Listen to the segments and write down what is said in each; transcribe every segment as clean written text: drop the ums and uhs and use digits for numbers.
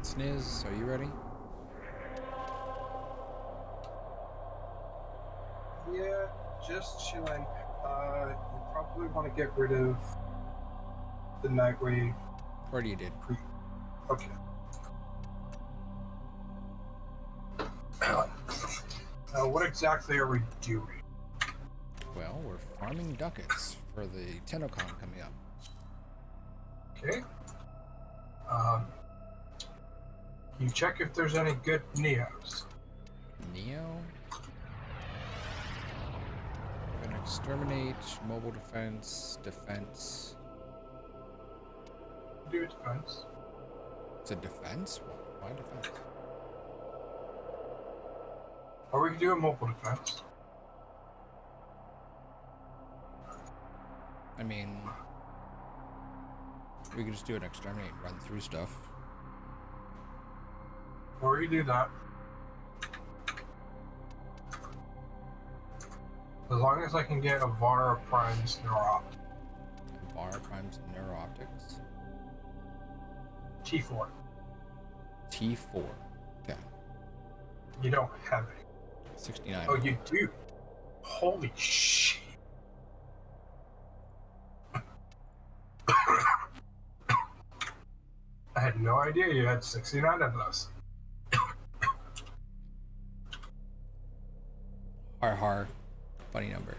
Sniz, are you ready? Yeah, just chilling. You probably want to get rid of the Nightwave. Already did. Okay. What exactly are we doing? Well, we're farming ducats for the TennoCon coming up. Okay. Can you check if there's any good Neos? Neo. We're gonna exterminate, mobile defense, defense. Do it defense. It's a defense? Why defense? Or we can do a mobile defense. I mean, we could just do an exterminate and run through stuff. Or you do that. As long as I can get a Vara Prime's Neuroptic. Bar Prime's Neurooptics. T4. T4. Okay. You don't have any. 69. Oh, you do? Holy shit. I had no idea you had 69 of those. Har. Funny number.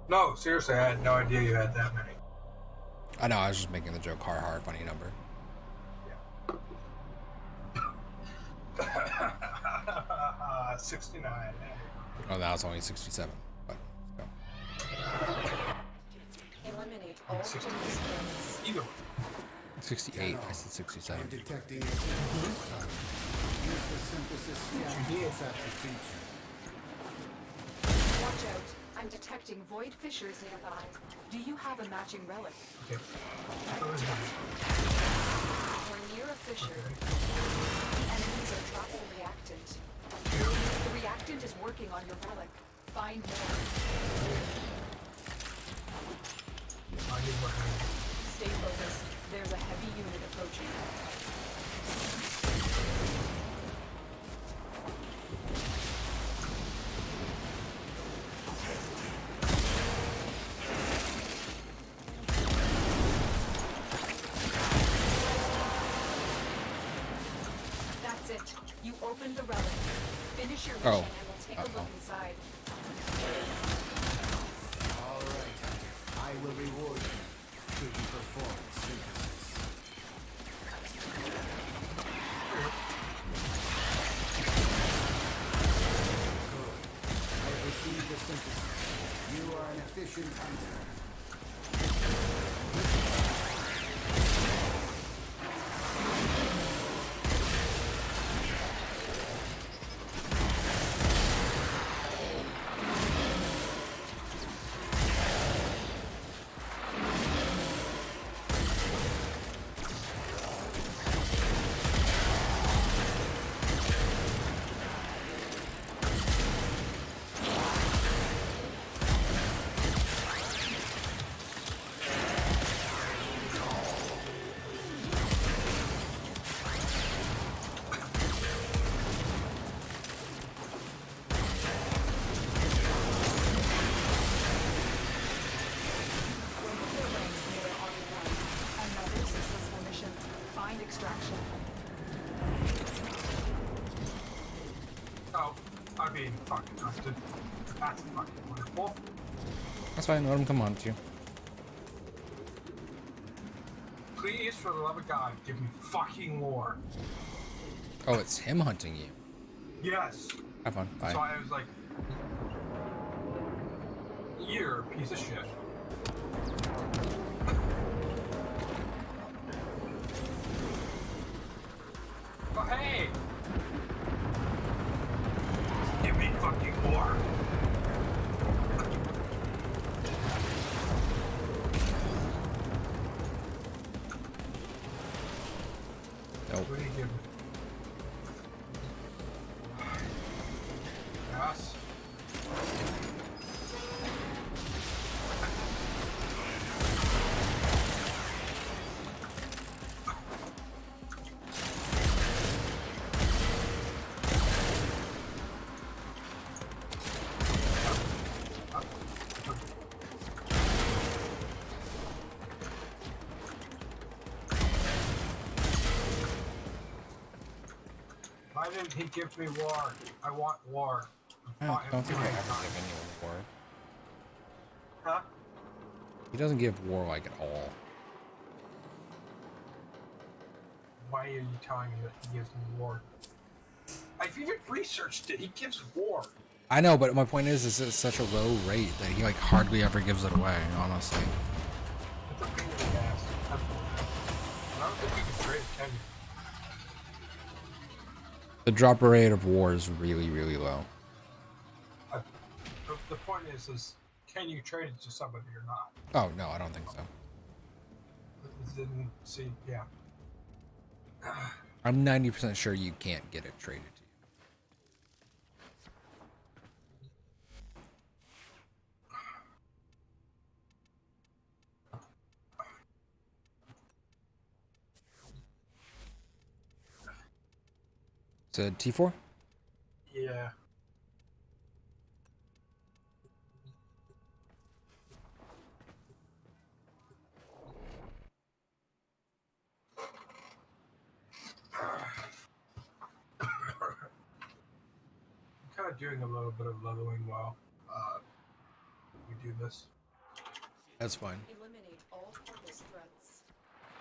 No, seriously, I had no idea you had that many. I know, I was just making the joke. Har. Funny number. Yeah. 69. Oh, that was only 67. But let's Eliminate all 60. participants. Either way. go. 68. I said 67. Detecting use the synthesis scan to track the feature. Watch out. I'm detecting void fissures nearby. Do you have a matching relic? Okay. We're near a fissure. Okay. The enemies are trapping reactant. The reactant is working on your relic. Find more. I need more hand. Stay focused. There's a heavy unit approaching. That's it. You opened the relic. Finish your mission and we'll take a look inside. All right, I will reward you should you perform synthesis. Good. I have received the synthesis. You are an efficient hunter. Another successful mission. Find extraction. Oh, I'm being fucking trusted. That's fucking wonderful. That's fine. Let him come on to you. Please, for the love of God, give me fucking more. Oh, it's him hunting you. Yes. Have fun. Bye. So I was like, you're a piece of shit. Oh, hey! Give me fucking more. Nope. What do you give me? Yes. Why didn't he give me war? I want war. I don't think I ever give anyone war. Huh? He doesn't give war like at all. Why are you telling me that he gives me war? I've even researched it. He gives war. I know, but my point is it's such a low rate that he like hardly ever gives it away, honestly. It's a pain in the ass. I don't think you can trade, can you? The drop rate of war is really, really low. The point is, can you trade it to somebody or not? Oh, no, I don't think so. Then, see, yeah. I'm 90% sure you can't get it traded to you. Is it T4? Yeah. I'm kind of doing a little bit of leveling while we do this. That's fine. Eliminate all purpose threats.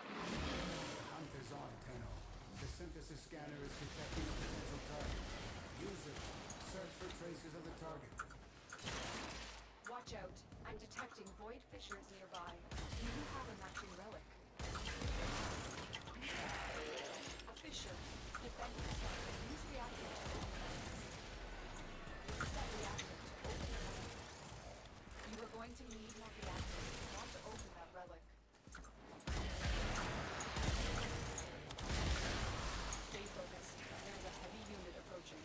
The hunt is on, Tenno. The synthesis scanner is detecting a potential target. Use it. Search for traces of the target. Watch out. I'm detecting void fissures nearby. Do you have a matching relic? A fissure. Defend yourself. Use reactant to open it. Use that reactant to open the relic. You are going to need more reactant. You want to open that relic. Stay focused. There's a heavy unit approaching.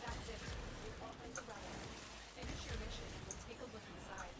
That's it. You've opened the relic. Finish your mission and we'll take a look inside.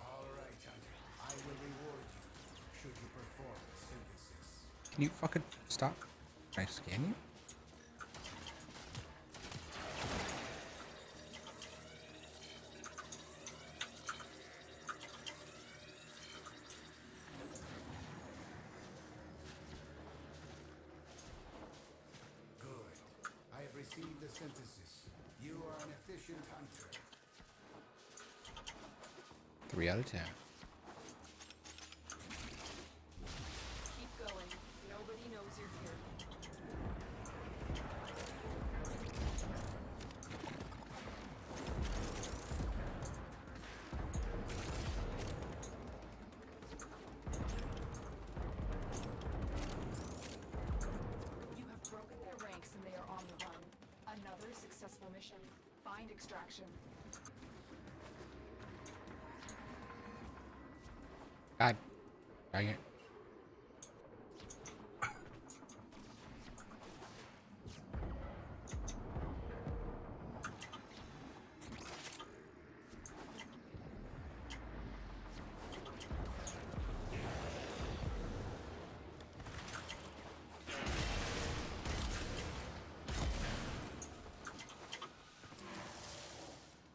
All right, Hunter. I will reward you should you perform synthesis. Can you fucking stop? Can I scan you? Good. I have received the synthesis. You are an efficient hunter. 3 out of 10. Keep going. Nobody knows you're here. You have broken their ranks and they are on the run. Another successful mission. Find extraction. God. Dang it.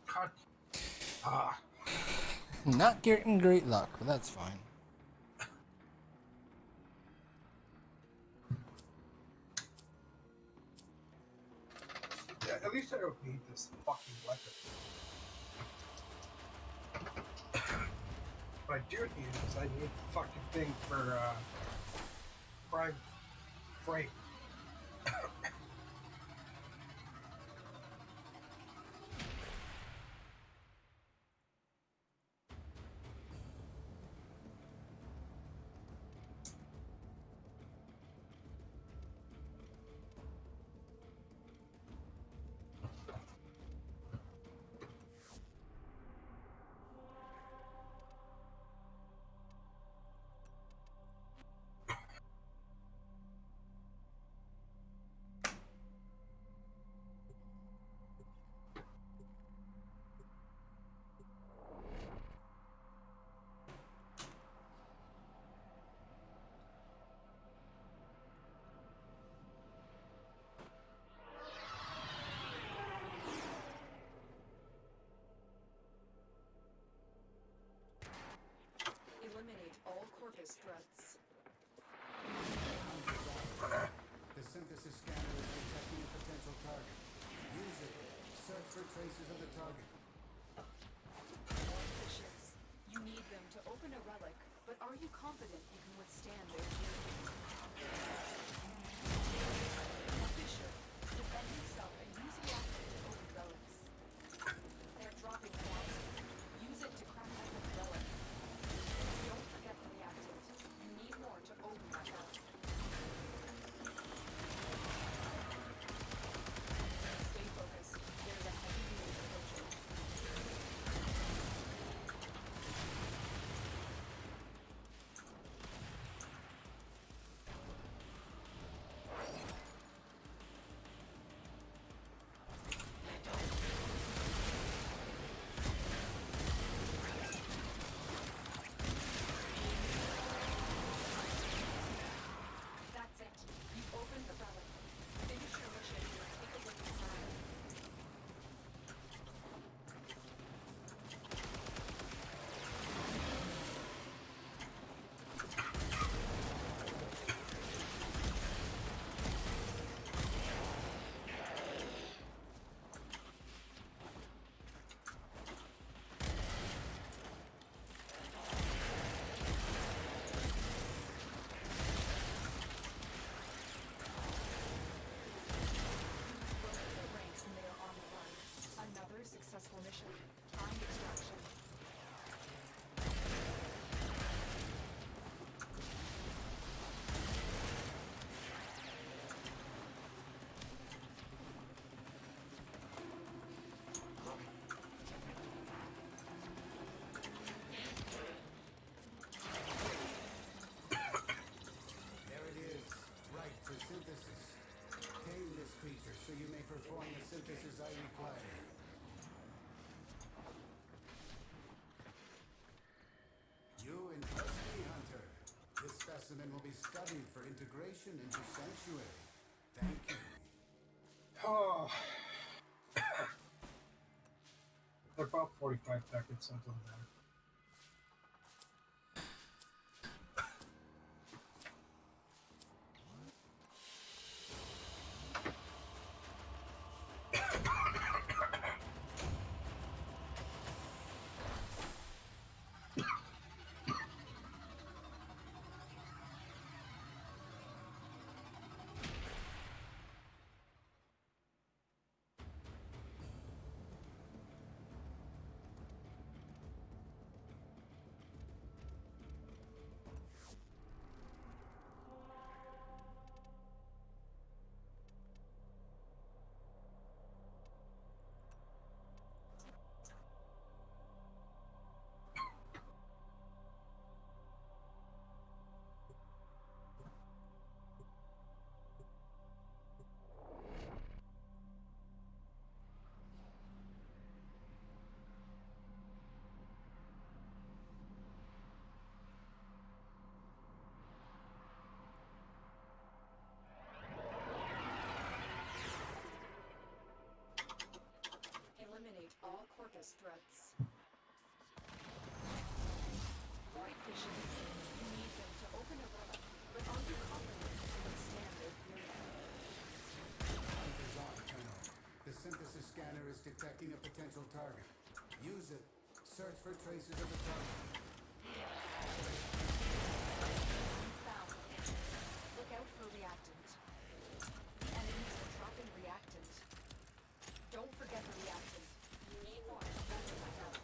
God. Ah. Not getting great luck, but that's fine. Yeah, at least I don't need this fucking weapon. What I do need is I need the fucking thing for prime frame. all Corpus threats. The synthesis scanner is detecting a potential target. Use it. Search for traces of the target. More fishes. You need them to open a relic, but are you confident you can withstand their fury? A fisher. Defend yourself and use reactor to open relics. They're dropping reactor. Use it to crack open the relic. Don't forget the reactant. You need more to open that relic. Stay focused. There's a heavy unit approaching. That's it. You've opened the relic. Finish your mission and take a look inside. Broken the ranks and they are on the run. Another successful mission. Time extraction. There it is. Right for synthesis. Tame this creature so you may perform the synthesis I require. You entrust me, Hunter. This specimen will be studied for integration into Sanctuary. Thank you. Oh. About 45 seconds until then. Eliminate all Corpus threats. Void fishes. You need them to open a relic, but are you confident you can withstand their fury? Hunters on, Colonel. The synthesis scanner is detecting a potential target. Use it. Search for traces of the target. Found. Look out for reactant. The enemies are dropping reactant. Don't forget the reactant. You need more to open that relic.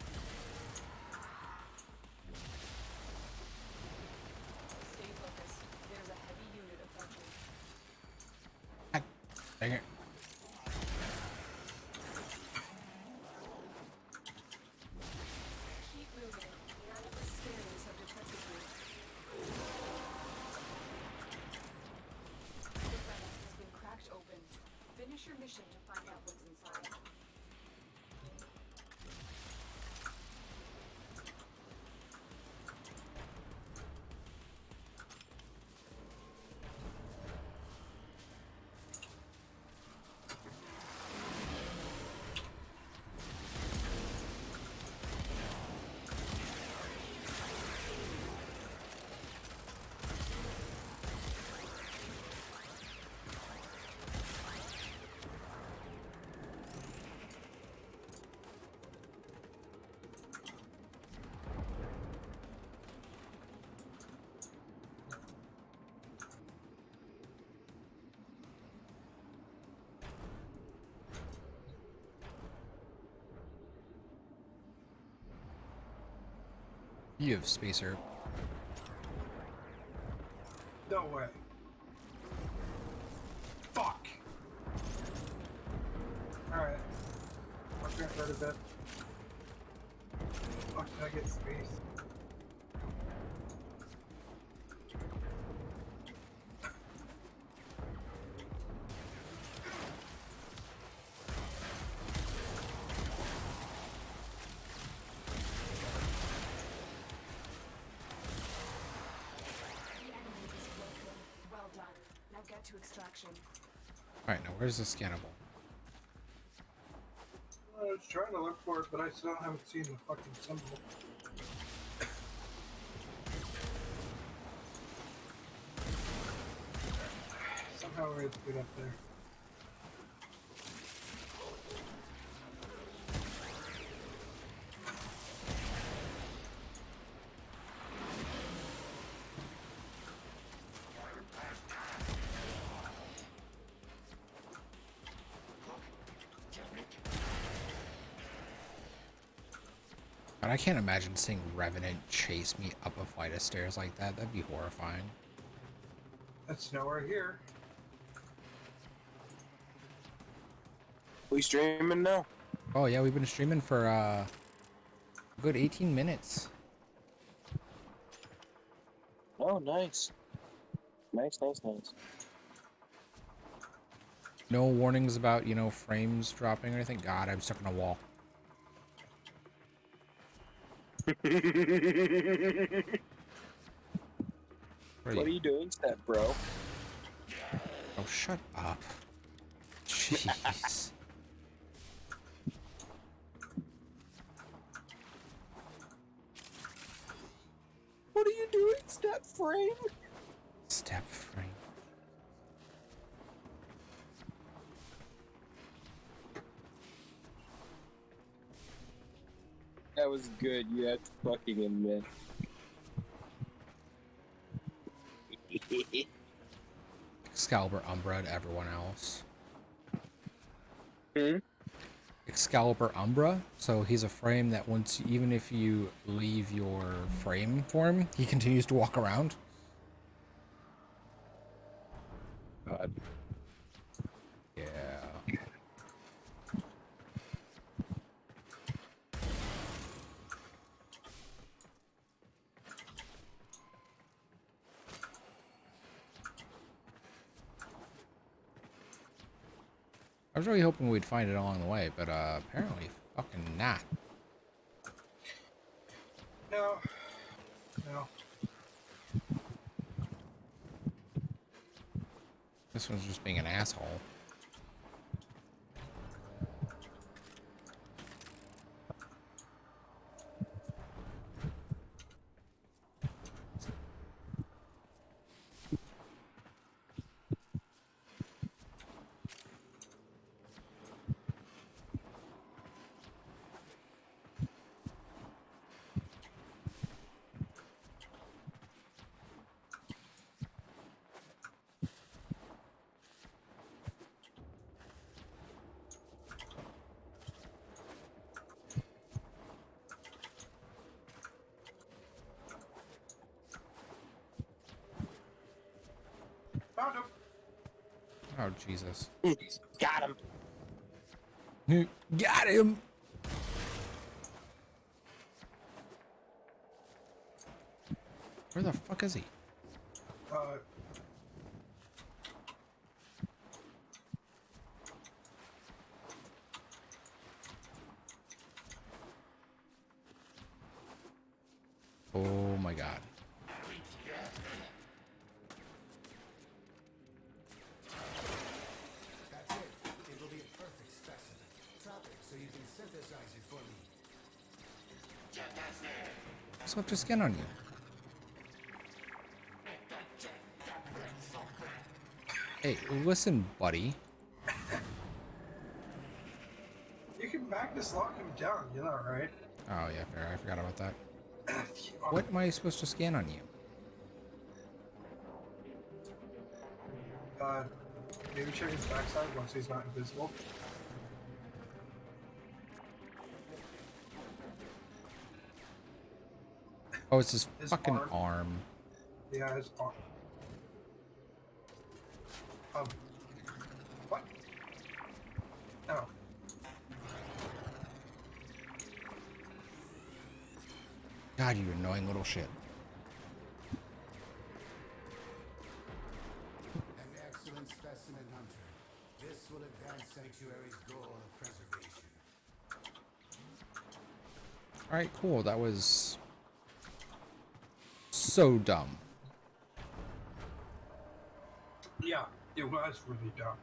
Stay focused. There's a heavy unit approaching. Dang it. Keep moving. You have space herb. No way. Fuck! Alright. I'm gonna hurt a bit. Fuck, did I get space? Well done. Now get to extraction. Alright, now where's the scannable? I was trying to look for it, but I still haven't seen the fucking symbol. Somehow we have to get up there. But I can't imagine seeing Revenant chase me up a flight of stairs like that. That'd be horrifying. That's nowhere here. We streaming now? Oh yeah, we've been streaming for a good 18 minutes. Oh, nice. Nice. No warnings about, you know, frames dropping or anything. God, I'm stuck in a wall. What are you doing, step bro? Oh, shut up. Jeez. What are you doing, step frame? Step frame. That was good, you have to fucking admit. Excalibur Umbra to everyone else. Hmm? Excalibur Umbra, so he's a frame that once, even if you leave your frame form, he continues to walk around. God. Yeah. I was really hoping we'd find it along the way, but apparently fucking not. No. No. This one's just being an asshole. Found him! Oh, Jesus. Got him. Got him! Where the fuck is he? Oh my god. That's it. It'll be a perfect specimen. Trap it so you can synthesize it for me. So I have to scan on you. Hey, listen, buddy. You can Magnus lock him down, you know, right? Oh yeah, fair. I forgot about that. What am I supposed to scan on you? Maybe check his backside once he's not invisible. Oh, it's his His fucking arm. arm. Yeah, his arm. What? Oh. God, you annoying little shit. An excellent specimen, Hunter. This will advance Sanctuary's goal of preservation. Alright, cool. That was so dumb. Yeah, it was really dumb.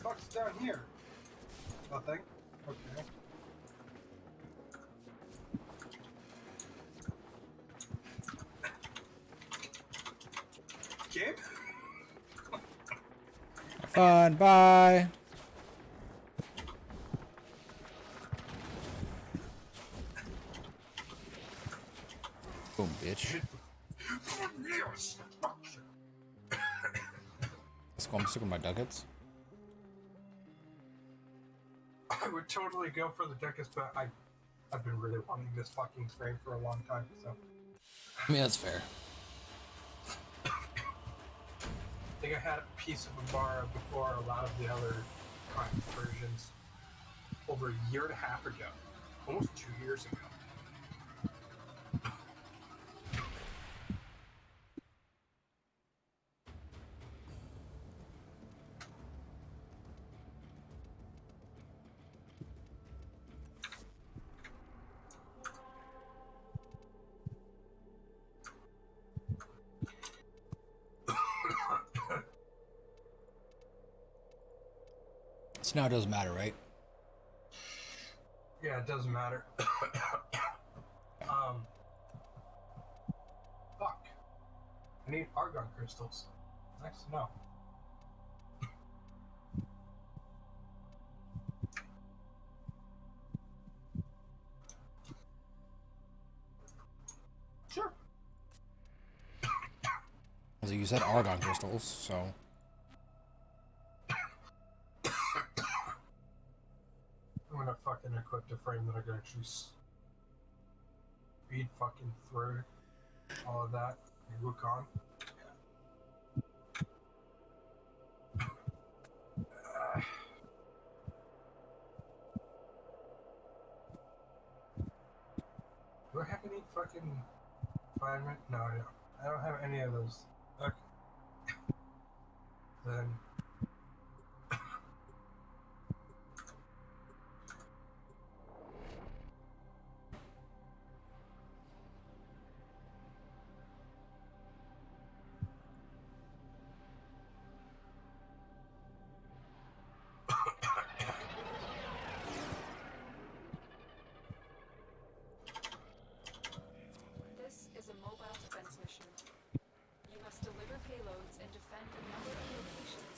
Fuck's down here? Nothing. Okay. Game? Have fun. Bye. Boom, bitch. Yes! Let's go. I'm sick of my ducats. I would totally go for the Ducats, but I've been really wanting this fucking frame for a long time, so. I mean, that's fair. I think I had a piece of a bar before a lot of the other cotton versions over a year and a half ago. Almost 2 years ago. So now it doesn't matter, right? Yeah, it doesn't matter. Fuck. I need argon crystals. Nice to know. Sure. So you said argon crystals, so I'm gonna fucking equip the frame that I can actually speed fucking through all of that. Wukong. Do I have any fucking fireman? No, I don't. I don't have any of those. Okay. Then. This is a mobile defense mission. You must deliver payloads and defend a number of locations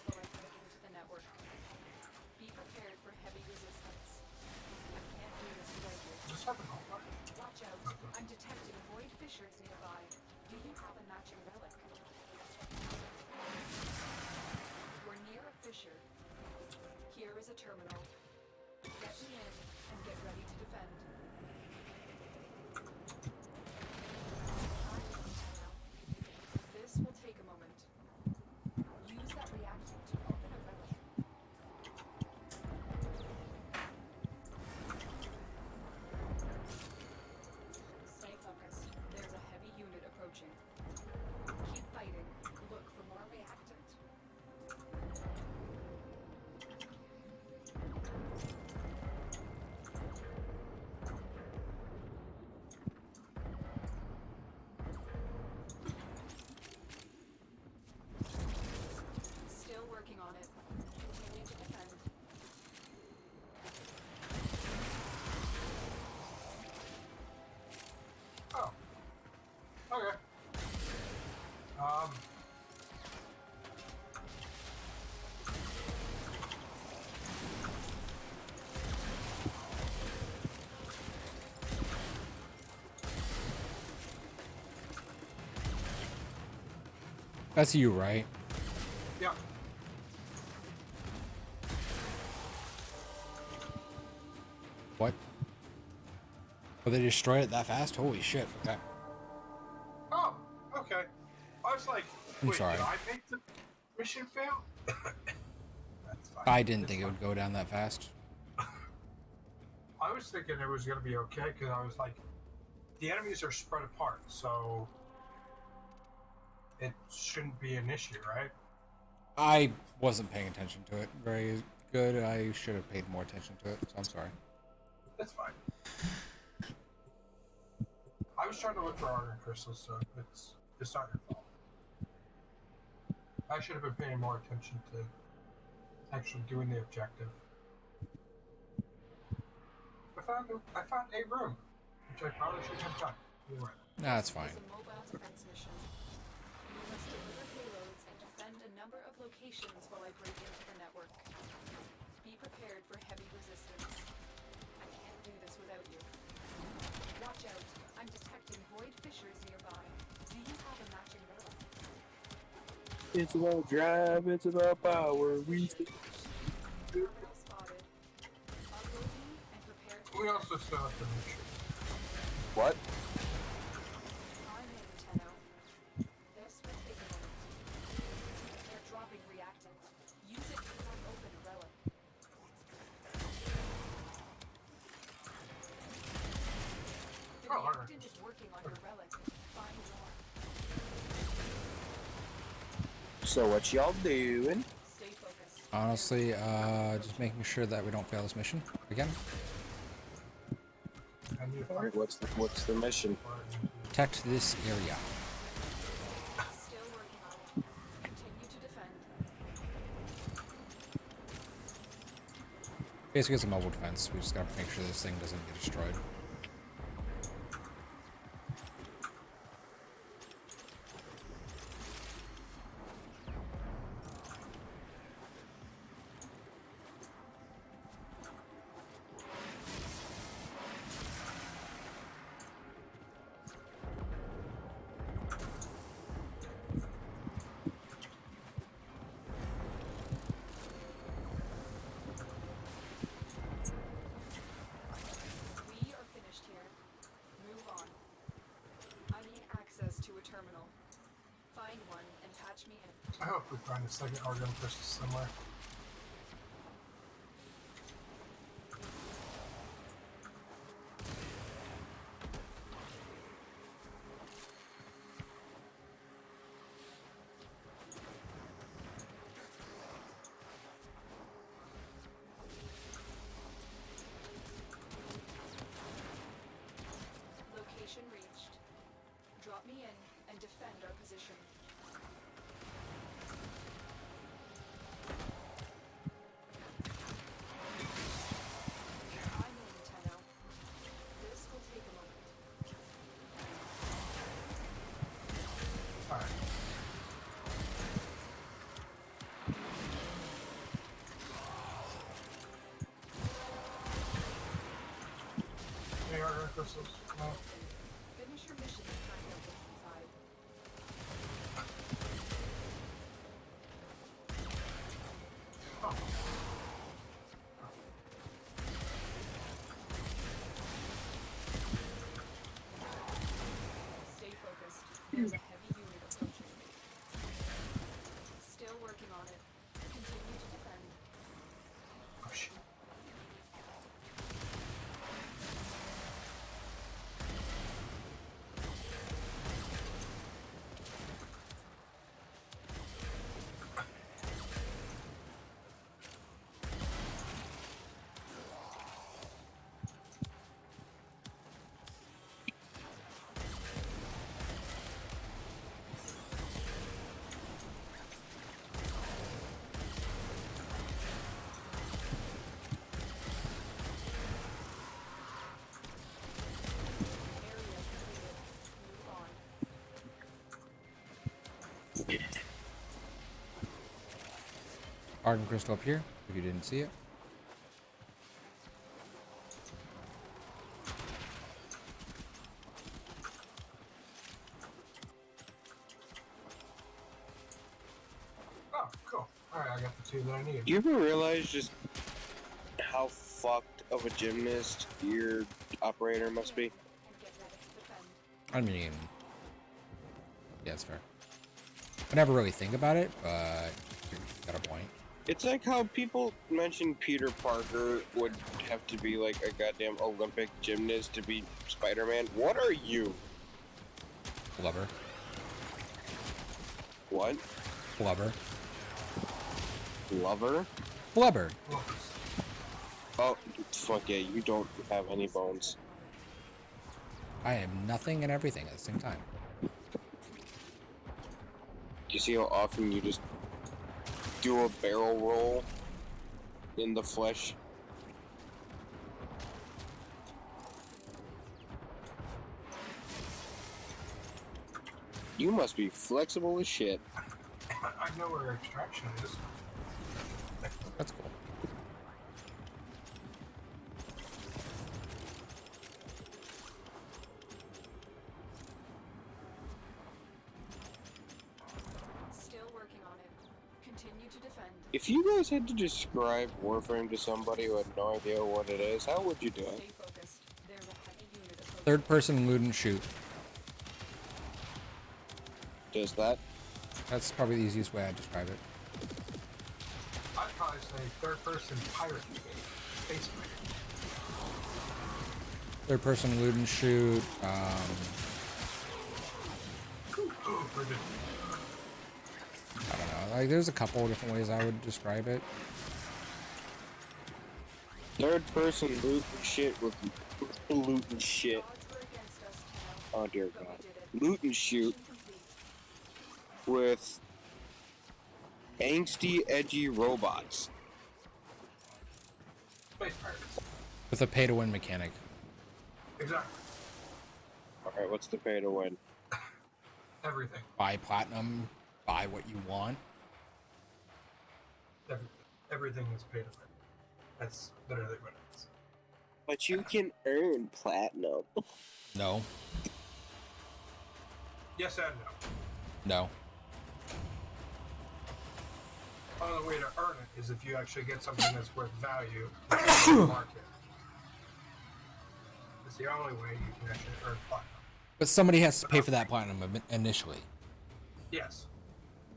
That's you, right? Yeah. What? Oh, they destroyed it that fast? Holy shit. Okay. Oh, okay. I was like, I'm wait, sorry. did I make the mission fail? That's fine. I didn't It's think it fine. would go down that fast. I was thinking it was going to be okay because I was like, the enemies are spread apart, so it shouldn't be an issue, right? I wasn't paying attention to it very good. I should have paid more attention to it, so I'm sorry. That's fine. I was trying to look for argon crystals, so it's not your fault. I should have been paying more attention to actually doing the objective. I found a room, which I probably should have done. You're right. Nah, that's fine. Is a mobile defense mission. You must deliver payloads and defend a number of locations while I break into the network. Be prepared for heavy resistance. I can't do this without you. Watch out. I'm detecting void fissures nearby. Do you have a matching relic? It's about drive, it's about power. We Terminal spotted. Upload me and prepare to We also still have to make sure. what? I'm in, Tenno. This will take a moment. They're dropping reactant. Use it to crack open a relic. The Oh, alright. reactant is working on your relic. Find more. So what y'all doing? Stay focused. Honestly, just making sure that we don't fail this mission again. I need to Alright, find what's the mission? Protect this area. Still working on it. Continue to defend. Basically, it's a mobile defense. We just gotta make sure this thing doesn't get destroyed. We are finished here. Move on. I need access to a terminal. Find one and patch me in. I hope we find a second argon crystal somewhere. Location reached. Drop me in and defend our position. I'm in, Tenno. This will take a moment. Alright. Any argon crystals? No. Finish your mission and find out what's inside. Oh. Stay focused. There's a heavy unit approaching. Still working on it. Continue to defend. Oh shit. Area completed. Move on. Argon crystal up here, if you didn't see it. got the two that I need. Do you ever realize just how fucked of a gymnast your operator must be? And get ready to defend. I mean, yeah, it's fair. I never really think about it, but you got a point. It's like how people mention Peter Parker would have to be like a goddamn Olympic gymnast to be Spider-Man. What are you? Blubber. What? Blubber. Lover? Blubber. Oh, fuck yeah, you don't have any bones. I am nothing and everything at the same time. Do you see how often you just do a barrel roll in the flesh? You must be flexible as shit. I know where extraction is. That's cool. Still working on it. Continue to defend. If you guys had to describe Warframe to somebody who had no idea what it is, how would you do it? Stay focused. There's a heavy unit approaching. Third person loot and shoot. Just that? That's probably the easiest way I'd describe it. I'd probably say third person pirate game. Space pirate. Third person loot and shoot. We're good. I don't know. Like, there's a couple of different ways I would describe it. Third person loot and shit with loot and shit. Odds were against us, Tenno, Oh dear but god. we did it. Loot and shoot Mission complete. with angsty, edgy robots. Space pirates. With a pay to win mechanic. Exactly. Alright, what's the pay to win? Everything. Buy platinum, buy what you want. Everything is pay to win. That's literally what it is. But you can earn platinum. No. Yes and no. No. Only way to earn it is if you actually get something that's worth value in the market. It's the only way you can actually earn platinum. But somebody has to pay for that platinum initially. Yes.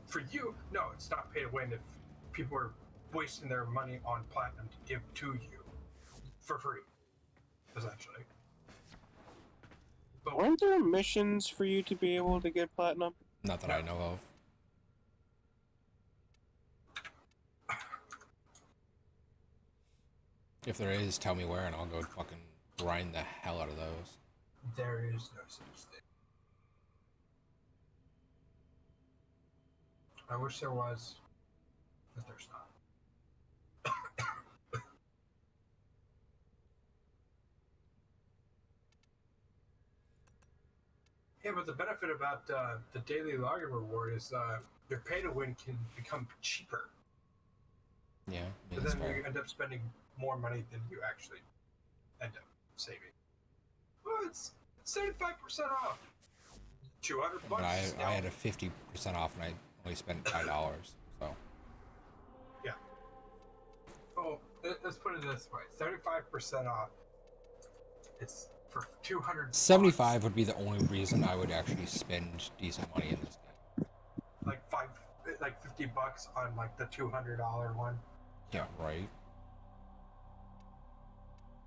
For you, no, it's not pay to win if people are wasting their money on platinum to give to you for free, essentially. But Aren't there missions for you to be able to get platinum? Not that I know of. If there is, tell me where and I'll go fucking grind the hell out of those. there is no such thing. I wish there was, but there's not. Yeah, but the benefit about the daily login reward is your pay to win can become cheaper. Yeah, But that's then fair. you end up spending more money than you actually end up saving. Well, it's 75% off. 200 bucks. But I still. had a 50% off and I only spent $5. So Yeah. Oh, let's put it this way: 75% off. It's for 200. 75 would be the only reason I would actually spend decent money in this game. Like $50 on like the $200 one. Yeah, right.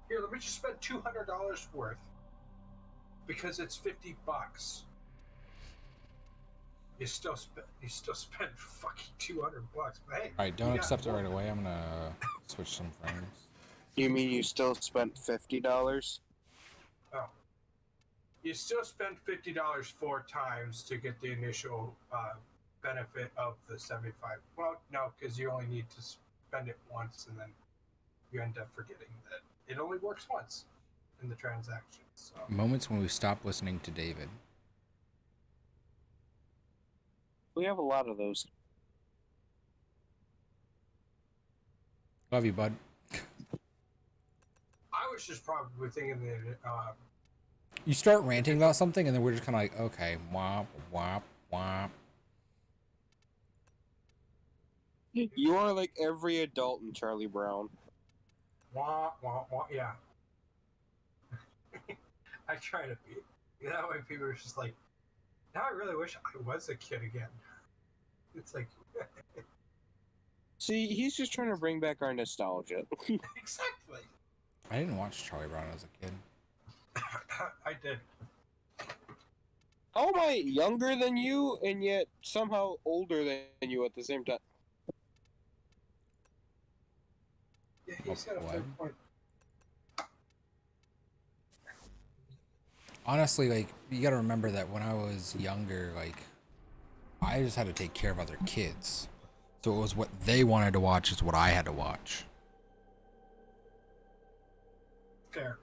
Here, let me just spend $200 worth because it's $50. You still spend fucking $200. But hey, Alright, don't you got accept it more. right away. I'm gonna switch some frames. You mean you still spent $50? Oh. You still spend $50 4 times to get the initial benefit of the 75. Well, no, because you only need to spend it once, and then you end up forgetting that it only works once in the transaction. So Moments when we stop listening to David. We have a lot of those. Love you, bud. I was just probably thinking that You start ranting about something and then we're just kind of like, okay, womp, womp, womp. You are like every adult in Charlie Brown. Wah, wah, wah, yeah. I try to be. That way people are just like, now I really wish I was a kid again. It's like, See, he's just trying to bring back our nostalgia. exactly. I didn't watch Charlie Brown as a kid. I did. How am I younger than you and yet somehow older than you at the same time? Yeah, he's got a fair What? point. Honestly, like, you gotta remember that when I was younger, like, I just had to take care of other kids. So it was what they wanted to watch is what I had to watch. Fair.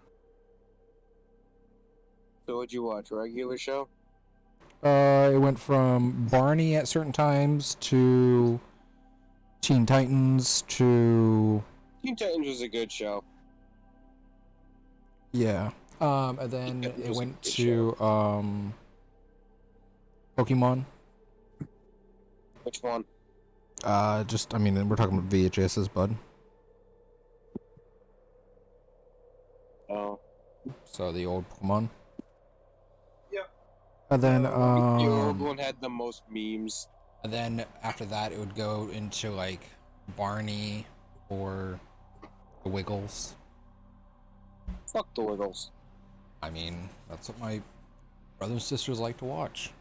So what'd you watch? Regular show? It went from Barney at certain times to Teen Titans to Teen Titans was a good show. yeah. And then It it was a went good to Pokemon. Which one? Just I mean we're talking about VHSs, bud. Oh. So the old Pokemon. Yep. And then The old one had the most memes. and then after that it would go into like Barney or the Wiggles. Fuck the Wiggles. I mean, that's what my brothers and sisters like to watch.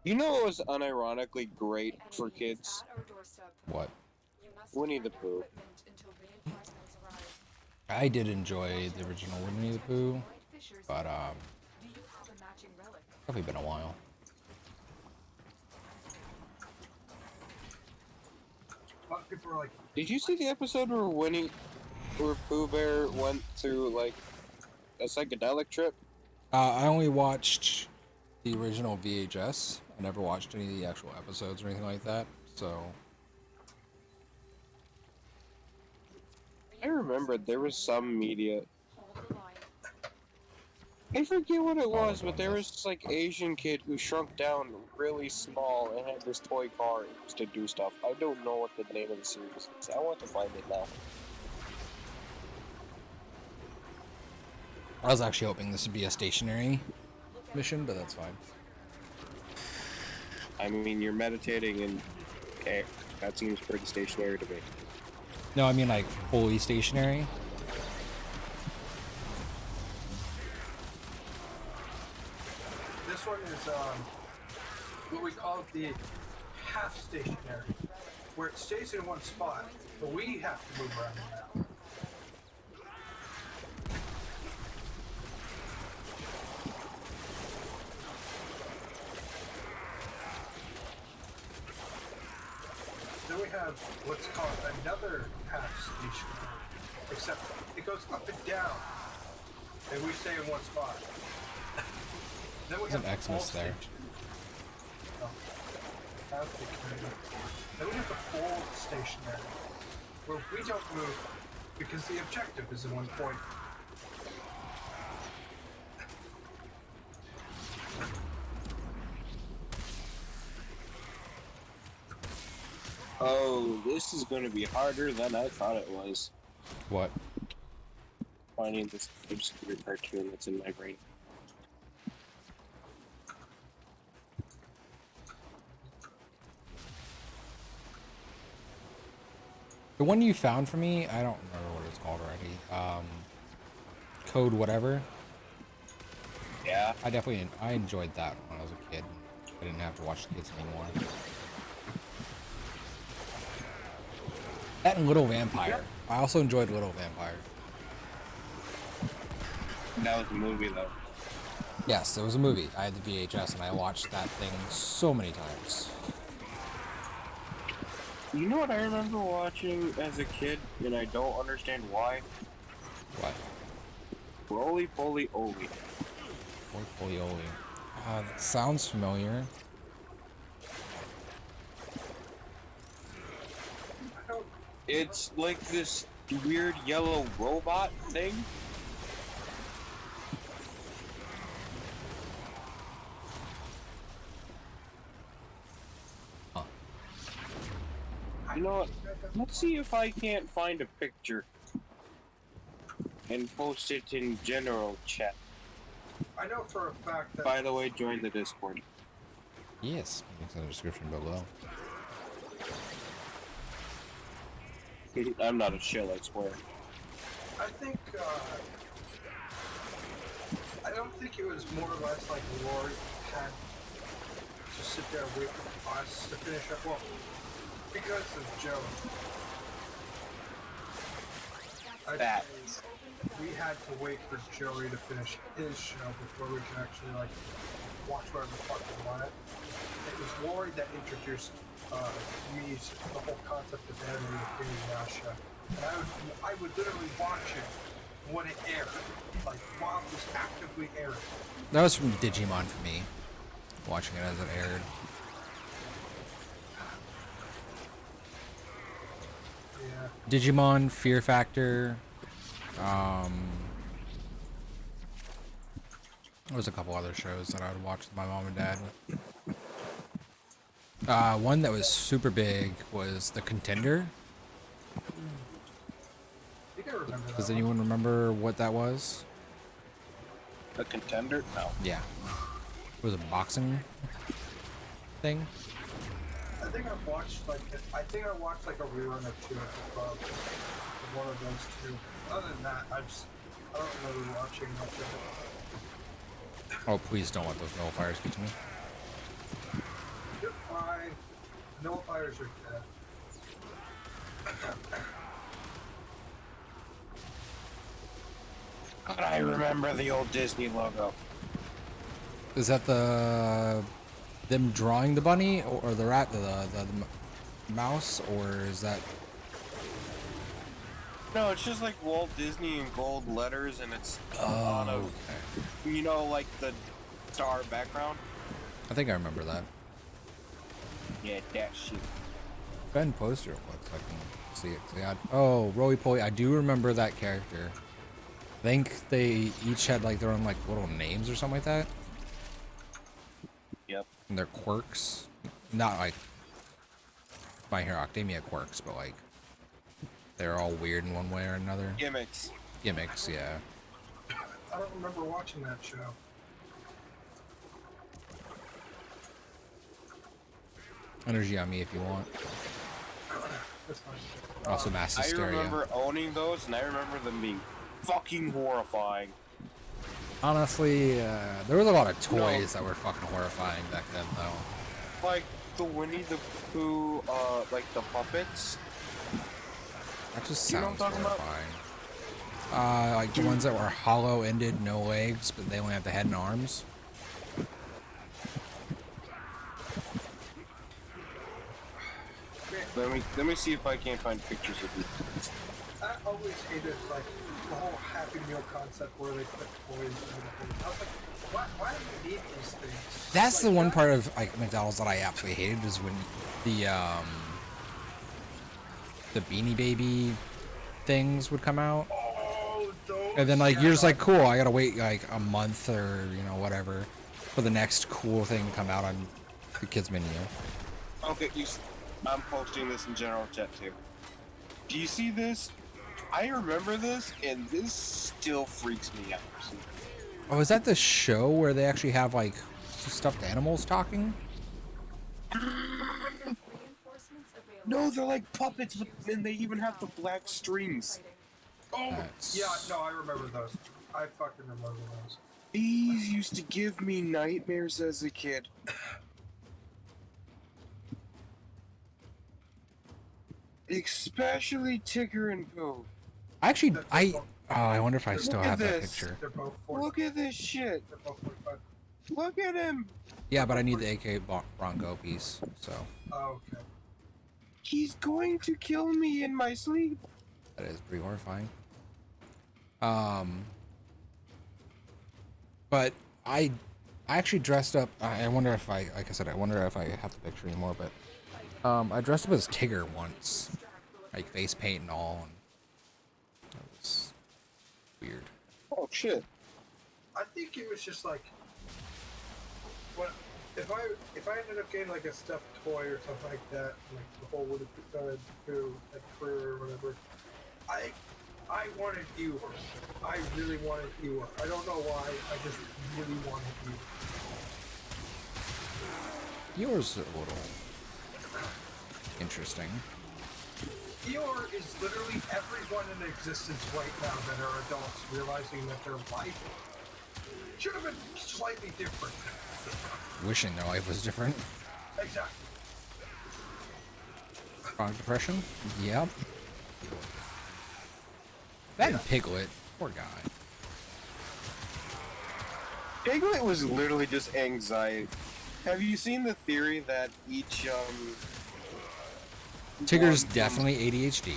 You know what was unironically great for kids? What? Winnie the Pooh. I did enjoy the original Winnie the Pooh, but probably been a while. A lot of people are like, Did you see the episode where Pooh Bear went through like a psychedelic trip? I only watched the original VHS. I never watched any of the actual episodes or anything like that. So I remembered there was some media. I forget what it was, but there was this like Asian kid who shrunk down really small and had this toy car and used to do stuff. I don't know what the name of the series is. I want to find it now. I was actually hoping this would be a stationary mission, but that's fine. I mean, you're meditating and okay, that seems pretty stationary to me. No, I mean like fully stationary. this one is what we call the half stationary, where it stays in one spot, but we have to move around now. Then we have what's called another half stationary, except it goes up and down, and we stay in one spot. Then we There's have an Xmas full there. Oh, half stationary. Then we have the full stationary, where we don't move because the objective is in one point. Oh, this is going to be harder than I thought it was. What? Finding this obscure cartoon that's in my brain. The one you found for me, I don't remember what it's called already. Code whatever. Yeah. I enjoyed that when I was a kid. I didn't have to watch the kids anymore. That and Little Vampire. I also enjoyed Little Vampire. That was a movie, though. Yes, it was a movie. I had the VHS and I watched that thing so many times. You know what I remember watching as a kid, and I don't understand why? What? Roly Poly Oly. Holy Oli. That sounds familiar. It's like this weird yellow robot thing. You know what? Let's see if I can't find a picture and post it in general chat. I know for a fact that By the way, join the Discord. Yes, links in the description below. I'm not a shill, I swear. I think I don't think it was more or less like Lord had to sit there and wait for us to finish up. Well, because of Joe, I'd That. say we had to wait for Joey to finish his show before we could actually like watch whatever the fuck we wanted. It was Lori that introduced me to the whole concept of anime with Inuyasha. And I would literally watch it when it aired, like while it was actively airing. That was from Digimon for me, watching it as it aired. Yeah. Digimon, Fear Factor. There was a couple other shows that I would watch with my mom and dad. One that was super big was The Contender. I think I remember that. Does one. anyone remember what that was? A contender? No. Yeah. It was a boxing thing. I think I watched like a rerun or two of the club. One of those two. Other than that, I don't remember watching much of it. Oh, please don't let those nullifiers get to me. Goodbye. Nullifiers are dead. God, I remember the old Disney logo. Is that them drawing the bunny or the rat, the mouse, or is that? No, it's just like Walt Disney in gold letters, and it's on a, Okay. you know, like the star background. I think I remember that. Yeah, that shit. Ben poster real quick so I can see it. Oh, Roly Poly. I do remember that character. I think they each had like their own like little names or something like that. Yep. And their quirks. Not like My Hero Academia quirks, but like they're all weird in one way or another. Gimmicks. Gimmicks, yeah. I don't remember watching that show. Energy on me if you want. That's fine. Also, Mass I Hysteria. remember owning those, and I remember them being fucking horrifying. Honestly, there was a lot of toys that were fucking horrifying back then, though. Like the Winnie the Pooh, like the puppets. That just You know what sounds I'm talking about? horrifying. Like the ones that were hollow-ended, no legs, but they only have the head and arms. Let me see if I can't find pictures of these. I always hated like the whole Happy Meal concept where they put toys in everything. I was like, why do you need these things? That's Like, the one that- part of like McDonald's that I absolutely hated is when the Beanie Baby things would come out. Oh, those. And then like you're just yeah. like, cool, I gotta wait like a month or whatever for the next cool thing to come out on the kids menu. Okay, I'm posting this in general chat too. Do you see this? I remember this, and this still freaks me out. Oh, is that the show where they actually have like stuffed animals talking? Reinforcements available. No, they're like puppets, and they even have the black strings. Oh, That's- yeah, no, I remember those. I fucking remember those. These used to give me nightmares as a kid. Especially Tigger and Pooh. Actually, I wonder if I still Look at have that this. picture. They're both 40, Look at this shit. they're both 45. Look at him. Yeah, but I need the AK Bronco piece, so Oh, okay. He's going to kill me in my sleep. that is pretty horrifying. But I actually dressed up. I wonder if like I said, I wonder if I have the picture anymore. But I dressed up as Tigger once, like face paint and all. And that was weird. Oh shit. I think it was just like when if I ended up getting like a stuffed toy or something like that, like the whole would have do like career or whatever, I wanted Eeyore. I really wanted Eeyore. I don't know why. I just really wanted Eeyore. Yours a little interesting. Eeyore is literally everyone in existence right now that are adults realizing that their life should have been slightly different. Wishing their life was different. Exactly. Chronic depression? Yep. That and Piglet. Poor guy. Piglet was literally just anxiety. Have you seen the theory that each Tigger's one definitely ADHD.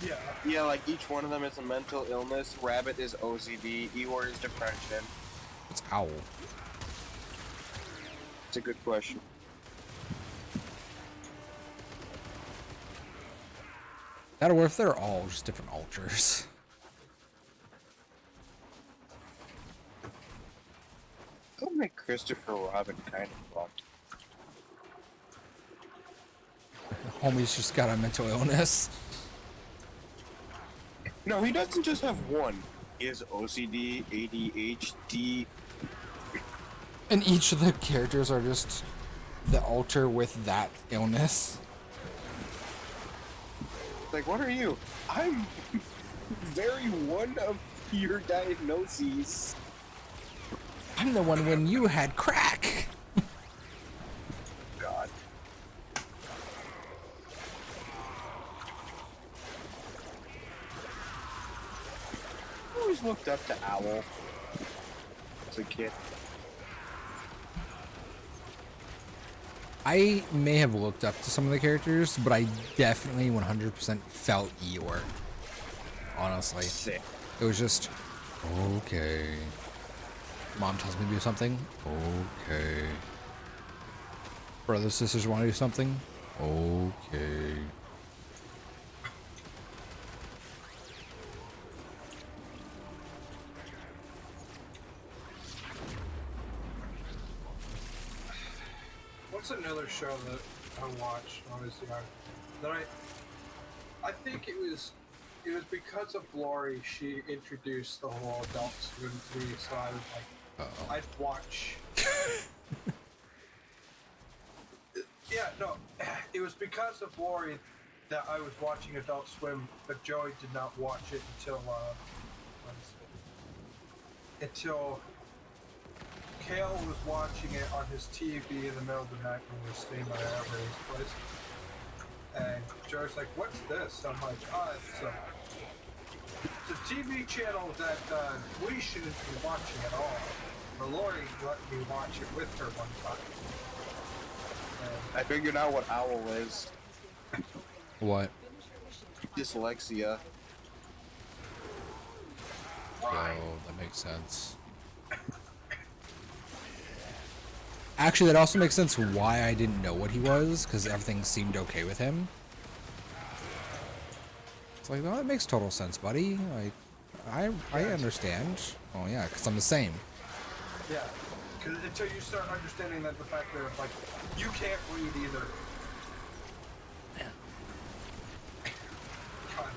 Yeah. yeah, like each one of them is a mental illness. Rabbit is OCD. Eeyore is depression. It's Owl. It's a good question. That or if they're all just different ultras. I would make Christopher Robin kind of fucked. Homie's just got a mental illness. No, he doesn't just have one. He has OCD, ADHD. And each of the characters are just the ultra with that illness. Like, what are you? I'm very one of your diagnoses. I'm the one when you had crack. God. I always looked up to Owl as a kid. I may have looked up to some of the characters, but I definitely 100% felt Eeyore. Honestly. Sick. It was just, okay. Mom tells me to do something. Okay. Brothers, sisters want to do something. Okay. What's another show that I watched when I was young? That I think it was because of Lori. She introduced the whole Adult Swim to me, so I was like, Uh-oh. I'd watch. Yeah, no, it was because of Lori that I was watching Adult Swim, but Joey did not watch it until Kale was watching it on his TV in the middle of the night when we were staying at everybody's place. And Joey's like, "What's this?" I'm like, it's a TV channel that we shouldn't be watching at all." But Lori let me watch it with her one time. I figured out what Owl is. What? Dyslexia. Oh, that makes sense. Actually, that also makes sense why I didn't know what he was, because everything seemed okay with him. It's like, well, that makes total sense, buddy. Like, I understand. Oh yeah, because I'm the same. Yeah, because until you start understanding that the fact that like you can't read either.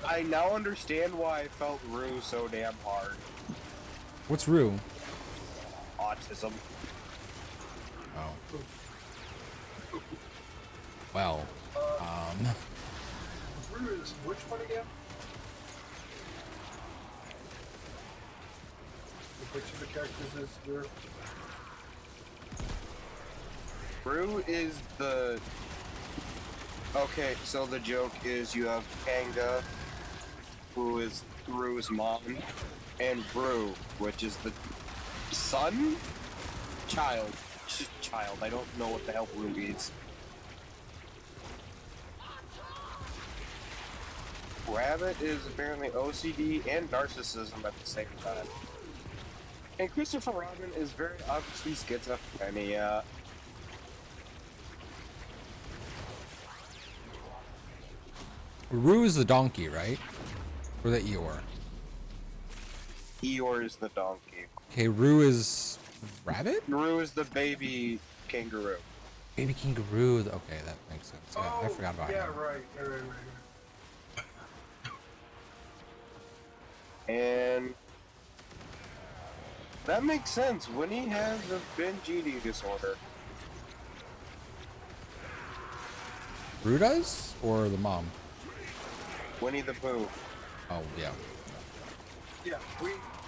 I now understand why I felt Rue so damn hard. What's Rue? Autism. Oh. Well, Rue is which one again? Which of the characters is Rue? Rue is the... Okay, so the joke is you have Kanga, who is Rue's mom, and Rue, which is the son? Child. Child. I don't know what the hell Rue is. Rabbit is apparently OCD and narcissism at the same time. And Christopher Robin is very obviously schizophrenia. Rue is the donkey, right? Or the Eeyore? Eeyore is the donkey. Okay, Rue is rabbit? Rue is the baby kangaroo. Baby kangaroo. Okay, that makes sense. Yeah, I forgot about yeah, him. right. And that makes sense. When he has a binge eating disorder, Rue does? Or the mom? Winnie the Pooh. Oh, yeah. Yeah,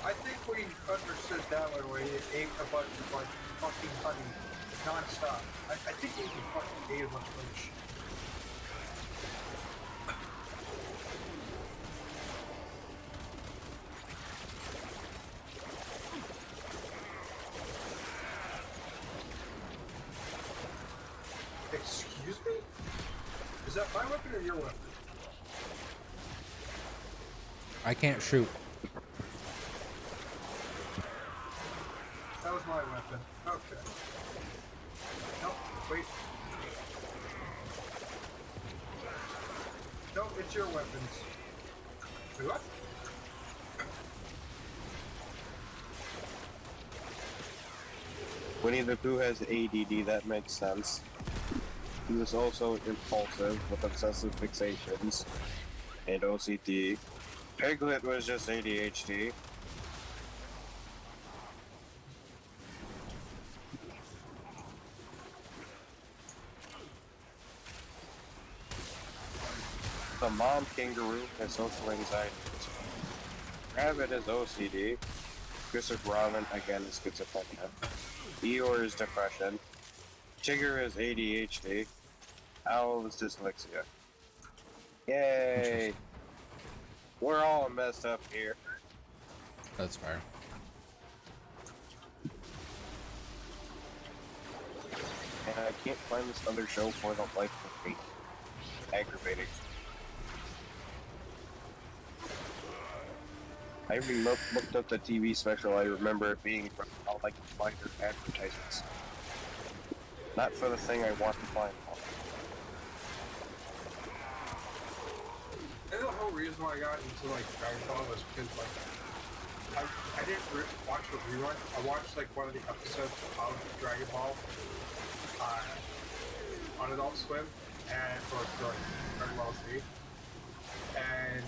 I think we understood that one where he ate a bunch of like fucking honey non-stop. I think he fucking ate a bunch of other shit. Excuse me? Is that my weapon or your weapon? I can't shoot. That was my weapon. Okay. No, wait. No, it's your weapons. Wait, what? Winnie the Pooh has ADD, that makes sense. He was also impulsive with obsessive fixations and OCD. Piglet was just ADHD. The mom kangaroo has social anxiety. Rabbit is OCD. Christopher Robin again is schizophrenia. Eeyore is depression. Tigger is ADHD. Owl is dyslexia. Yay! We're all messed up here. That's fair. And I can't find this other show for the life of me. Aggravating. I even looked up the TV special. I remember it being from all like finder advertisements. Not for the thing I want to find. And the whole reason why I got into like Dragon Ball was because like I didn't watch a rerun. I watched like one of the episodes of Dragon Ball on Adult Swim and or Dragon Ball Z, and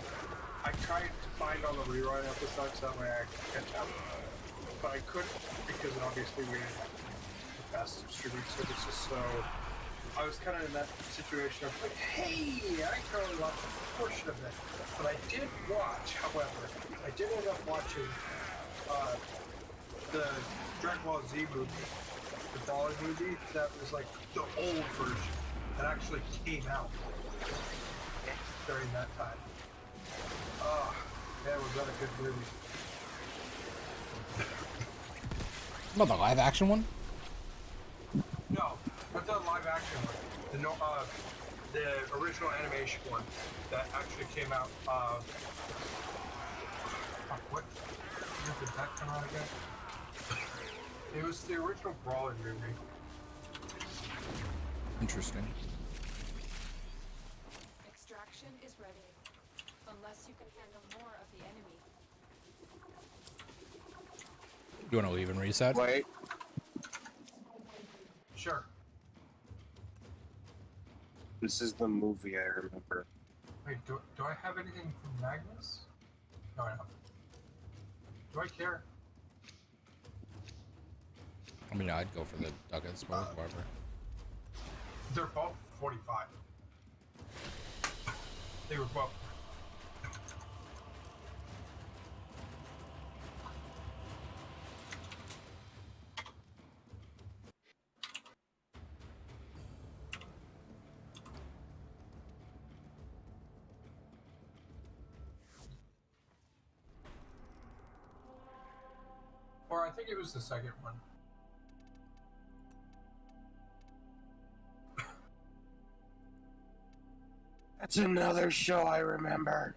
I tried to find all the rerun episodes that way I could catch up, but I couldn't because obviously we didn't have the best streaming services, so I was kind of in that situation of like, hey, I can only watch a portion of it. But I did watch, however, I did end up watching the Dragon Ball Z movie, the Ball movie, that was like the old version that actually came out during that time. Oh, man, was that a good movie. What, the live action one? No, not the live action one. The original animation one that actually came out. Fuck, what year did that come out again? It was the original Brawler movie. Interesting. Extraction is ready. Unless you can handle more of the enemy. You want to leave and reset? Wait, Sure. this is the movie I remember. Wait, do I have anything from Magnus? No, I don't. Do I care? I mean, I'd go for the ducats, but whatever. They're both 45. They were both. Or I think it was the second one. That's another show I remember.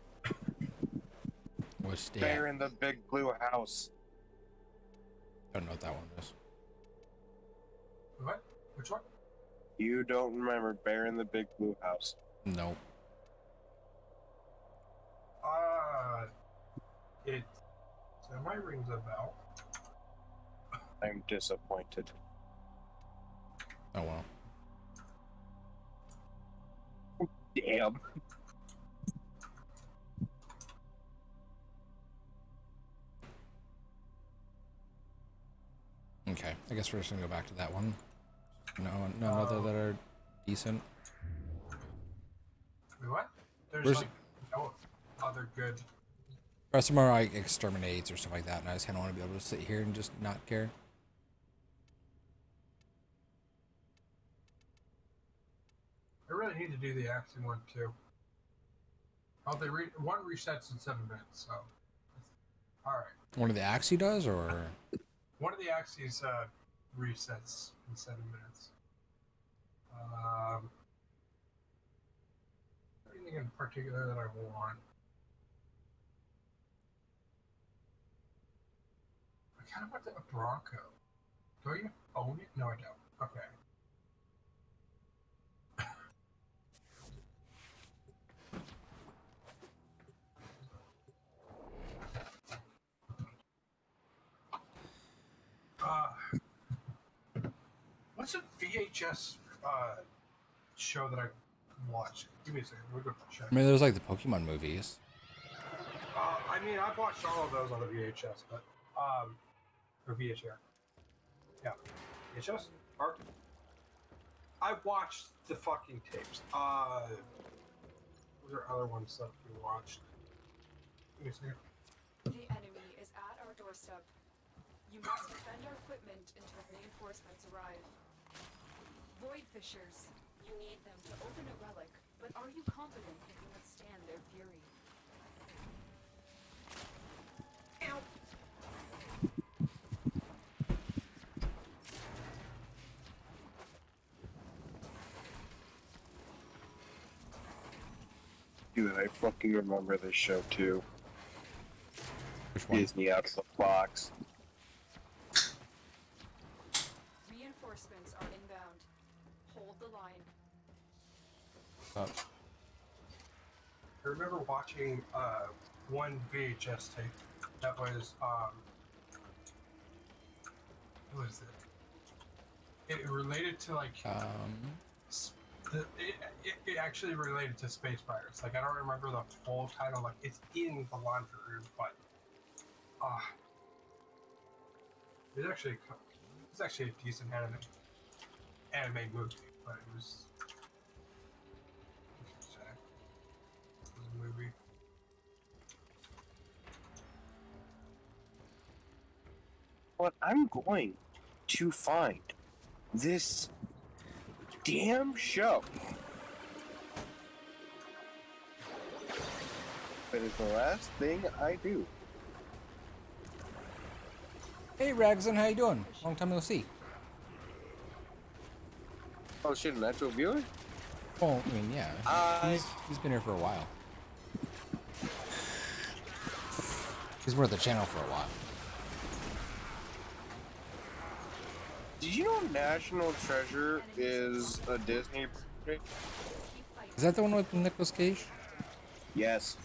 What's that? Bear in the Big Blue House. I don't know what that one is. What? Which one? You don't remember Bear in the Big Blue House? Nope. It semi rings a bell. I'm disappointed. Oh well. Damn. Okay, I guess we're just gonna go back to that one. No, none other that are decent. Wait, what? There's Where's like no other good. rest of them are like exterminates or stuff like that, and I just kind of want to be able to sit here and just not care. I really need to do the action one too. Oh, one resets in 7 minutes. So, all right. One of the Axie does, or One of the axes resets in 7 minutes. Anything in particular that I want? I kind of want a Bronco. Do I own it? No, I don't. Okay. What's a VHS show that I watched? Give me a second. We're going to check. I mean, there's like the Pokemon movies. I mean, I've watched all of those on the VHS, but or VHR. Yeah, VHS. Or I watched the fucking tapes. Was there other ones that we watched? Give me a second. The enemy is at our doorstep. You must defend our equipment until reinforcements arrive. Void Fishers. You need them to open a relic, but are you confident you can withstand their fury? Dude, I fucking remember this show too. Which one? Disney out of the box. Reinforcements are inbound. Hold the line. I remember watching one VHS tape that was what is it? It related to like it actually related to Space Pirates. Like I don't remember the full title. Like it's in the laundry room, but it's actually a decent anime movie, but it was a movie. But I'm going to find this damn show. If it is the last thing I do. Hey, Ragson, how you doing? Long time no see. Oh shit, an actual viewer? Well, I mean, yeah, he's been here for a while. He's been with the channel for a while. Did you know National Treasure is a Disney project? Is that the one with Nicolas Cage? Yes.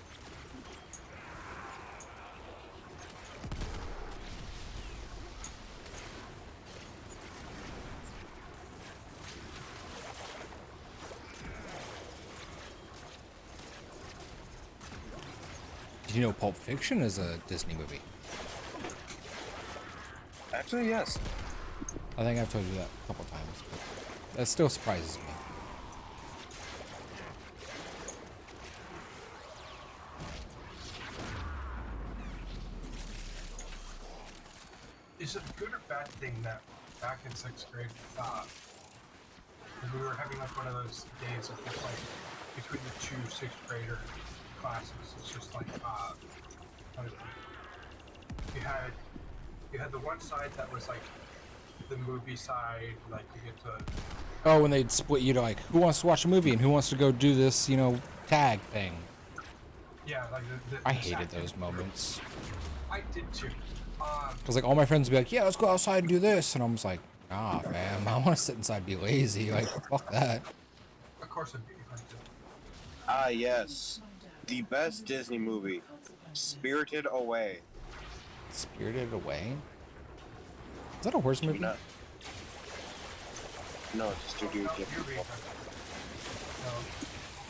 Did you know Pulp Fiction is a Disney movie? Actually, yes. I think I've told you that a couple times, but that still surprises me. Is it a good or bad thing that back in 6th grade, we were having like one of those days of just like between the two 6th grader classes, it's just like you had the one side that was like the movie side, like you get to Oh, when they'd split you to like, who wants to watch a movie and who wants to go do this, you know, tag thing. yeah, like I hated those moments. I did too. Because like all my friends would be like, yeah, let's go outside and do this. And I'm just like, nah, fam, I want to sit inside and be lazy. Like, fuck that. Of course it'd be like Ah, yes. The best Disney movie. Spirited Away. Spirited Away? Is that a horse movie? No, just to do No, different you're being stuff.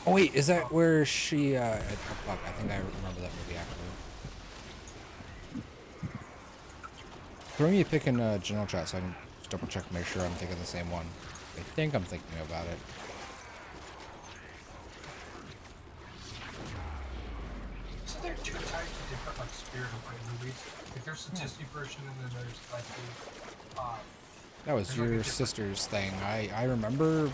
no. Oh wait, is that where she? Oh, fuck, I think I remember that movie actually. Throw me a pic in general chat so I can just double check, make sure I'm thinking the same one. I think I'm thinking about it. So there are two types of different like spirit away movies. Like there's the Disney version and then there's like the That was there's like a your different sister's thing. I remember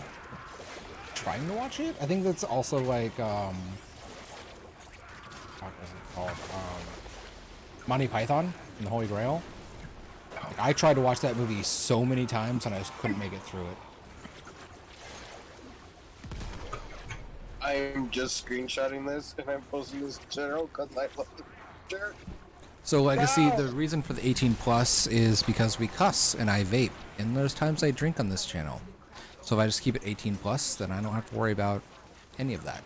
trying to watch it. I think that's also like what was it called? Monty Python and the Holy Grail. Like, I tried to watch that movie so many times and I just couldn't make it through it. I'm just screenshotting this and I'm posting this in general because I love the picture. So Legacy, No! the reason for the 18 plus is because we cuss and I vape, and there's times I drink on this channel. So if I just keep it 18 plus, then I don't have to worry about any of that.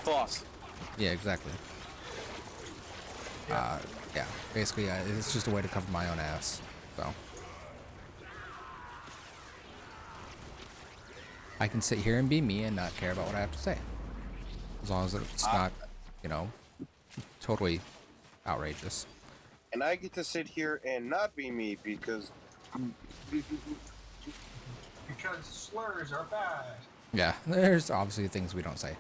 Boss. Yeah, exactly. Yeah, basically, it's just a way to cover my own ass. So I can sit here and be me and not care about what I have to say, as long as it's not, you know, totally outrageous. And I get to sit here and not be me because slurs are bad. Yeah, there's obviously things we don't say.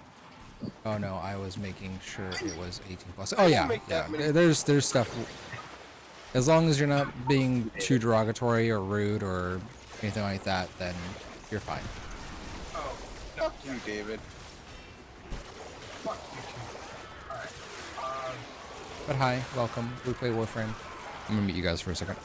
Oh no, I was making sure it was 18 plus. Oh yeah, make yeah. that many- There's stuff. As long as you're not being too derogatory or rude or anything like that, then you're fine. Oh, no, fuck you, David. fuck you too. Alright. But hi, welcome. We play Warframe. I'm gonna meet you guys for a second.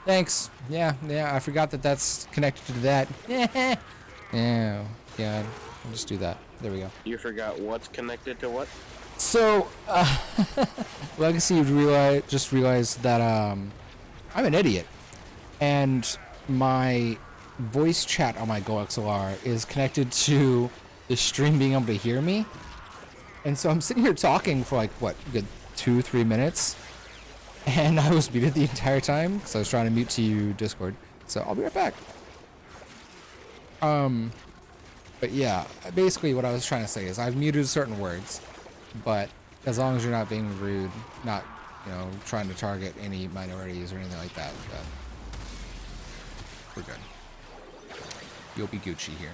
Thanks. Yeah, I forgot that that's connected to that. Yeah, yeah. I'll just do that. There we go. You forgot what's connected to what? So, Legacy just realized that I'm an idiot, and my voice chat on my GoXLR is connected to the stream being able to hear me, and so I'm sitting here talking for like what, good 2-3 minutes, and I was muted the entire time because I was trying to mute to you Discord. So I'll be right back. But yeah, basically what I was trying to say is I've muted certain words, but as long as you're not being rude, not, you know, trying to target any minorities or anything like that, then we're good. You'll be Gucci here.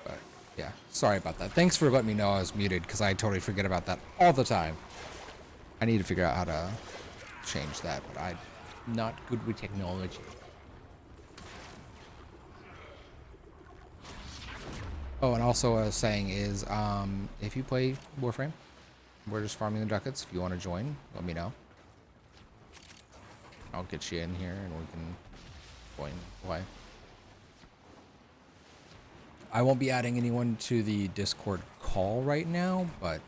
But yeah, sorry about that. Thanks for letting me know I was muted because I totally forget about that all the time. I need to figure out how to change that, but I'm not good with technology. Oh, and also what I was saying is, if you play Warframe, we're just farming the ducats. If you want to join, let me know. I'll get you in here and we can join play. I won't be adding anyone to the Discord call right now, but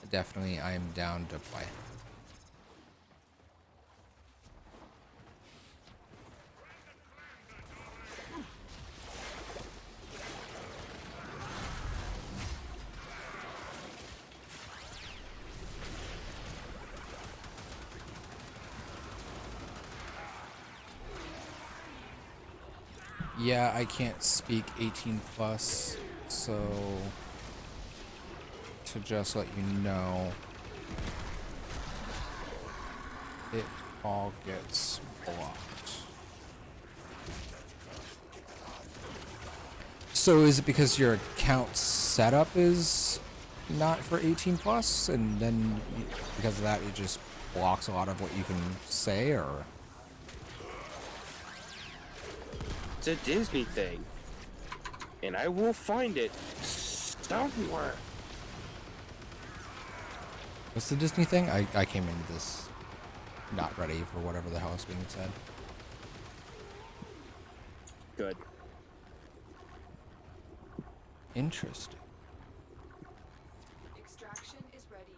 definitely I am down to play. Yeah, I can't speak 18 plus, so to just let you know it all gets blocked. So is it because your account setup is not for 18 plus, and then because of that it just blocks a lot of what you can say, or? It's a Disney thing. And I will find it somewhere. What's the Disney thing? I came into this not ready for whatever the hell is being said. Good. Interesting. Extraction is ready.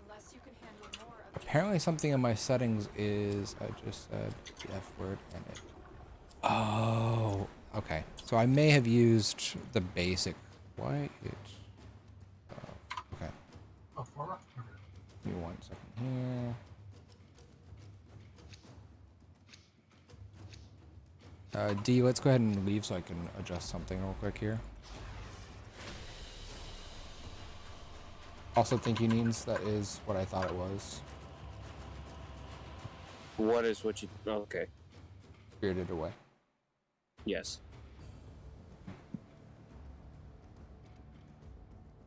Unless you can handle more of the Apparently something in my settings is, I just said the F word and it. Oh, okay. So I may have used the basic. Why it? Okay. Oh, format? Okay. Give me 1 second here. D, let's go ahead and leave so I can adjust something real quick here. Also, thank you, Neens. That is what I thought it was. What is what you... Okay. Spirited Away. Yes.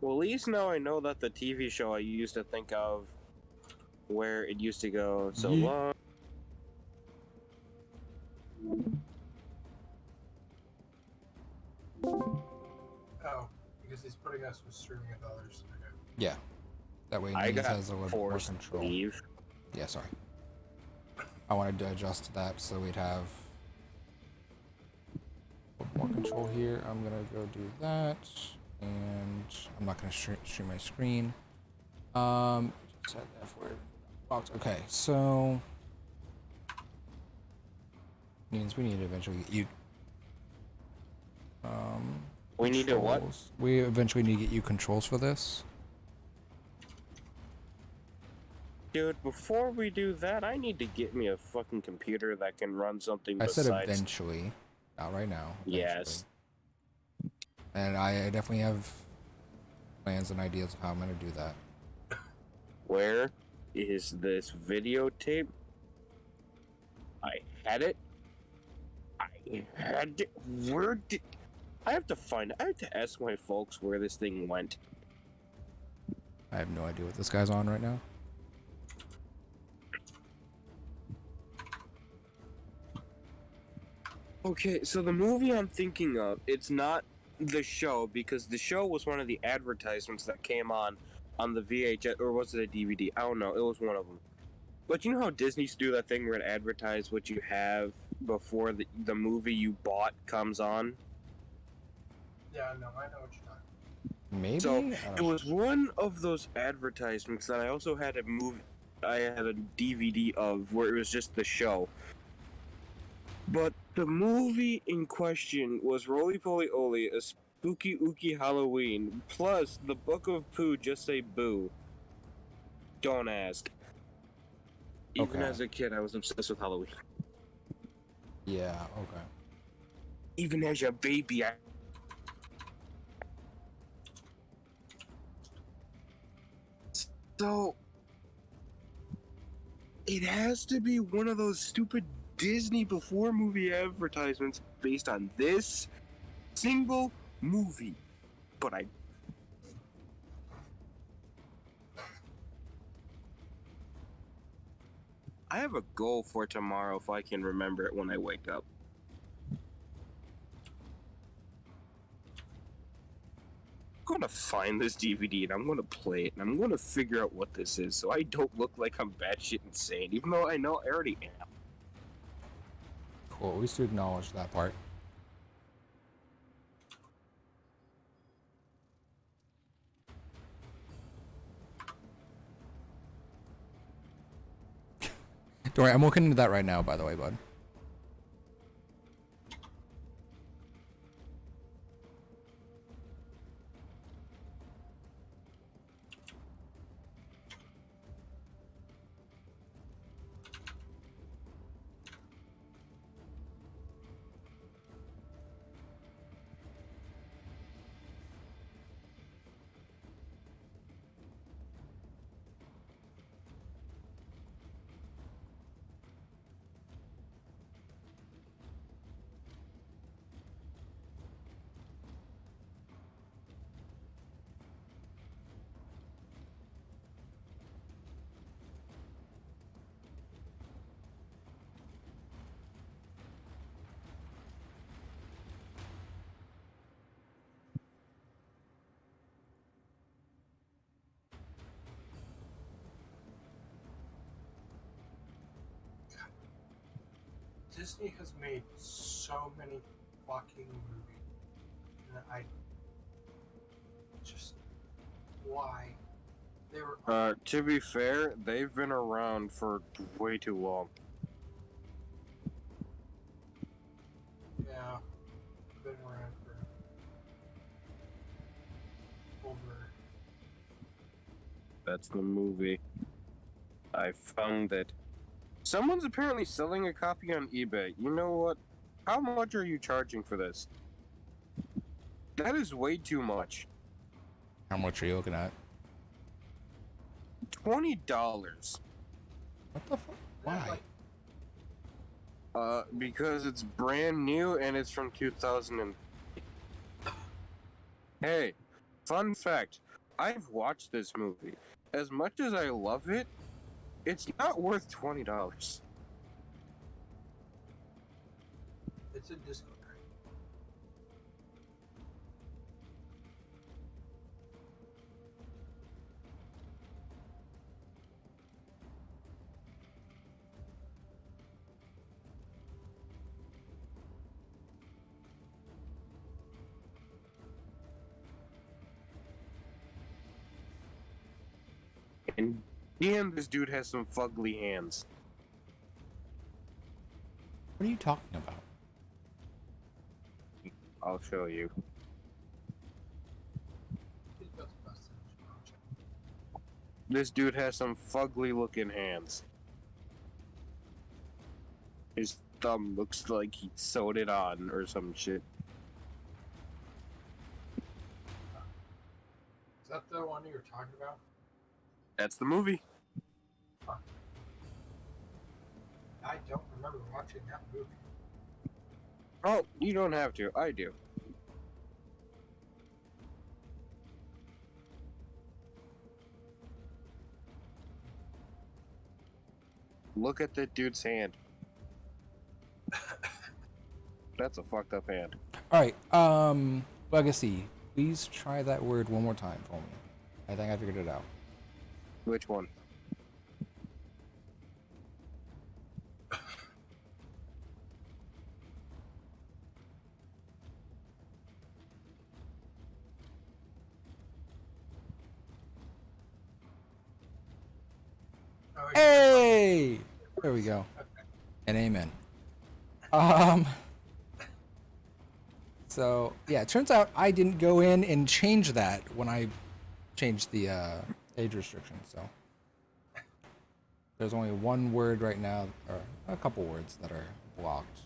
Well, at least now I know that the TV show I used to think of where it used to go so Yeet. long. Oh, because he's putting us with streaming with others. Okay. Yeah. That way I Neens got has a little bit more forced control. leave. Yeah, sorry. I wanted to adjust that so we'd have more control here. I'm gonna go do that, and I'm not gonna stream my screen. Just had the F word box. Okay, so means we need to eventually get you. We need to what? Controls. We eventually need to get you controls for this. Dude, before we do that, I need to get me a fucking computer that can run something I besides... said eventually, not right now. Eventually. Yes. And I definitely have plans and ideas of how I'm gonna do that. Where is this videotape? I had it. I had it. Where did... I have to find... I have to ask my folks where this thing went. I have no idea what this guy's on right now. Okay, so the movie I'm thinking of, it's not the show, because the show was one of the advertisements that came on the VHS, or was it a DVD? I don't know, it was one of them. But you know how Disney's do that thing where it advertise what you have before the movie you bought comes on? Yeah, no, I know what you're talking Maybe? So, it was one of those advertisements that I also had I had a DVD of where it was just the show. But the movie in question was Roly Poly Oly, a spooky ooky Halloween, plus the Book of Pooh, just say boo. Don't ask. Even Okay. as a kid, I was obsessed with Halloween. Yeah, okay. Even as a baby, So... It has to be one of those stupid Disney before movie advertisements based on this single movie. But I have a goal for tomorrow if I can remember it when I wake up. I'm gonna find this DVD and I'm gonna play it and I'm gonna figure out what this is so I don't look like I'm batshit insane, even though I know I already am. Cool, at least to acknowledge that part. Don't worry, I'm looking into that right now, by the way, bud. Disney has made so many fucking movies, and I just why they were. To be fair, they've been around for way too long. Yeah, been around for over. That's the movie. I found it. Someone's apparently selling a copy on eBay. You know what? How much are you charging for this? That is way too much. How much are you looking at? $20. What the fuck? Why? Because it's brand new and it's from 2000 and... Hey, fun fact. I've watched this movie. As much as I love it, it's not worth $20. It's a Disney. And damn, this dude has some fugly hands. What are you talking about? I'll show you. He's got the best image project. This dude has some fugly looking hands. His thumb looks like he sewed it on or some shit. Is that the one you were talking about? That's the movie. I don't remember watching that movie. Oh, you don't have to. I do. Look at that dude's hand. That's a fucked up hand. Alright, legacy. Please try that word one more time for me. I think I figured it out. Which one? Oh, Hey! There we go. And amen. So, yeah, it turns out I didn't go in and change that when I changed the age restriction, so. There's only one word right now, or a couple words that are blocked.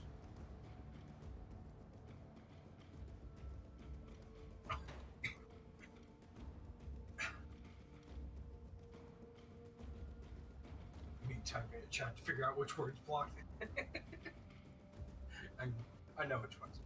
Me typing in the chat to figure out which word's blocked. I know which ones.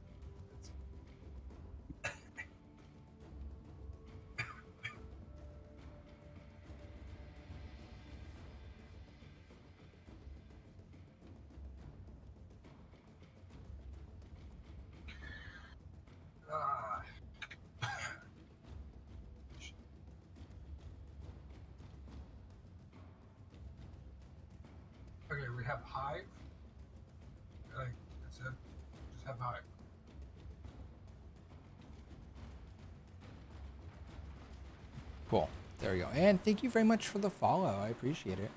Ah. Okay, we have hive. That's it. Just have hive. Cool. There we go. And thank you very much for the follow. I appreciate it.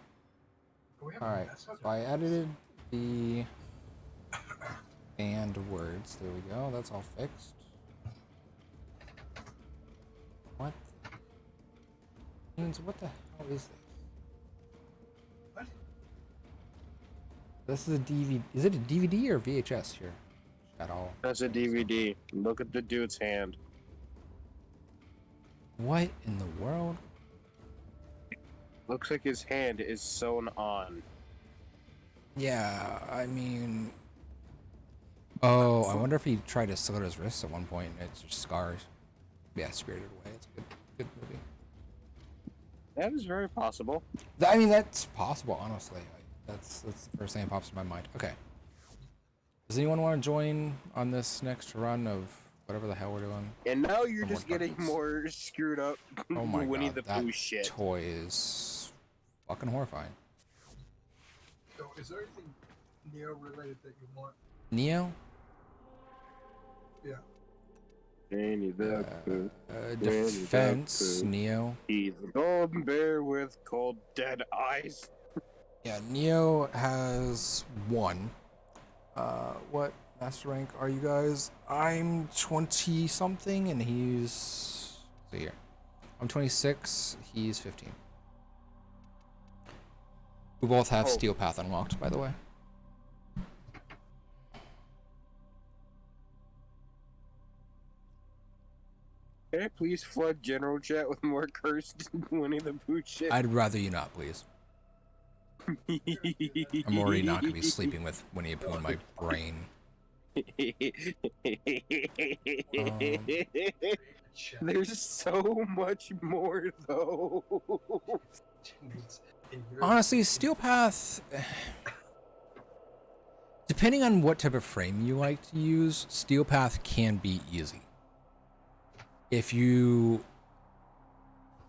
We have Alright, so I edited the and words. There we go. That's all fixed. What? Means what the hell is this? What? This is a DVD. Is it a DVD or VHS here? At all? That's a DVD. Look at the dude's hand. What in the world? Looks like his hand is sewn on. Yeah, I mean. Oh, I wonder if he tried to slit his wrists at one point and it's just scars. Yeah, Spirited Away. It's a good movie. That is very possible. I mean, that's possible, honestly. That's the first thing that pops in my mind. Okay. Does anyone want to join on this next run of whatever the hell we're doing? And now you're Some more just getting targets. more screwed up. Oh my Winnie god, the that Pooh shit. toy is fucking horrifying. So, is there anything Neo related that you want. Neo? Yeah. Danny the Pooh. Defense, Neo. He's a golden bear with cold, dead eyes. Yeah, Neo has 1. What master rank are you guys? I'm 20 something and he's... let's see here. I'm 26, he's 15. We both have Steel Path unlocked, by the way. Can I please flood general chat with more cursed Winnie the Pooh shit? I'd rather you not, please. I'm already not going to be sleeping with Winnie the Pooh in my brain. Shit. There's so much more, though. Honestly, Steel Path... depending on what type of frame you like to use, Steel Path can be easy. If you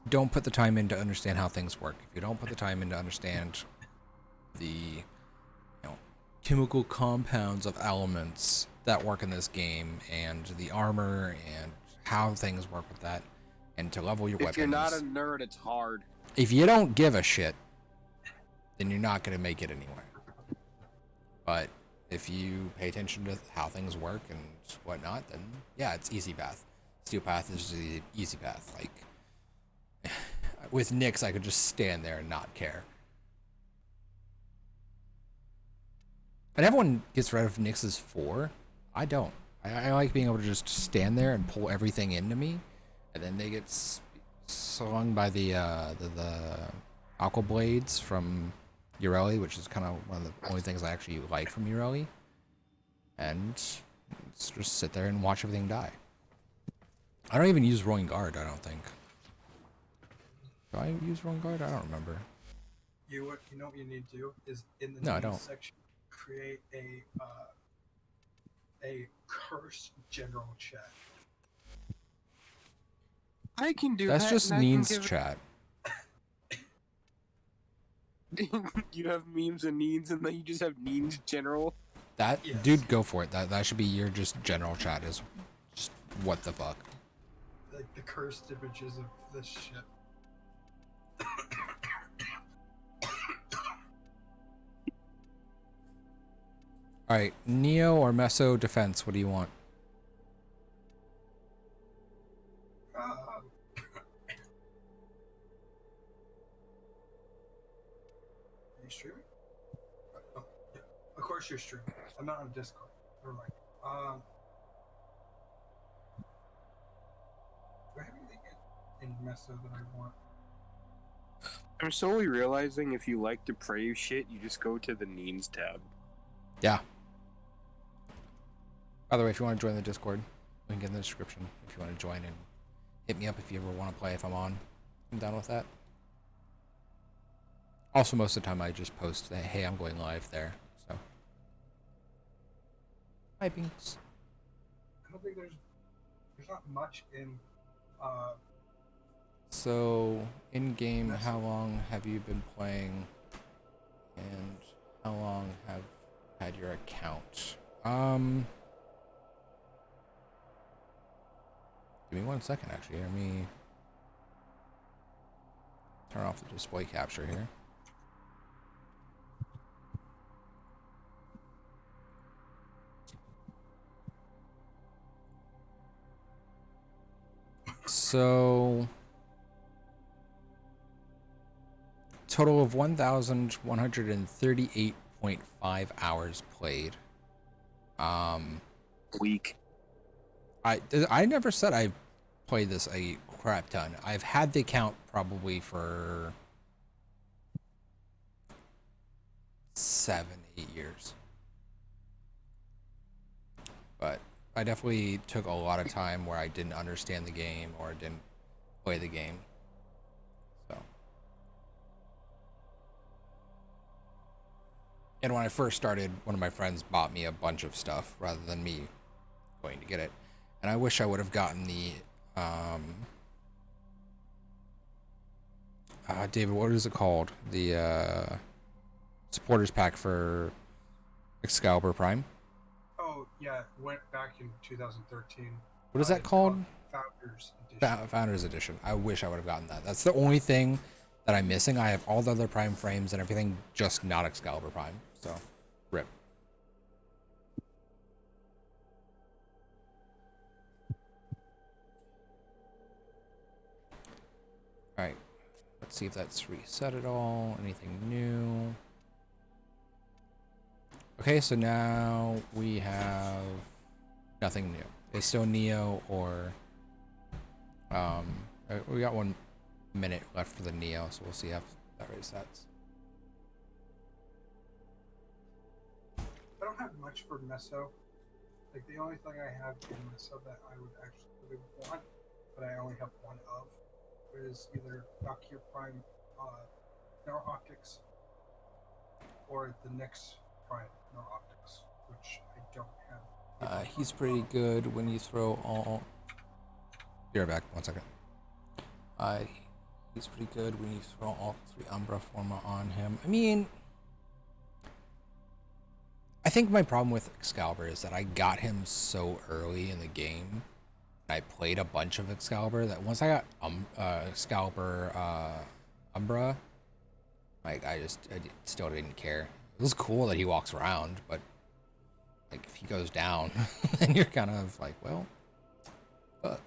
don't put the time in to understand how things work, if you don't put the time in to understand the chemical compounds of elements that work in this game and the armor and how things work with that, and to level your weapons. If you're not a nerd, it's hard. If you don't give a shit, then you're not going to make it anywhere. But if you pay attention to how things work and whatnot, then yeah, it's easy path. Steel Path is the easy path. Like, with Nyx, I could just stand there and not care. And everyone gets rid of Nyx's 4. I don't. I like being able to just stand there and pull everything into me, and then they get slung by the Aqua Blades from Ureli, which is kind of one of the only things I actually like from Ureli. And just sit there and watch everything die. I don't even use Rolling Guard, I don't think. Do I use Rolling Guard? I don't remember. You know what you need to do is in the No, I news don't. section create a curse general chat. I can do That's that. just and I can Neen's give chat. You have memes and Neens, and then you just have Neens general. That Yes. dude, go for it. That should be your just general chat. Is just what the fuck. Like the cursed images of this shit. All right, Neo or Meso defense. What do you want? Are you streaming? Oh, yeah. Of course you're streaming. I'm not on Discord. Never mind. Do I have anything in Meso that I want? I'm slowly realizing if you like to pray shit, you just go to the Neens tab. Yeah. By the way, if you want to join the Discord, link in the description. If you want to join and hit me up if you ever want to play. If I'm on, I'm down with that. Also, most of the time I just post that, hey, I'm going live there. So, hi, Binks. I don't think there's not much in So, in game, how long have you been playing, and how long have you had your account? Give me 1 second, actually. Let me turn off the display capture here. So, total of 1,138.5 hours played. Week. I never said I played this a crap ton. I've had the account probably for 7-8 years. But I definitely took a lot of time where I didn't understand the game or didn't play the game. So. And when I first started, one of my friends bought me a bunch of stuff rather than me going to get it. And I wish I would have gotten the, David, what is it called? The, supporters pack for Excalibur Prime. Oh yeah, went back in 2013. What is that It's called? Founders Edition. Founders Edition. I wish I would have gotten that. That's the only thing that I'm missing. I have all the other Prime frames and everything, just not Excalibur Prime. So, rip. Alright. Let's see if that's reset at all. Anything new? Okay, so now we have nothing new. It's still Neo or we got 1 minute left for the Neo, so we'll see how that resets. I don't have much for Meso. Like the only thing I have in Meso that I would actually want, but I only have one of, is either Valkyrie Prime Neural Optics or the next Prime Neural Optics, which I don't have. He's pretty good when you throw all. Be right back. 1 second. He's pretty good when you throw all 3 Umbra Forma on him. I mean, I think my problem with Excalibur is that I got him so early in the game. I played a bunch of Excalibur that once I got Excalibur Umbra, like I still didn't care. It was cool that he walks around, but like if he goes down, then you're kind of like, well, but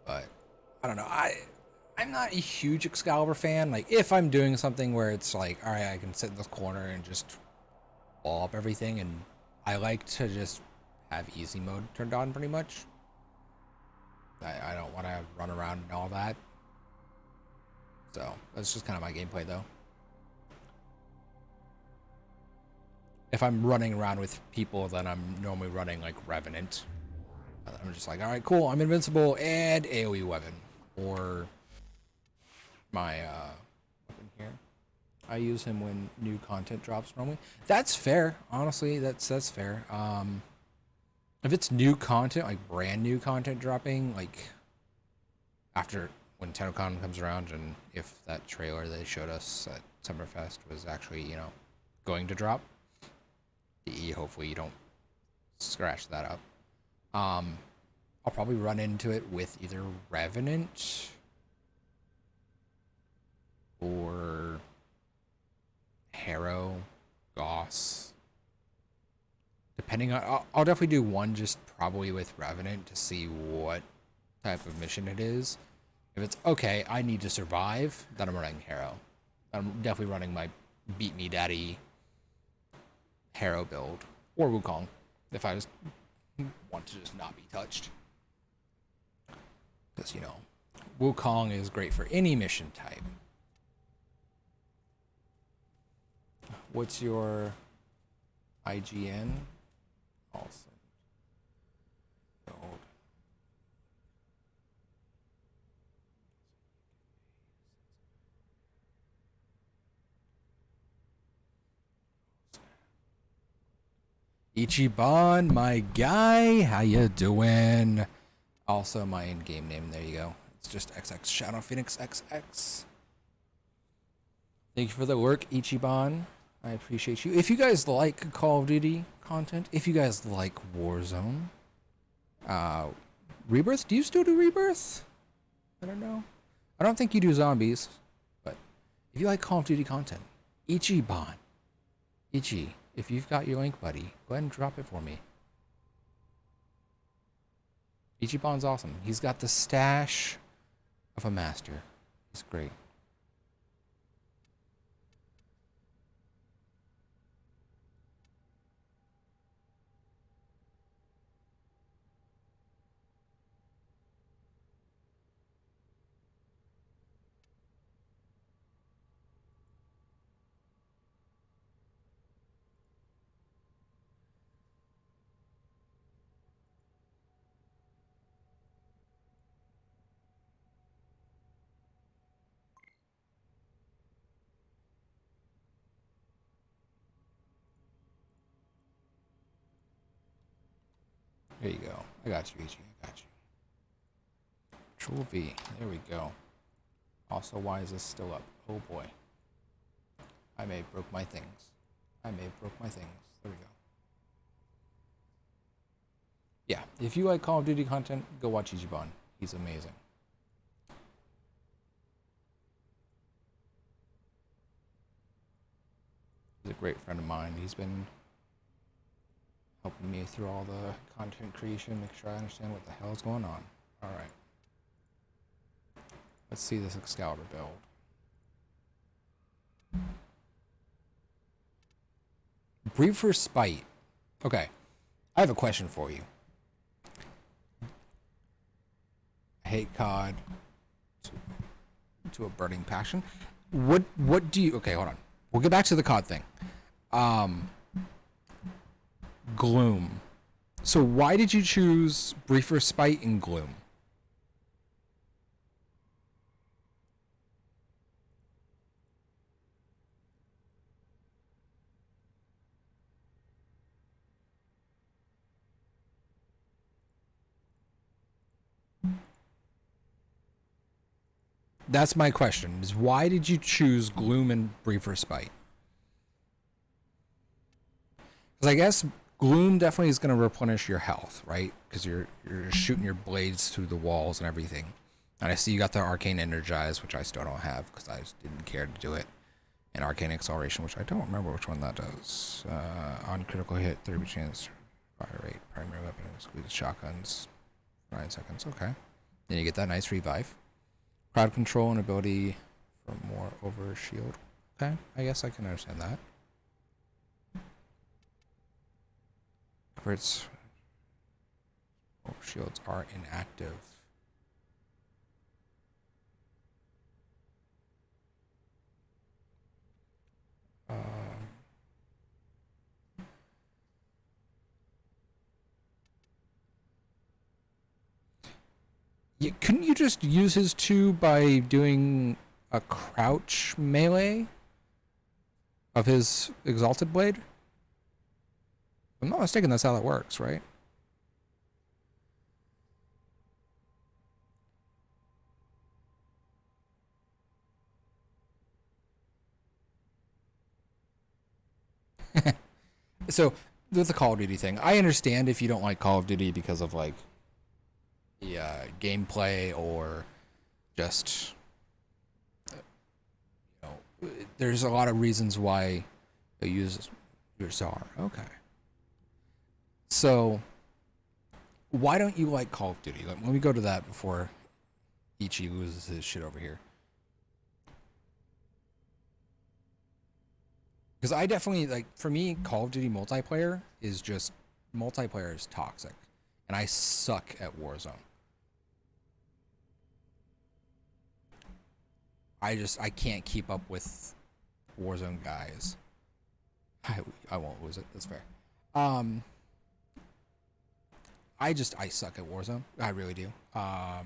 I don't know. I'm not a huge Excalibur fan. Like if I'm doing something where it's like, all right, I can sit in this corner and just ball up everything, and I like to just have easy mode turned on pretty much. I don't want to run around and all that. So that's just kind of my gameplay though. If I'm running around with people, then I'm normally running like Revenant. I'm just like, all right, cool, I'm invincible and AoE weapon. Or my weapon here. I use him when new content drops normally. That's fair, honestly. That's fair. If it's new content, like brand new content dropping, like after when TennoCon comes around, and if that trailer they showed us at Summerfest was actually, you know, going to drop, hopefully you don't scratch that up. I'll probably run into it with either Revenant or Harrow, Goss. Depending on, I'll definitely do one just probably with Revenant to see what type of mission it is. If it's okay, I need to survive, then I'm running Harrow. I'm definitely running my Beat Me Daddy Harrow build, or Wukong, if I just want to just not be touched. Because, you know, Wukong is great for any mission type. What's your IGN? Awesome. Build. Ichiban, my guy, how you doing? Also, my in-game name. There you go. It's just XX Shadow Phoenix XX. Thank you for the work, Ichiban. I appreciate you. If you guys like Call of Duty content, if you guys like Warzone, Rebirth. Do you still do Rebirth? I don't know. I don't think you do zombies, but if you like Call of Duty content, Ichiban, Ichi. If you've got your link, buddy, go ahead and drop it for me. Ichiban's awesome. He's got the stash of a master. He's great. There you go. I got you, Ichi. I got you. Control V. There we go. Also, why is this still up? Oh boy. I may have broke my things. I may have broke my things. There we go. Yeah, if you like Call of Duty content, go watch Ichiban. He's amazing. He's a great friend of mine. He's been helping me through all the content creation, make sure I understand what the hell is going on. All right. Let's see this Excalibur build. Breed for Spite. Okay. I have a question for you. Hate COD to a burning passion. What do you... Okay, hold on. We'll get back to the COD thing. Gloom. So why did you choose Brief for Spite and Gloom? That's my question, is why did you choose Gloom and Brief for Spite? Because I guess Gloom definitely is going to replenish your health, right? Because you're shooting your blades through the walls and everything. And I see you got the Arcane Energize, which I still don't have because I just didn't care to do it. And Arcane Acceleration, which I don't remember which one that does. On critical hit, 30% chance fire rate, primary weapon, excludes shotguns, 9 seconds. Okay. Then you get that nice revive. Crowd control and ability for more over shield. Okay, I guess I can understand that. Crits over shields are inactive. Yeah, couldn't you just use his 2 by doing a crouch melee of his Exalted Blade? If I'm not mistaken, that's how that works, right? So, with the Call of Duty thing, I understand if you don't like Call of Duty because of, like, the gameplay or just, you know, there's a lot of reasons why they use your czar. Okay. So, why don't you like Call of Duty? Let me go to that before Ichi loses his shit over here. Because I definitely, like, for me, Call of Duty multiplayer is toxic. And I suck at Warzone. I can't keep up with Warzone guys. I won't lose it. That's fair. I suck at Warzone. I really do. I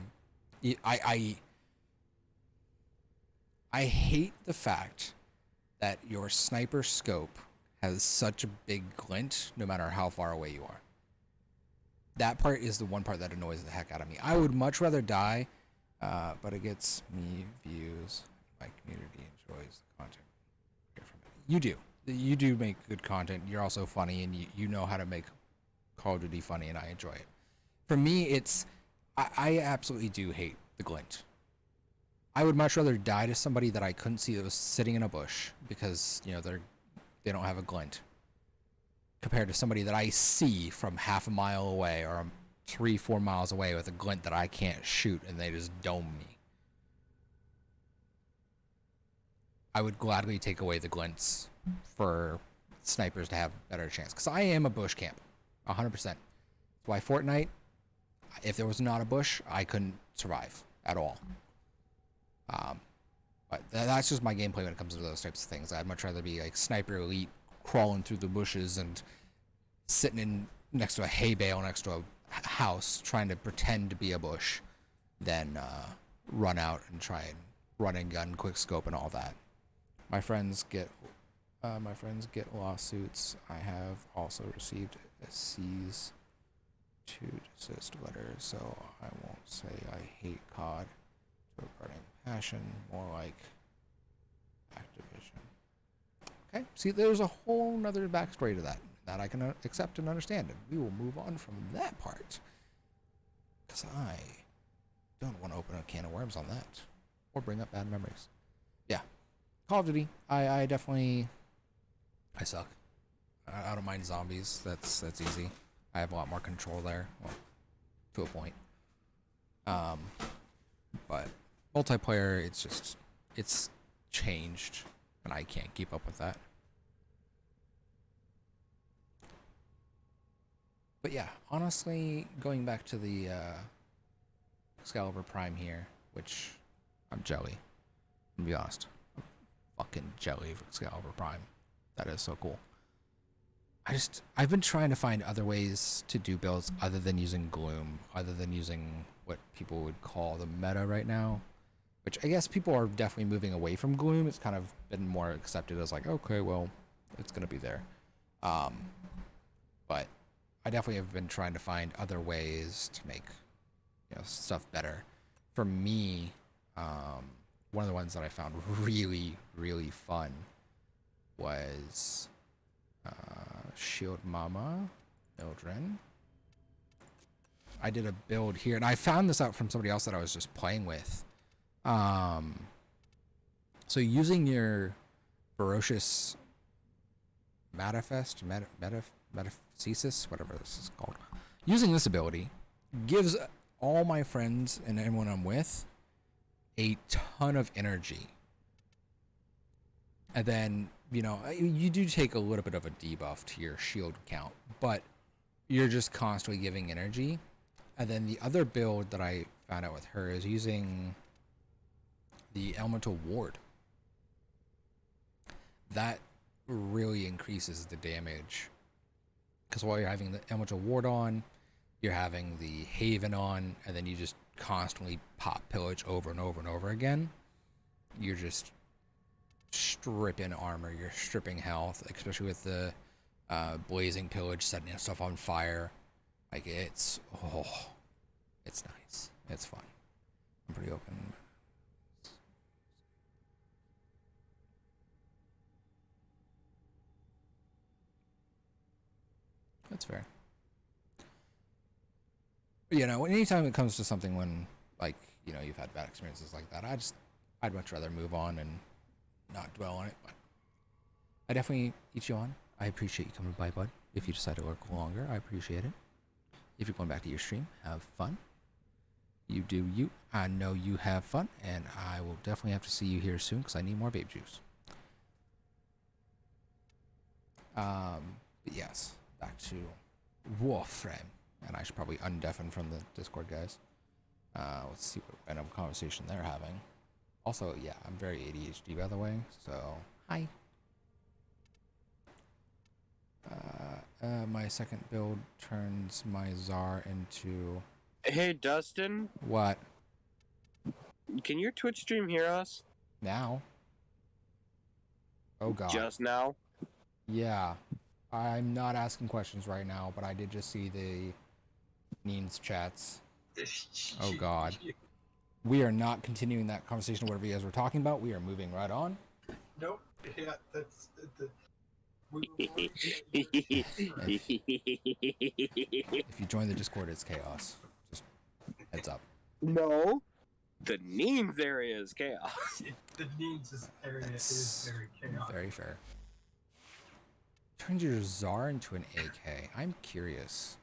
hate the fact that your sniper scope has such a big glint no matter how far away you are. That part is the one part that annoys the heck out of me. I would much rather die, but it gets me views. My community enjoys the content. You do. You do make good content. You're also funny, and you know how to make Call of Duty funny, and I enjoy it. For me, it's... I absolutely do hate the glint. I would much rather die to somebody that I couldn't see that was sitting in a bush because, you know, they don't have a glint, compared to somebody that I see from half a mile away or 3-4 miles away with a glint that I can't shoot and they just dome me. I would gladly take away the glints for snipers to have a better chance, because I am a bush camp, 100%. That's why Fortnite, if there was not a bush, I couldn't survive at all. But that's just my gameplay when it comes to those types of things. I'd much rather be like Sniper Elite, crawling through the bushes and sitting in next to a hay bale next to a house trying to pretend to be a bush than run out and try and run and gun, quick scope, and all that. My friends get lawsuits. I have also received a cease to desist letter, so I won't say I hate COD to a burning passion, more like Activision. Okay, see, there's a whole nother backstory to that I can accept and understand, and we will move on from that part. Because I don't want to open a can of worms on that, or bring up bad memories. Yeah, Call of Duty, I definitely, I suck. I don't mind zombies, that's easy. I have a lot more control there, well, to a point. But multiplayer, it's changed, and I can't keep up with that. But yeah, honestly, going back to the Excalibur Prime here, which I'm jelly. To be honest, I'm fucking jelly for Excalibur Prime. That is so cool. I've been trying to find other ways to do builds other than using Gloom, other than using what people would call the meta right now, which I guess people are definitely moving away from Gloom. It's kind of been more accepted as like, okay, well, it's gonna be there. But I definitely have been trying to find other ways to make stuff better. For me, one of the ones that I found really, really fun was Shield Mama, Mildren. I did a build here, and I found this out from somebody else that I was just playing with. So using your Ferocious Metaphysis, whatever this is called, using this ability gives all my friends and anyone I'm with a ton of energy. And then, you do take a little bit of a debuff to your shield count, but you're just constantly giving energy. And then the other build that I found out with her is using the Elemental Ward. That really increases the damage. Because while you're having the Elemental Ward on, you're having the Haven on, and then you just constantly pop Pillage over and over and over again. You're just stripping armor, you're stripping health, especially with the Blazing Pillage setting stuff on fire. Like, it's nice. It's fun. I'm pretty open. That's fair. But, anytime it comes to something when, like, you've had bad experiences like that, I'd much rather move on and not dwell on it. But I definitely eat you on. I appreciate you coming by, bud. If you decide to work longer, I appreciate it. If you're going back to your stream, have fun. You do you. I know you have fun, and I will definitely have to see you here soon because I need more babe juice. But yes, back to Warframe. And I should probably undeafen from the Discord guys. Let's see what random conversation they're having. Also, yeah, I'm very ADHD, by the way, so hi. My second build turns my Czar into... Hey, Dustin? What? Can your Twitch stream hear us? Now? Oh, God. Just now? Yeah. I'm not asking questions right now, but I did just see the Neen's chats. Oh, God. We are not continuing that conversation, whatever you guys were talking about. We are moving right on. Nope. Yeah, that's the. If you join the Discord, it's chaos. Just heads up. No. The Neens area is chaos. The Neens area is very chaotic. Very fair. Turned your Czar into an AK. I'm curious.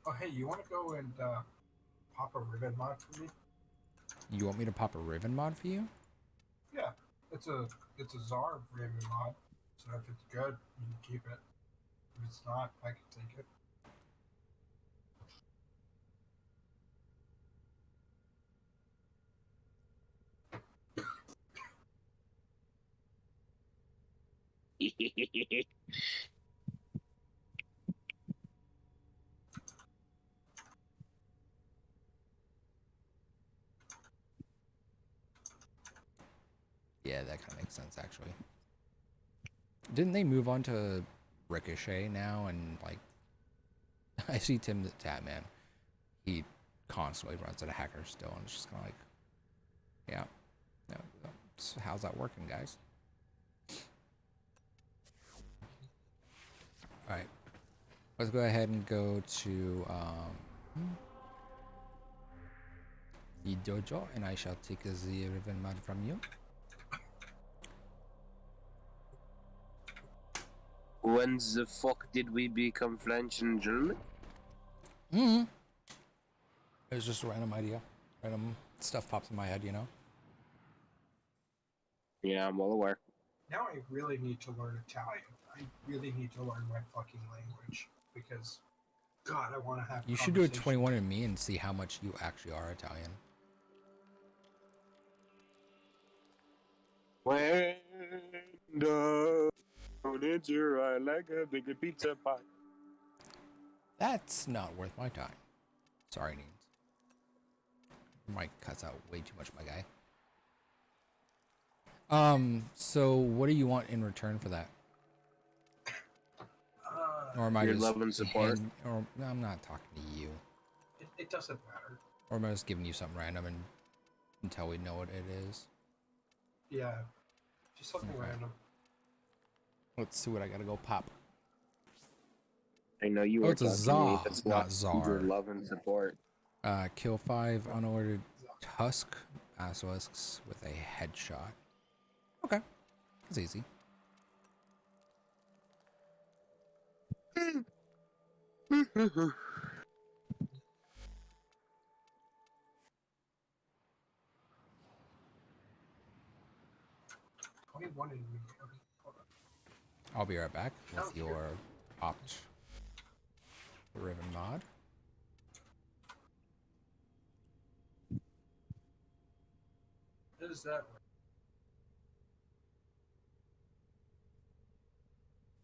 Oh, hey, you want to go and pop a ribbon mod for me? You want me to pop a Riven mod for you? Yeah, it's a Czar ribbon mod. So if it's good, you can keep it. If it's not, I can take it. Yeah, that kind of makes sense, actually. Didn't they move on to Ricochet now? And, like, I see Tim the Tatman. He constantly runs at a hacker still, and it's just kind of like, Yeah. No, so how's that working, guys? All right. Let's go ahead and go to the dojo, and I shall take the ribbon mod from you. When the fuck did we become French and German? It was just a random idea. Random stuff pops in my head, you know? Yeah, I'm well aware. Now I really need to learn Italian. I really need to learn my fucking language because, God, I want to have. You should do a 21 and me and see how much you actually are Italian. When down it's your eye like a big pizza pie. That's not worth my time. Sorry, Neens. Mike cuts out way too much, my guy. So what do you want in return for that? Or am I Your just love and support. or no, I'm not talking to you. It doesn't matter. Or am I just giving you something random and until we know what it is? Yeah, just something random. Let's see what I gotta go pop. I know you Oh, are it's a talking to me. Za, That's not what Czar. your love and support. Kill 5 unordered tusk basilisks with a headshot. Okay, that's easy. One in me. I'll be right back with Sounds good. your popped ribbon mod. What is that?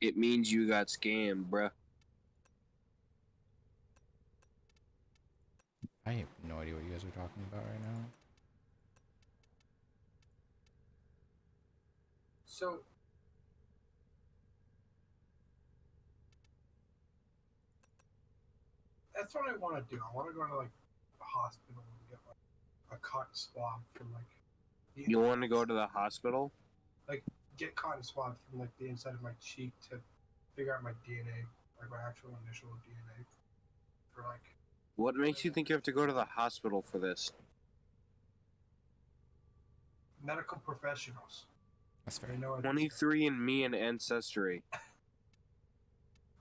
It means you got scammed, bruh. I have no idea what you guys are talking about right now. So, that's what I want to do. I want to go to like the hospital and get like a cotton swab from like the You want to go to the hospital? like get cotton swabs from like the inside of my cheek to figure out my DNA, like my actual initial DNA, for like What makes you think you have to go to the hospital for this? medical professionals. That's fair. They know it. 23 and me and Ancestry.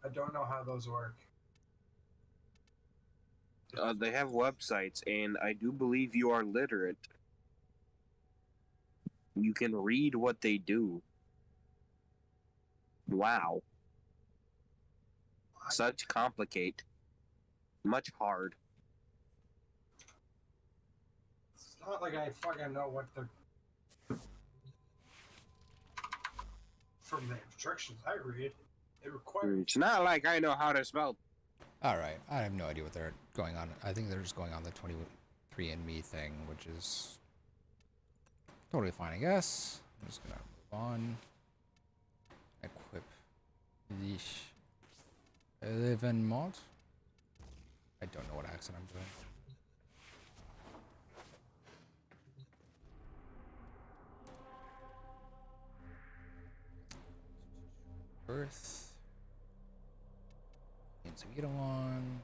I don't know how those work. They have websites, and I do believe you are literate. You can read what they do. Wow. Such complicate. Much hard. It's not like I fucking know what the from the instructions I read. It requires It's not like I know how to spell. All right, I have no idea what they're going on. I think they're just going on the 23andMe thing, which is totally fine, I guess. I'm just gonna move on. Equip the Eleven mod. I don't know what accent I'm doing. Earth. And so get on.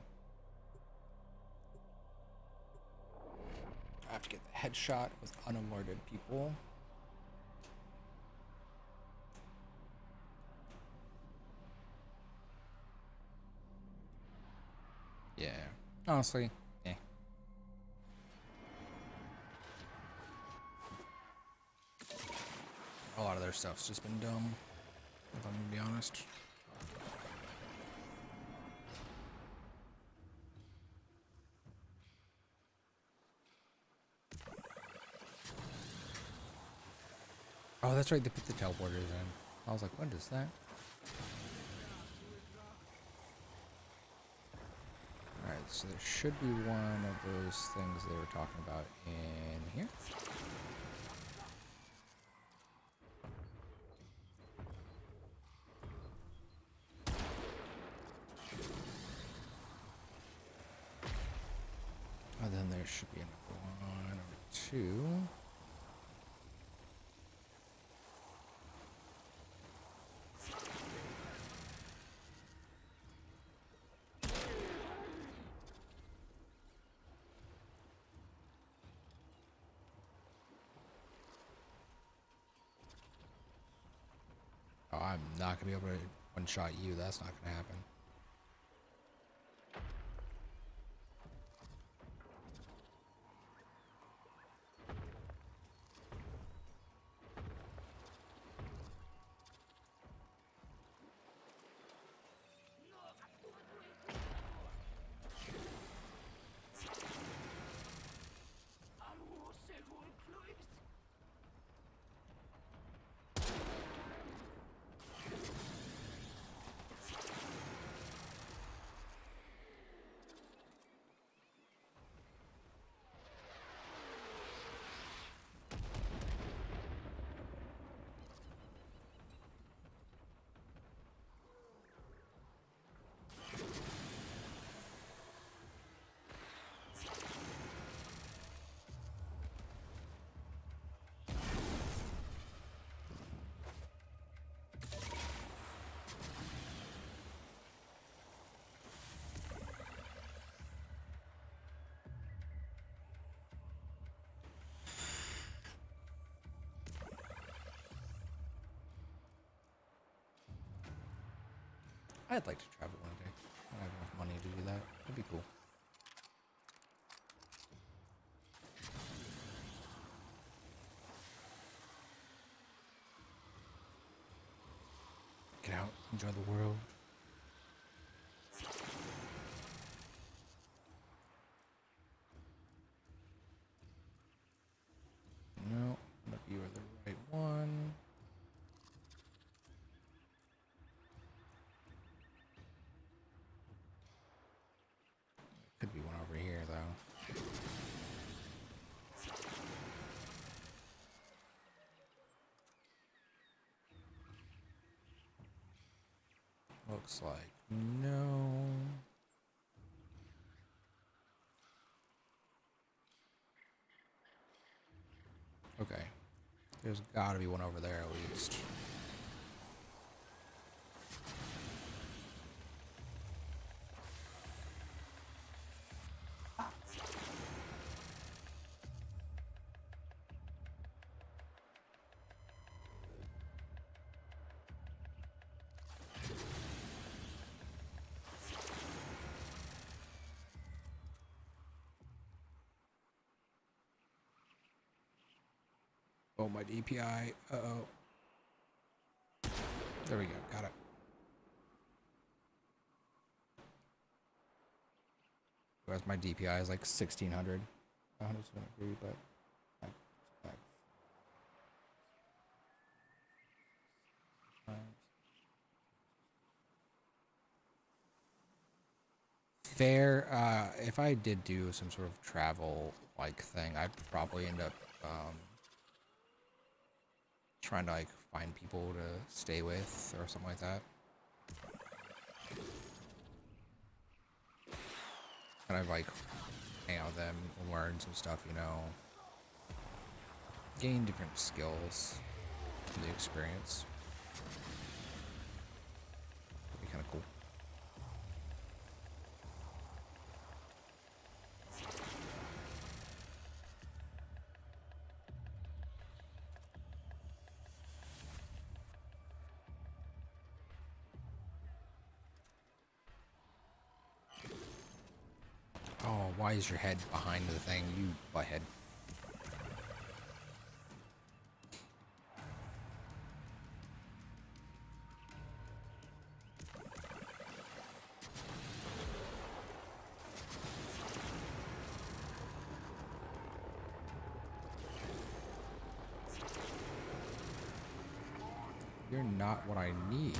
I have to get the headshot with unalerted people. Yeah, honestly, eh. A lot of their stuff's just been dumb, if I'm gonna be honest. Oh, that's right, they put the teleporters in. I was like, what is that? Alright, so there should be one of those things they were talking about in here. And then there should be another one or two. I'm not gonna be able to one-shot you. That's not gonna happen. I'd like to travel one day. I have enough money to do that. That'd be cool. Get out, enjoy the world. No, but you are the right one. Could be one over here, though. Looks like no. Okay. There's gotta be one over there at least. Oh, my DPI. Uh-oh. There we go. Got it. Whereas my DPI is like 1600. 173, but fair. If I did do some sort of travel like thing, I'd probably end up trying to like find people to stay with or something like that. Kind of like hang out with them and learn some stuff, you know. Gain different skills from the experience. Would be kind of cool. Oh, why is your head behind the thing, you butthead? You're not what I need.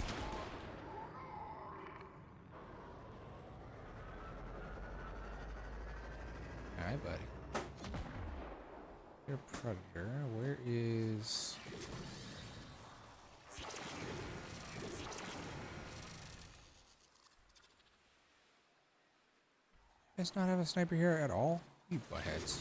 Hi, buddy. You're a predator. Where is... Does not have a sniper here at all? You buttheads.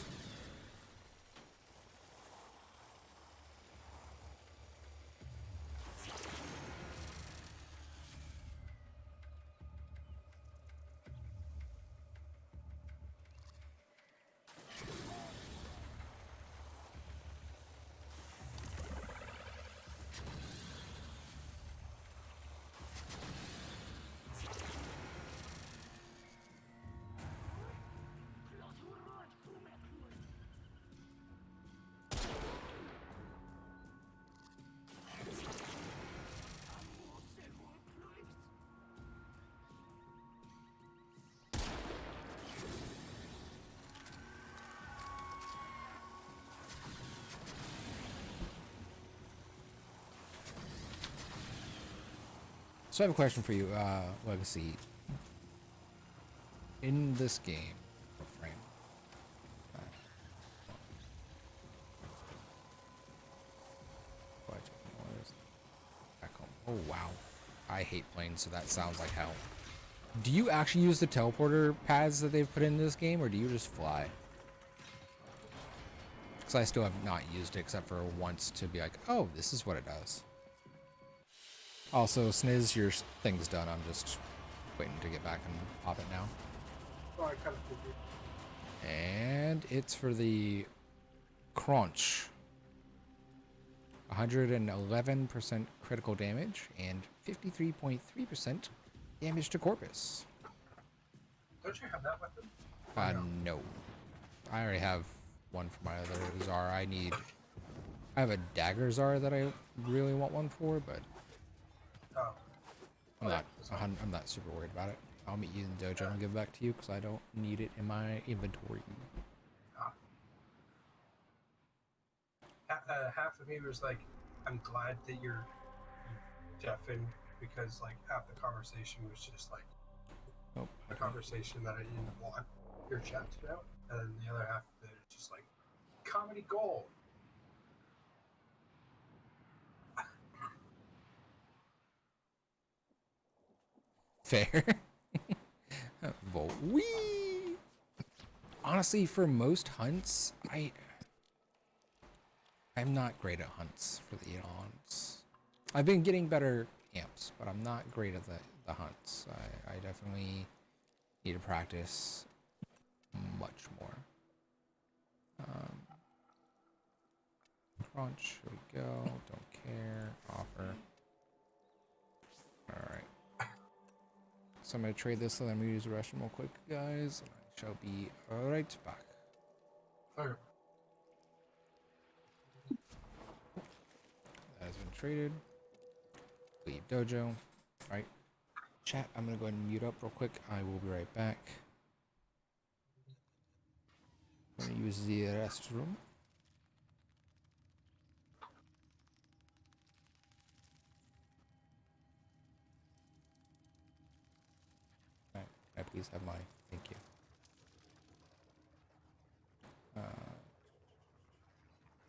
So I have a question for you, Legacy. In this game, frame. What? Back home. Oh wow, I hate planes, so that sounds like hell. Do you actually use the teleporter pads that they've put in this game, or do you just fly? Because I still have not used it except for once to be like, oh, this is what it does. Also, Sniz, your thing's done. I'm just waiting to get back and pop it now. Oh, I kind of figured. And it's for the crunch. 111% critical damage and 53.3% damage to corpus. Don't you have that weapon? No. I already have one for my other Zara. I have a dagger Zara that I really want one for, but Oh. I'm not super worried about it. I'll meet you in the dojo and I'll give it back to you because I don't need it in my inventory. Half of me was like, I'm glad that you're deafened because like half the conversation was just like Nope. a conversation that I didn't want your chat to know, and then the other half of it is just like comedy gold. Fair. Vote. Wee. Honestly, for most hunts, I'm not great at hunts for the eons. I've been getting better amps, but I'm not great at the hunts. I definitely need to practice much more. Crunch, here we go. Don't care. Offer. Alright. So I'm going to trade this and then we use the restroom real quick, guys. And I shall be right back. Okay. That has been traded. Leave dojo. Alright. Chat, I'm going to go ahead and mute up real quick. I will be right back. I'm going to use the restroom. Alright, can I please have my... Thank you.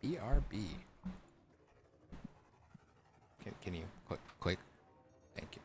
BRB. Can you click? Thank you.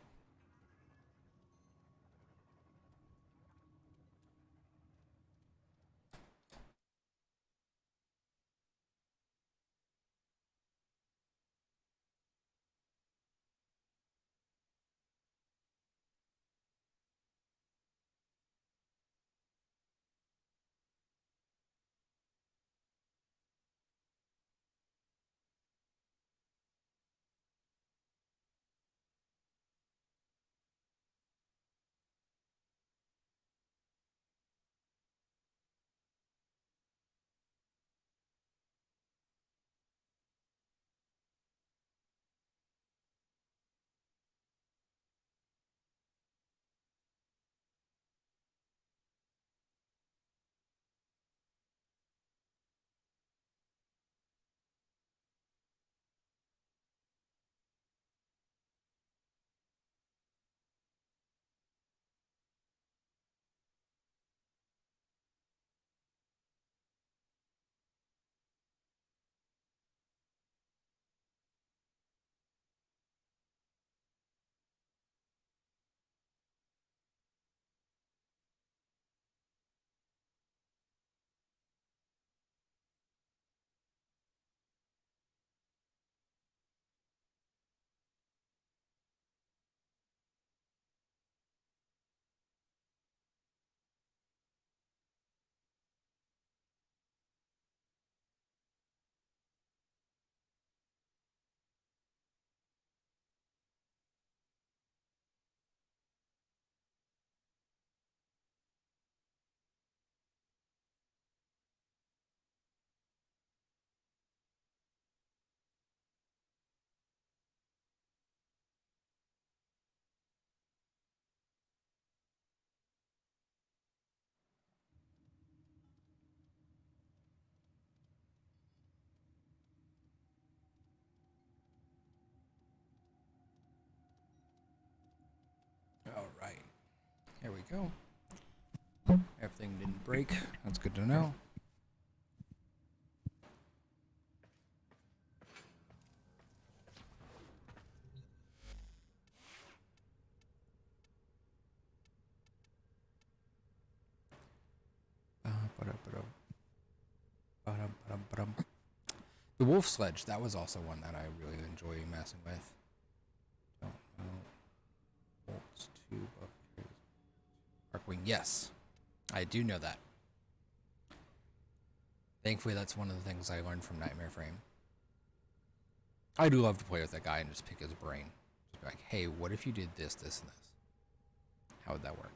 go. Everything didn't break. That's good to know. The wolf sledge, that was also one that I really enjoy messing with. Don't know. Bolts, tube of Arcwing, yes. I do know that. Thankfully, that's one of the things I learned from Nightmare Frame. I do love to play with that guy and just pick his brain. Just be like, hey, what if you did this, this, and this? How would that work?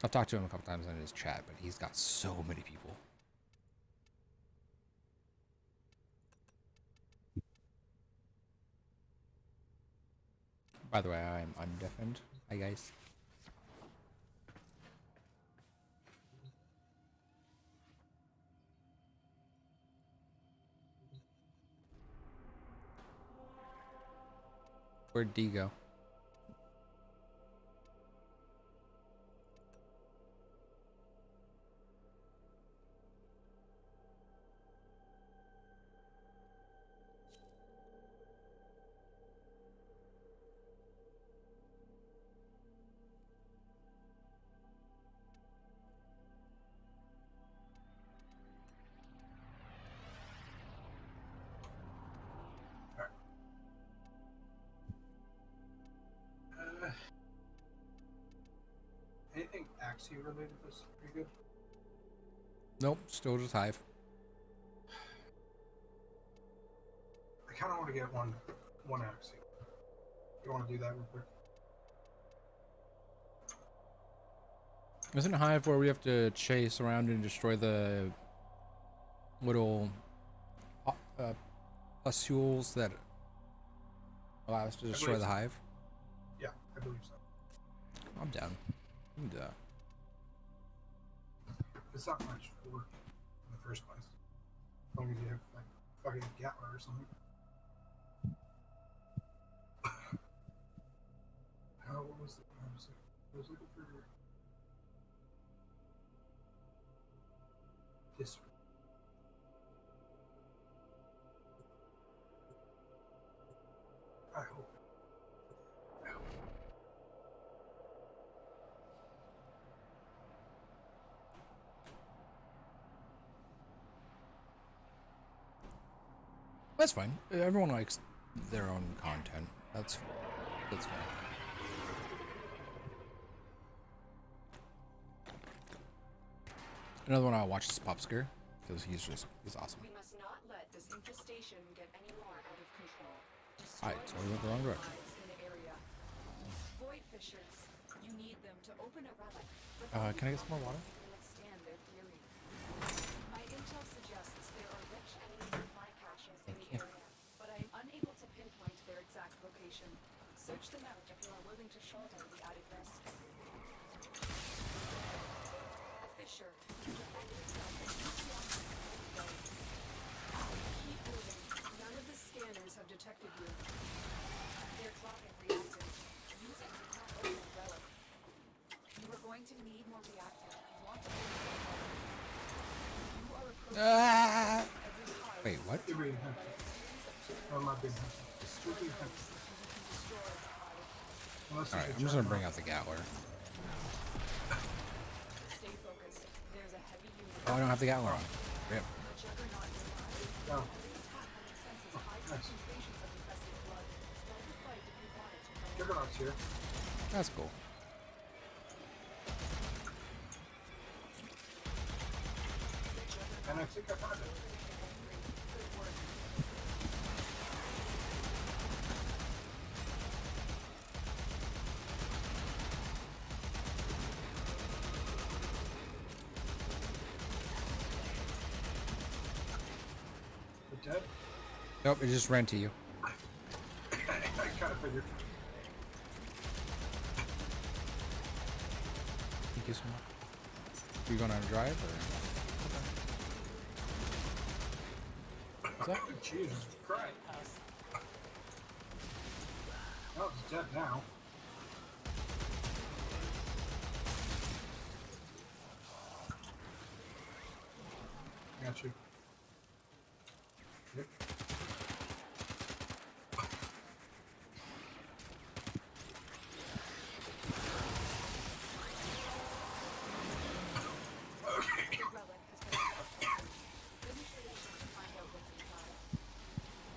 I've talked to him a couple times in his chat, but he's got so many people. By the way, I'm undeafened. Hi, guys. Where'd D go? Anything Axie related is pretty good. Nope, still just Hive. I kind of want to get one Axie. You want to do that real quick? Isn't Hive where we have to chase around and destroy the little pustules that allow us to destroy the so. Hive? Yeah, I believe so. I'm down. We can do that. It's not much work in the first place. As long as you have like fucking Gatler or something. What was it? I was looking for this. I hope. That's fine. Everyone likes their own content. That's fine. Another one I'll watch is Popsker because he's awesome. We must not let this infestation get any more out of control. Alright, so we went the wrong direction. In the area. Void fissures. You need them to open a relic. Can I get some more water? Withstand their fury. My intel suggests there are rich enemy supply caches in the area, but I am unable to pinpoint their exact location. Search them out if you are willing to shoulder the added risk. A fissure. Keep moving. None of the scanners have detected you. They're dropping reactants. Use it to tap open the relic. You are going to need more reactants. You want to You are approaching Wait, what? You're being hunted. I'm not being hunted. You're being hunted. Alright, I'm just gonna bring out the Gatler. Stay focused. There's a heavy unit. Oh, I don't have the Gatler on. Rip. Oh. Nice. Juggernaut's here. That's cool. And I think I found it. We're dead? Nope, it just ran to you. I kind of figured. Thank you so much. Are you going on a drive or? What's that? Jesus Christ. Oh, it's dead now. Got you. Yep. The relic has been activated. Finish your mission to find out what's inside.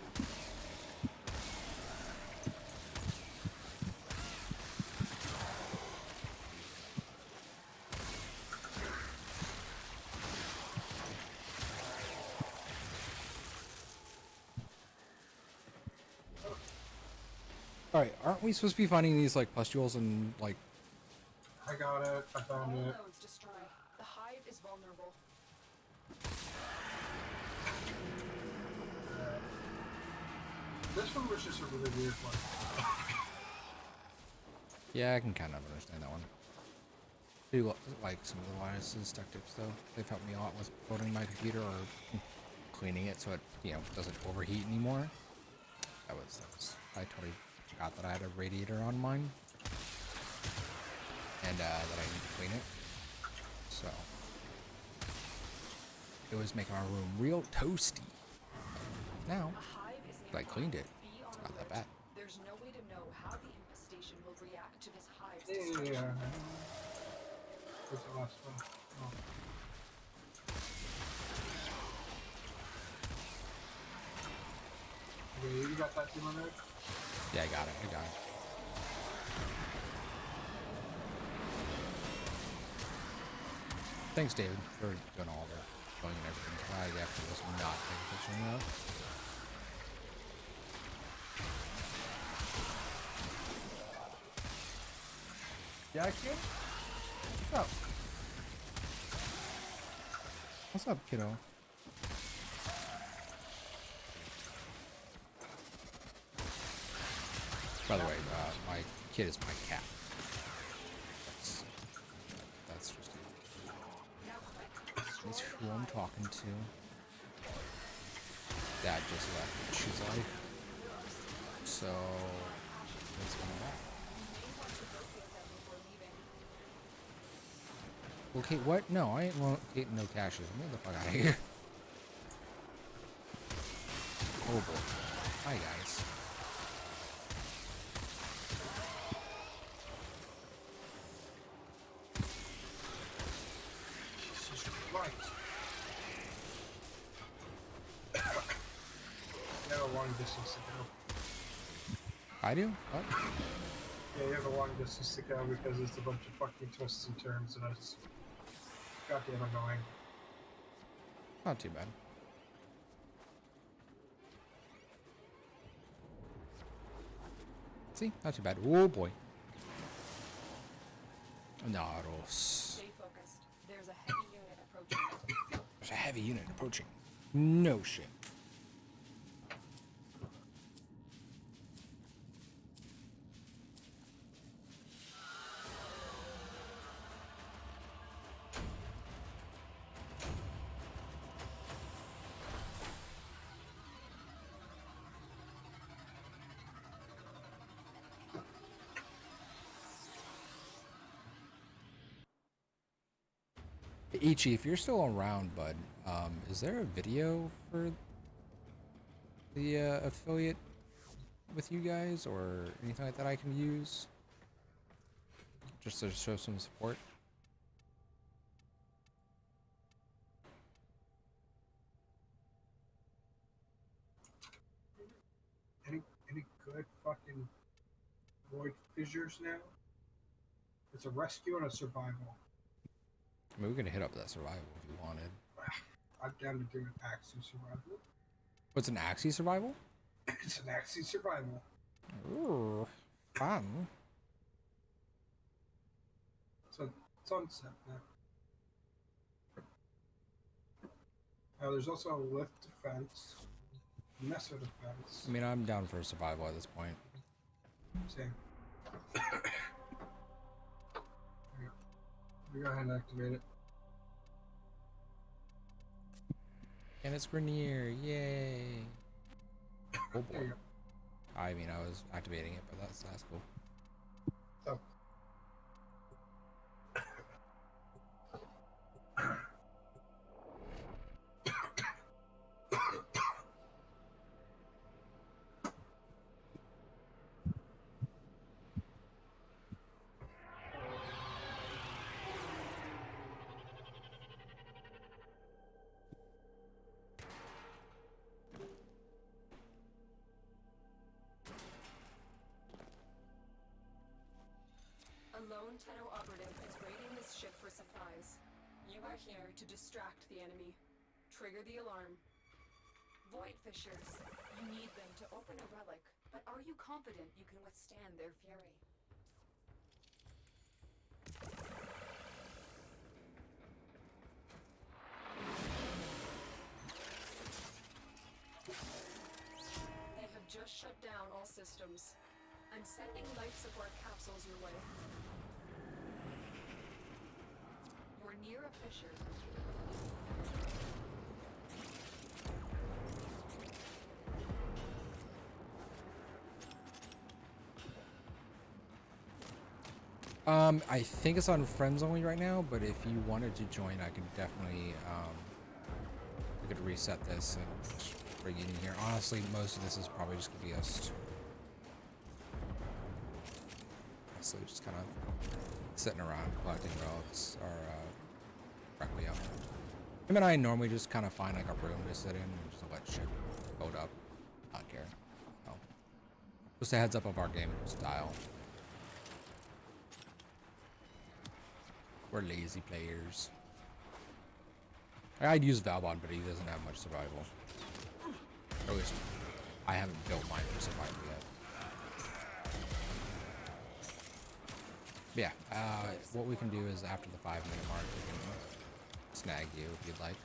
Alright, aren't we supposed to be finding these, like, pustules and, like... I got it. I found All it. nodes destroyed. The hive is vulnerable. This one was just a really weird one. Yeah, I can kind of understand that one. Do like some of the Linus's tactics, though. They've helped me a lot with building my computer or cleaning it so it, you know, doesn't overheat anymore. That was I totally forgot that I had a radiator on mine. And that I need to clean it. So it was making our room real toasty. Now, A hive is I cleaned it. Be It's on not that alert. bad. There's no way to know how the infestation will react to this hive's Yeah. destruction. Where's the last one? Oh. Okay, you got that 200? Yeah, I got it. I got it. Thanks, David, for doing all the filling and everything. I actually was not paying attention enough. Jackie? What's up? What's up, kiddo? By the way, my kid is my cat. That's just it. That's who I'm talking to. Dad just left She's life. So, what's going on? Okay, what? No, I ain't locating no caches. Move the fuck out of here. Oh boy. Hi, guys. Jesus Christ. You have a long distance to go. I do? What? Yeah, you have a long distance to go because it's a bunch of fucking twists and turns and it's goddamn annoying. Not too bad. See? Not too bad. Oh boy. Naros. Stay focused. There's a heavy unit approaching. There's a heavy unit approaching. No shit. Ichi, if you're still around, bud, is there a video for the affiliate with you guys or anything like that I can use? Just to show some support? Any good fucking void fissures now? It's a rescue and a survival. I mean, we can hit up that survival if you wanted. I'm down to do an Axie survival. What's an Axie survival? It's an Axie survival. Ooh, fun. So it's on set now. There's also a lift defense, Messer defense. I mean, I'm down for survival at this point. Same. We go ahead and activate it. And it's Grenier, yay! Oh There boy. you I mean, I was activating it, but that's cool. go. So. lone Tenno operative is raiding this ship for supplies. You are here to distract the enemy. Trigger the alarm. Void fissures. You need them to open a relic, but are you confident you can withstand their fury? They have just shut down all systems. I'm sending life support capsules your way. You're near a fissure. I think it's on friends only right now, but if you wanted to join, I could definitely, we could reset this and bring you in here. Honestly, most of this is probably just gonna be us. So just kind of sitting around collecting relics or, requiem. Him and I normally just kind of find like a room to sit in and just let shit load up. Not care. So, just a heads up of our game style. We're lazy players. I'd use Valbon, but he doesn't have much survival. Or at least, I haven't built mine for survival yet. But yeah, what we can do is after the 5-minute mark, we can snag you if you'd like.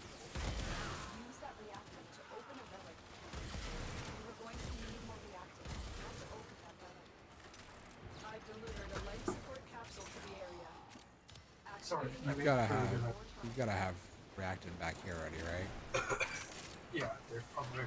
Use that reactor to open a relic. You are going to need more reactors not to open that relic. I've delivered a life support capsule to the area. Sorry, Activating I You've think gotta we're have, gonna- you've gotta have reacted back here already, right? Yeah, there's probably. I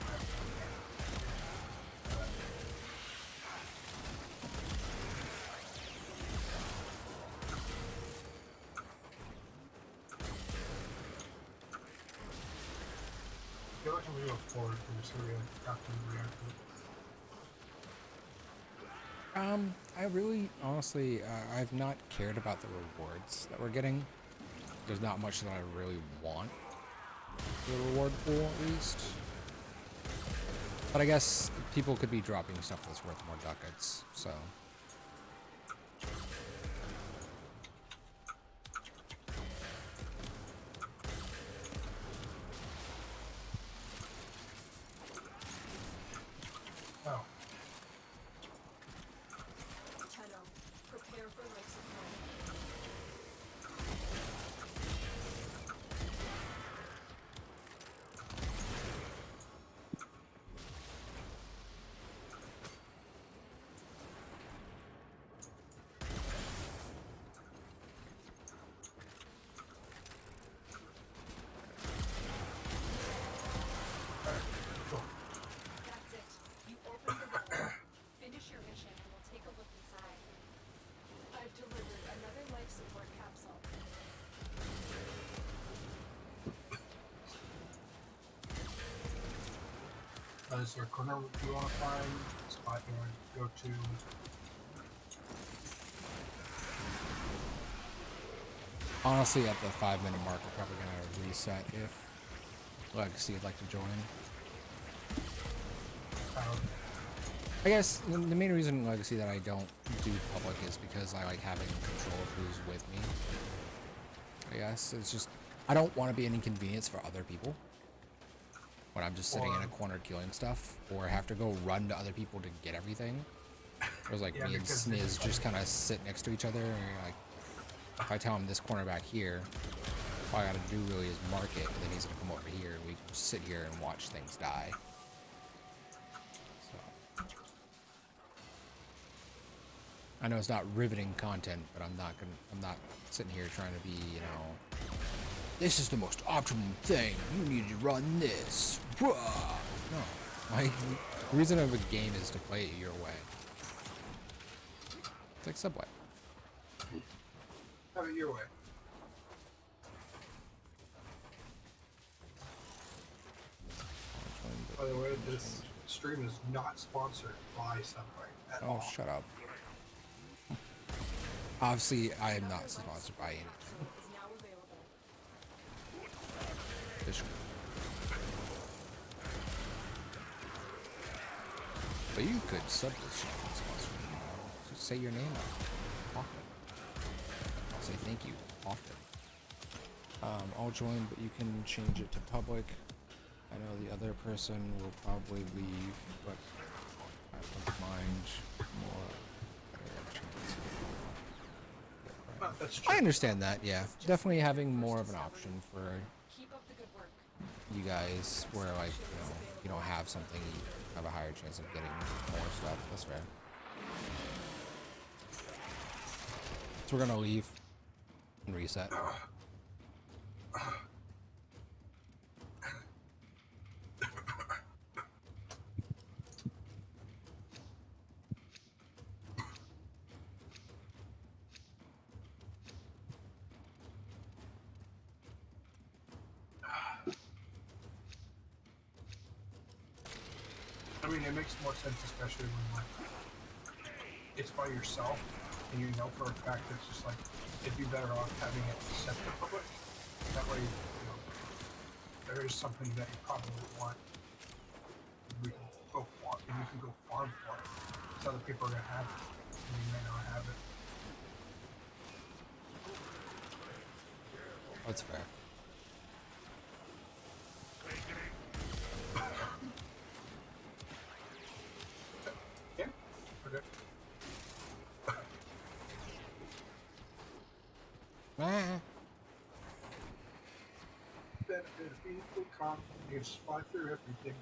feel like I'm gonna go forward from this area after the reactor. I really, honestly, I've not cared about the rewards that we're getting. There's not much that I really want. The reward pool, at least. But I guess people could be dropping stuff that's worth more ducats, so. Oh, Tenno, prepare for life support. alright, cool. That's it. You open the relic. Finish your mission and we'll take a look inside. I've delivered another life support capsule. Is there a corner you want to find? A spot you want to go to? Honestly, at the 5-minute mark, we're probably gonna reset if Legacy would like to join. I guess the main reason Legacy that I don't do public is because I like having control of who's with me. I guess it's just I don't want to be an inconvenience for other people when I'm just sitting in a corner killing stuff, or have to go run to other people to get everything. It was like Yeah, me and because Sniz it's just kind of sit next to each other, and you're like, if I tell him this corner back here, all I gotta do really is mark it, and then he's gonna come over here, and we can just sit here and watch things die. So I know it's not riveting content, but I'm not sitting here trying to be, you know, this is the most optimum thing. You need to run this. Bruh. No, like the reason of a game is to play it your way. It's like Subway. Have it your way. By the way, this stream is not sponsored by Subway at Oh, all. shut up. Obviously, I am not sponsored by anything. Is now available. Fish. But you could sub this sponsor. Just say your name often. I'll say thank you often. I'll join, but you can change it to public. I know the other person will probably leave, but I don't mind more. That's true. I understand that, yeah. Definitely having more of an option for Keep up the good work. you guys where, like, you don't have something, you have a higher chance of getting more stuff. That's fair. So we're gonna leave and reset. I mean, it makes more sense, especially when like it's by yourself, and you know for a fact it's just like it'd be better off having it set to public. That way, you know, there is something that you probably want. We can go farm, and you can go farm for it. So other people are gonna have it, and you may not have it. That's fair. Yeah. Okay. Benefit of being full comp, you can just fly through everything.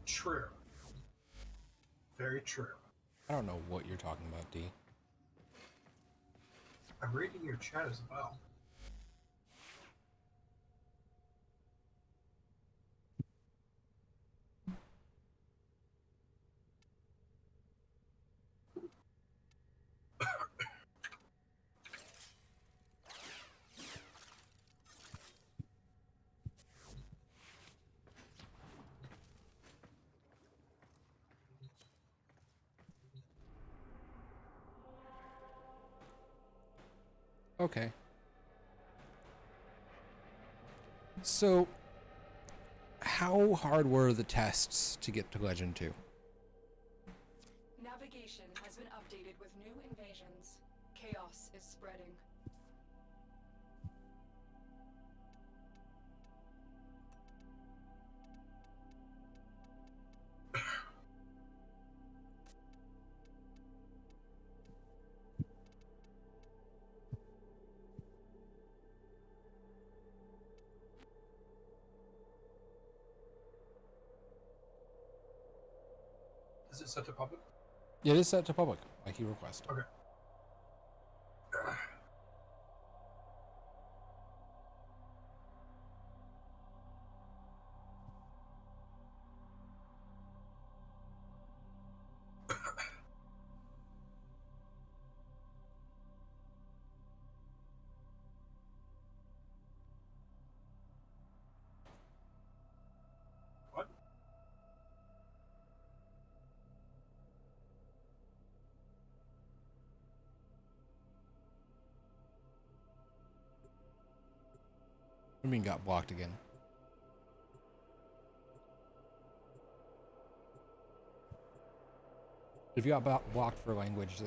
True. Very true. I don't know what you're talking about, D. I'm reading your chat as well. Okay. So, how hard were the tests to get to Legend 2? Navigation has been updated with new invasions. Chaos is spreading. Is it set to public? Yeah, it is set to public, like you requested. Okay. What? I mean, got blocked again. If you got blocked for language,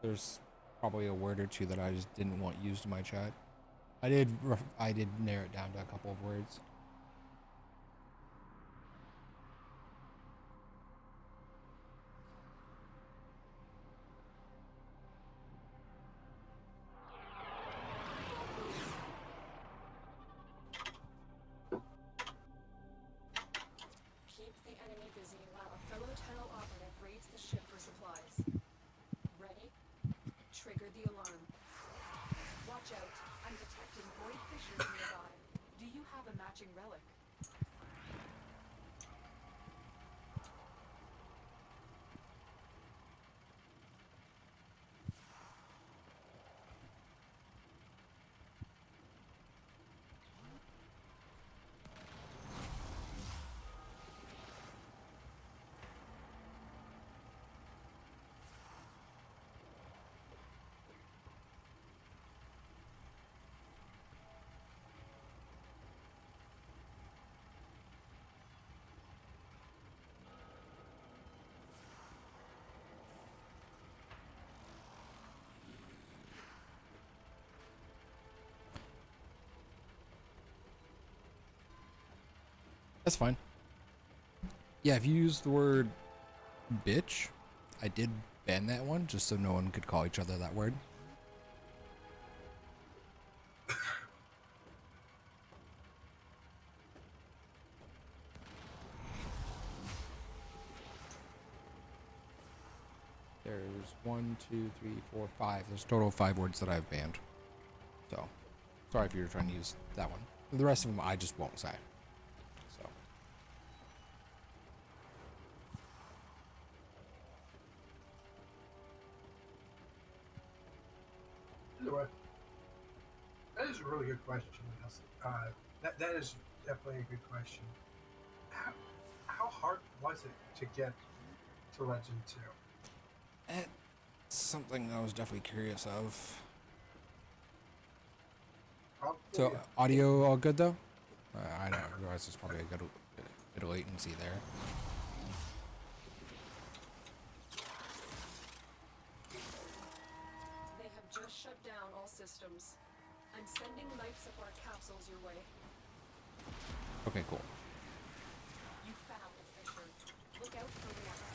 there's probably a word or two that I just didn't want used in my chat. I did narrow it down to a couple of words. Keep the enemy busy while a fellow tunnel operative raids the ship for supplies. Ready? fissures nearby. Do you have a matching relic? That's fine. Yeah, if you use the word bitch, I did ban that one just so no one could call each other that word. There's 1, 2, 3, 4, 5. There's a total of 5 words that I've banned. So, sorry if you're trying to use that one. The rest of them I just won't say. So, Either way, that is a really good question. Nelson. That is definitely a good question. How hard was it to get to Legend 2? it's something I was definitely curious of. Probably, So, audio all good though? I know, realize there's probably a good bit of latency there. They have just shut down all systems. I'm sending life support capsules your way. Okay, cool. You found the fissure. Look out for reactors.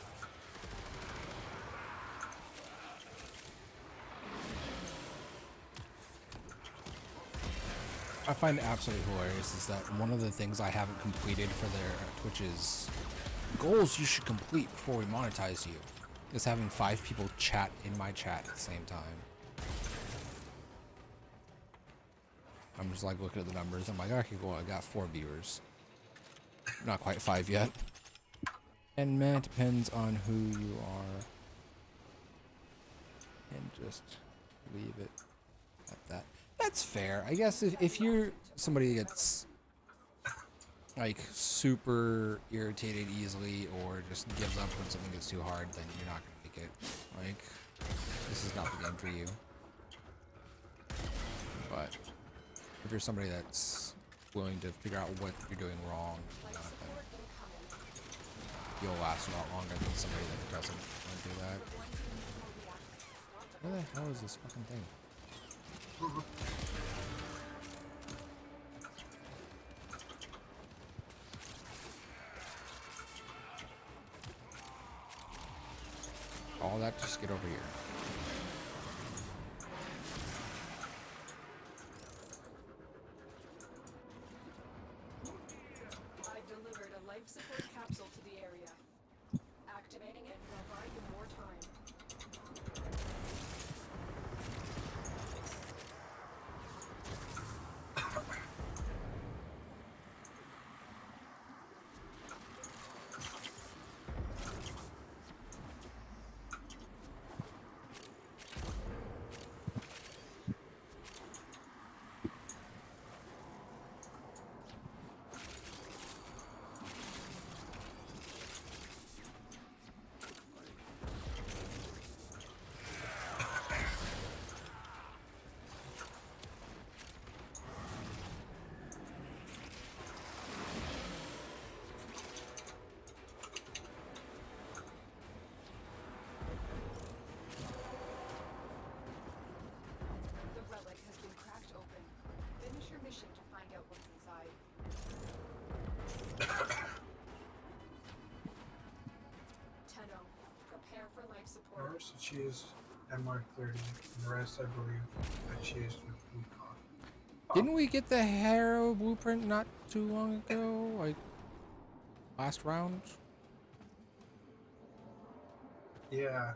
I find it absolutely hilarious is that one of the things I haven't completed for their Twitch's goals you should complete before we monetize you is having 5 people chat in my chat at the same time. I'm just like looking at the numbers. I'm like, okay, cool. I got 4 viewers. Not quite 5 yet. And man, it depends on who you are. And just leave it at that. That's fair. I guess if you're somebody that's like super irritated easily or just gives up when something gets too hard, then you're not gonna make it. Like, this is not the game for you. But if you're somebody that's willing to figure out what you're doing wrong, then you'll last a lot longer than somebody that doesn't want to do that. Where the hell is this fucking thing? All that, just get over here. I've delivered a life support capsule to the area. Activating it will buy you more time. The relic has been cracked open. Finish your mission to find out what's inside. Tenno, prepare for life support. Nurse, she is MR30, and the rest, I believe, that she is with Wukong. Didn't we get the Harrow blueprint not too long ago? Like, last round? Yeah.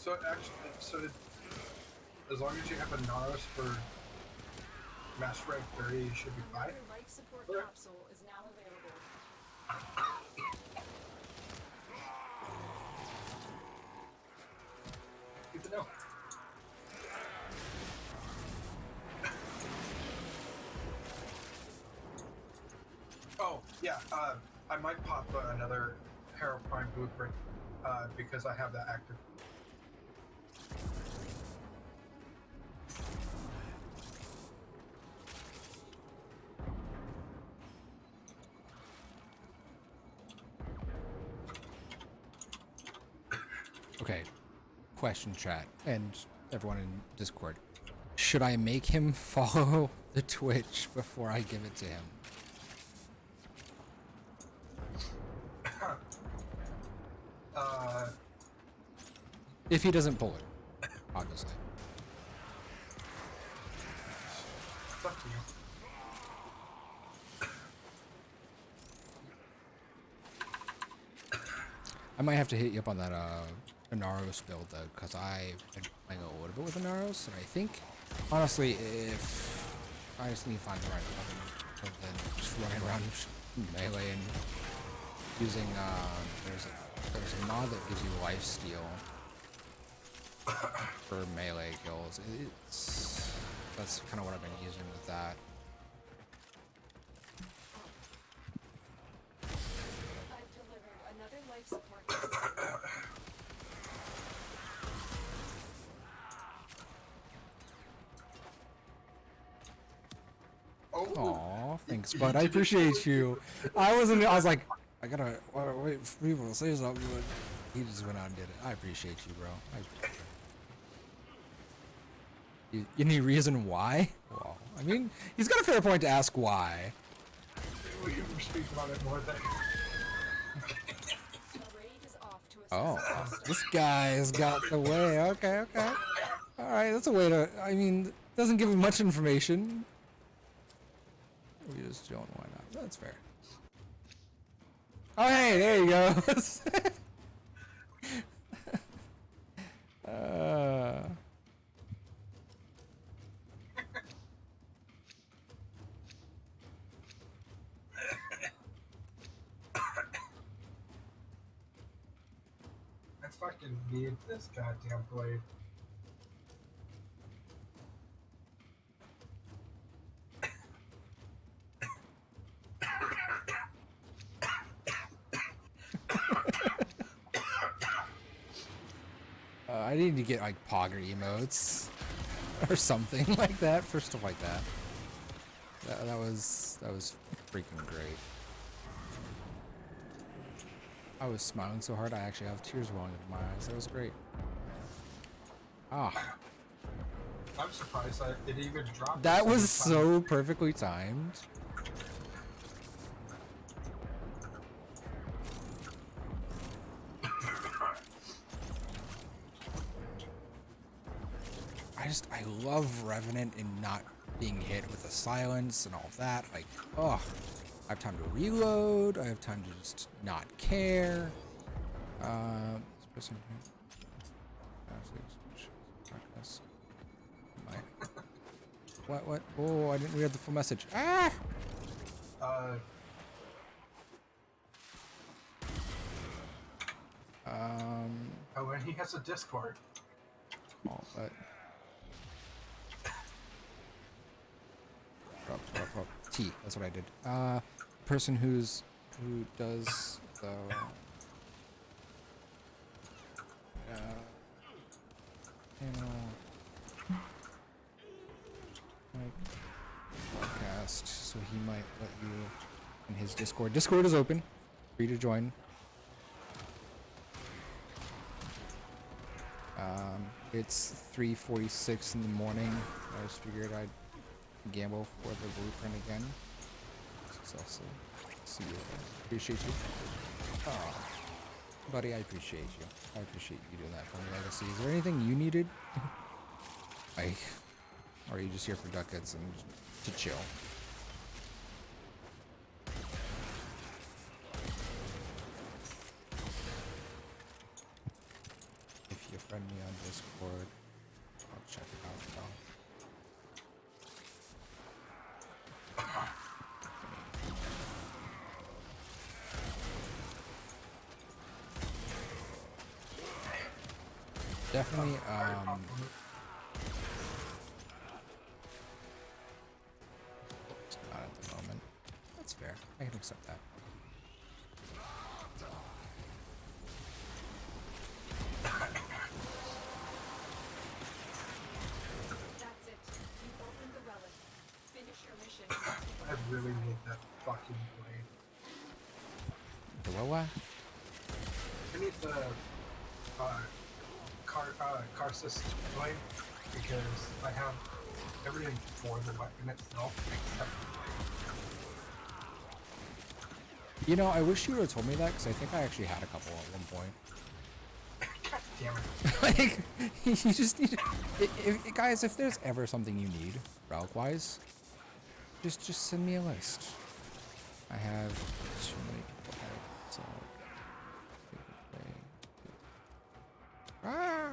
So actually, as long as you have a Naros for Master Rank 30, you should be fine. Another life support Okay. capsule is now available. Good to know. Oh, yeah, I might pop another Hero Prime Blueprint because I have that active. Okay. Question, chat, and everyone in Discord. Should I make him follow the Twitch before I give it to him? If he doesn't pull it, obviously. It's up to you. I might have to hit you up on that Inaros build though, because I've been playing a little bit with Inaros, and I think, honestly, if I just need to find the right weapon, other than just running around melee and using, there's a mod that gives you lifesteal for melee kills. That's kind of what I've been using with that. I've delivered another life support capsule. Aw, thanks, bud. I appreciate you. I was like, I gotta wait for people to say something, but he just went out and did it. I appreciate you, bro. Any reason why? Well, I mean, he's got a fair point to ask why. We can speak about it more than. The raid is off to a Oh, successful start. this guy's got the way. Okay. Alright, that's a way to, I mean, doesn't give him much information. We just don't, why not? That's fair. Oh, hey, there you go. I fucking need this goddamn blade. I need to get like Pogger emotes or something like that for stuff like that. That was freaking great. I was smiling so hard I actually have tears rolling in my eyes. That was great. Ah, I'm surprised it even dropped. that at the was same time. so perfectly timed. I love Revenant and not being hit with the silence and all of that. Like, oh, I have time to reload. I have time to just not care. This person What? Oh, I didn't read the full message. Ah! Oh, and he has a Discord. Oh, but drop. T. That's what I did. Person who does the like podcast, so he might let you in his Discord. Discord is open. Free to join. It's 3:46 in the morning. I just figured I'd gamble for the blueprint again. Successful. See you. Appreciate you. Oh, buddy, I appreciate you. I appreciate you doing that for me, Legacy. Is there anything you needed? Like, or are you just here for ducats and to chill? If you friend me on Definitely, Fire compliment. not at the moment. That's fair. I can accept that. That's it. You opened the relic. Finish your mission. I really need that fucking blade. The what? I need the car assist blade because I have everything for the weapon itself except the You know, I wish you would have told me that because I think I actually had a couple at one point. blade. God damn it. Like, you just need. Guys, if there's ever something you need, relic-wise, just send me a list. I have too many people ahead, so. Ah!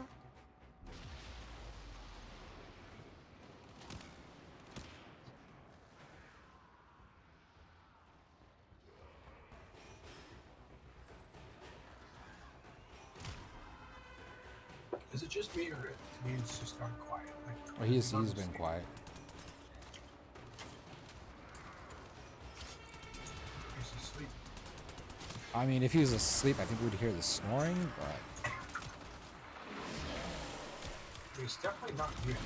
Is it just me or to me it's just gone quiet? Like, Well, he's been quiet. He's asleep. I mean, if he was asleep, I think we'd hear the snoring, but He's definitely not muted.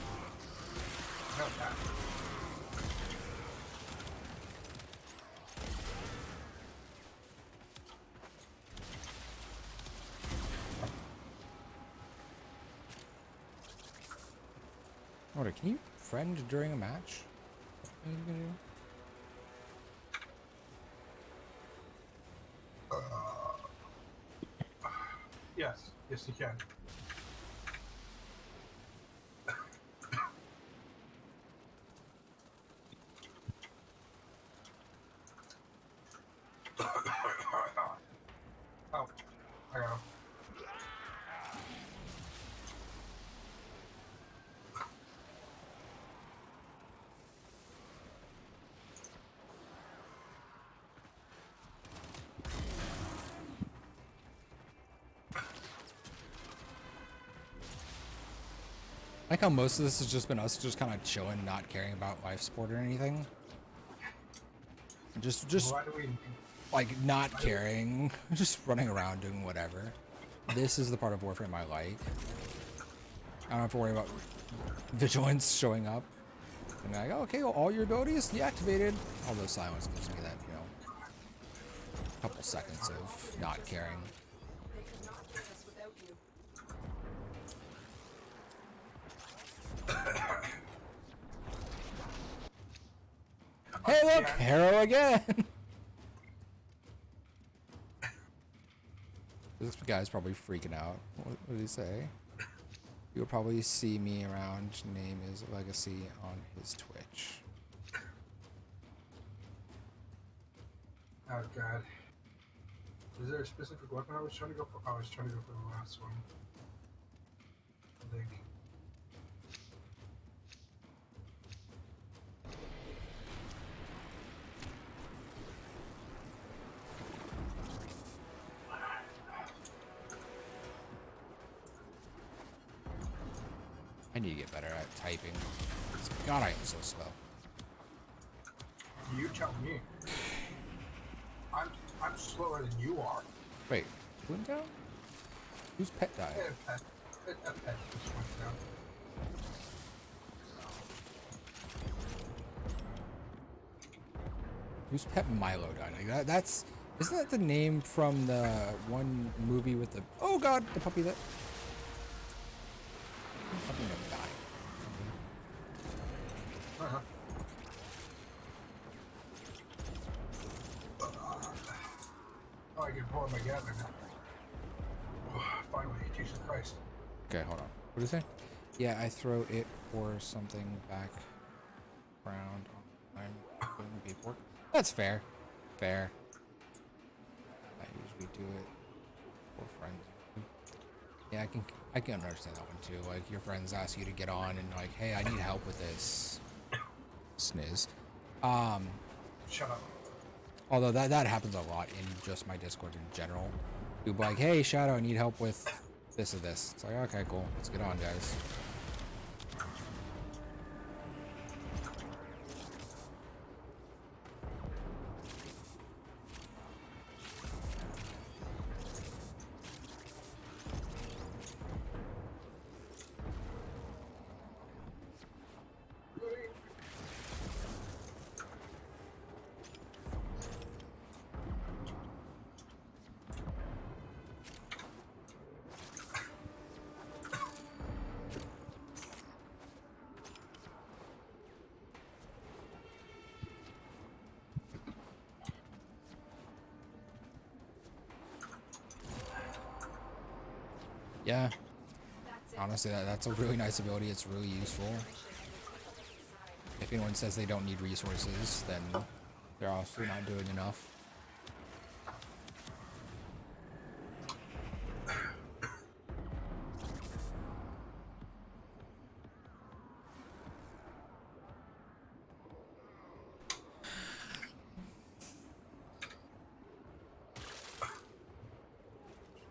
I know that. order, can you friend during a match? What are you gonna do? Yes, yes you can. Oh, I got him. I like how most of this has just been us just kind of chilling, not caring about life support or anything. Just Why do we like not caring, just running around doing whatever. This is the part of Warframe I like. I don't have to worry about vigilance showing up. And like, oh, okay, well, all your abilities deactivated. Although silence gives me that, you know, couple seconds of not caring. They could not do this without you. Hey, look, Yeah. Harrow again. This guy's probably freaking out. What did he say? You'll probably see me around. Name is Legacy on his Twitch. Oh god. Is there a specific weapon I was trying to go for? I was trying to go for the last one. I think. I need to get better at typing. God, I am so slow. You tell me. I'm slower than you are. Wait, who went down? Whose pet died? A pet just went down. Whose pet Milo died? Like that's isn't that the name from the one movie with the oh god the puppy that puppy that died. Uh-huh. Oh, I can pull out my gatling now. Finally, Jesus Christ. Okay, hold on. What did it say? Yeah, I throw it for something background on paperwork. That's fair. Fair. I usually do it for friends. Yeah, I can understand that one too. Like your friends ask you to get on and like, hey, I need help with this. Sniz. Shut up. Although that happens a lot in just my Discord in general. You'll be like, hey, Shadow, I need help with this or this. It's like, okay, cool. Let's get on, guys. Yeah, That's it. honestly, that's a really nice ability. It's really useful. If anyone says they don't need resources, then they're also not doing enough.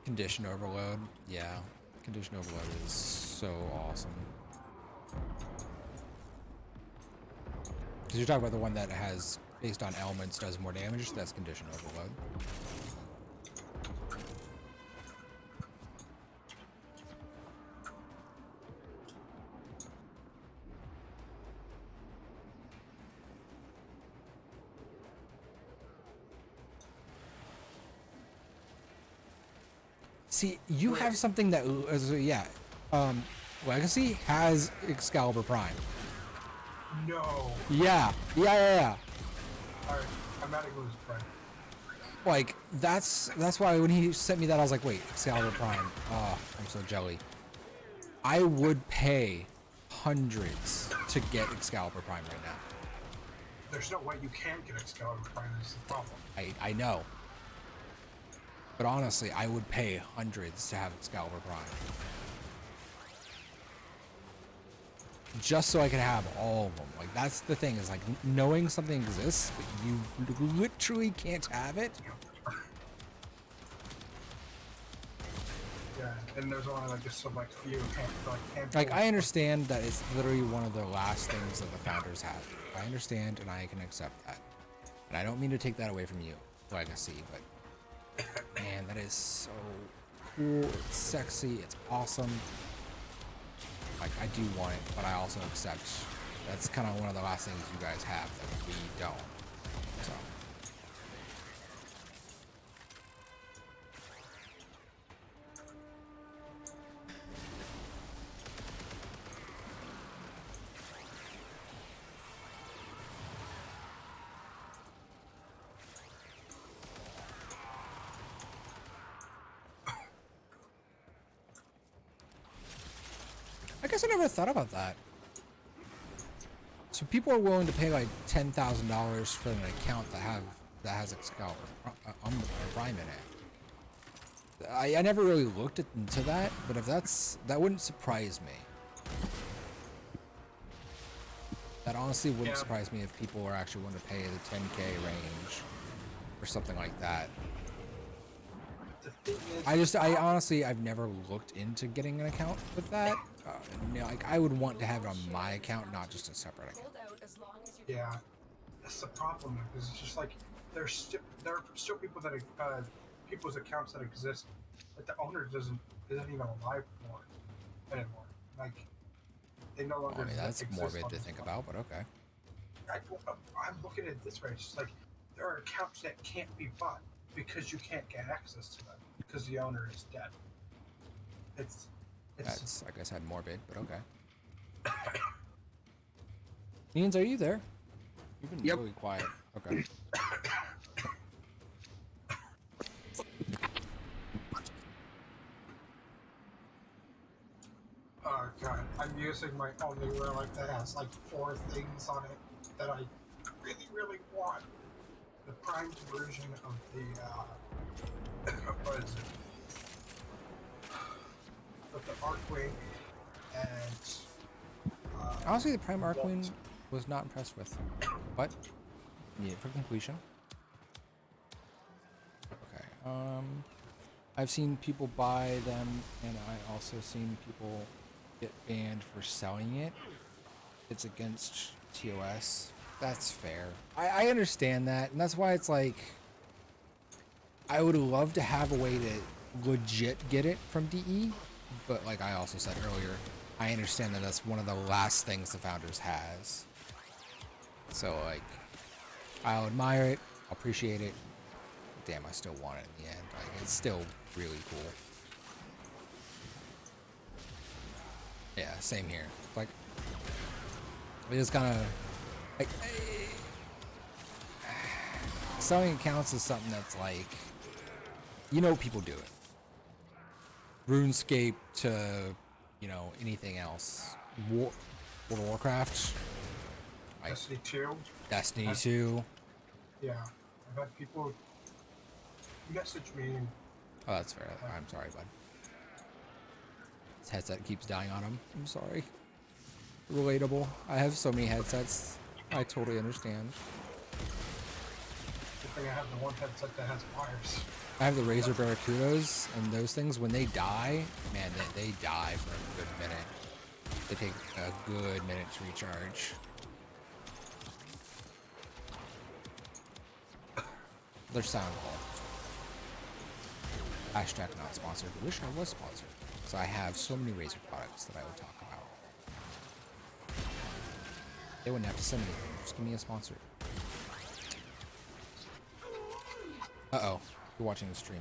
Condition overload. Yeah, condition overload is so awesome. Because you're talking about the one that has, based on elements, does more damage. That's condition overload. See, you have something that, yeah, Legacy has Excalibur Prime. No. Yeah. Alright, I'm at a lose friend. Like, that's why when he sent me that, I was like, wait, Excalibur Prime. Oh, I'm so jelly. I would pay hundreds to get Excalibur Prime right now. There's no way you can get Excalibur Prime, is the problem. I know. But honestly, I would pay hundreds to have Excalibur Prime. Just so I can have all of them. Like, that's the thing, is like, knowing something exists, but you literally can't have it. Yeah, and there's only like just some like few Like, I understand that it's literally one of the last things that the founders have. I understand, and I can accept that. And I don't mean to take that away from you, Legacy, but man, that is so cool. It's sexy. It's awesome. Like, I do want it, but I also accept that's kind of one of the last things you guys have that we don't. So. I guess I never thought about that. So people are willing to pay like $10,000 for an account that has Excalibur Prime in it. I never really looked into that, but if that wouldn't surprise me. That honestly wouldn't surprise me if people were actually willing to pay the 10K range or something like that. I honestly, I've never looked into getting an account with that. Like, I would want to have it on my account, not just a separate account. Hold out as long as you Yeah, that's the problem, because it's just like there are still people that people's accounts that exist that the owner isn't even alive for anymore. Like, they no longer. I mean, that's exist morbid on to this think platform. about, but okay. I'm looking at it this way. It's just like there are accounts that can't be bought because you can't get access to them because the owner is dead. It's That's, like I said, morbid, but okay. Nians, are you there? You've been really quiet. Okay. oh god, I'm using my only relic that has like 4 things on it that I really want. The primed version of the what is it? Of the Arcwing and Honestly, the Prime Arcwing was not impressed with, but need it for completion. Okay. I've seen people buy them, and I also seen people get banned for selling it. It's against TOS. That's fair. I understand that, and that's why it's like I would love to have a way to legit get it from DE, but like I also said earlier, I understand that that's one of the last things the Founders has. So like, I'll admire it, appreciate it. Damn, I still want it in the end. Like, it's still really cool. Yeah, same here. Like, it is kind of like selling accounts is something that's like, you know, people do it. RuneScape to, you know, anything else. World of Warcraft, like Destiny 2. Destiny 2. Yeah. I've had people message me and Oh, that's fair. I'm sorry, bud. His headset keeps dying on him. I'm sorry. Relatable. I have so many headsets. I totally understand. good thing I have the one headset that has wires. I have the Razer Barracudas, and those things, when they die, man, they die for a good minute. They take a good minute to recharge. They're sound cool. Hashtag not sponsored. I wish I was sponsored. So I have so many Razer products that I would talk about. They wouldn't have to send anything. Just give me a sponsor. Uh-oh. You're watching the stream.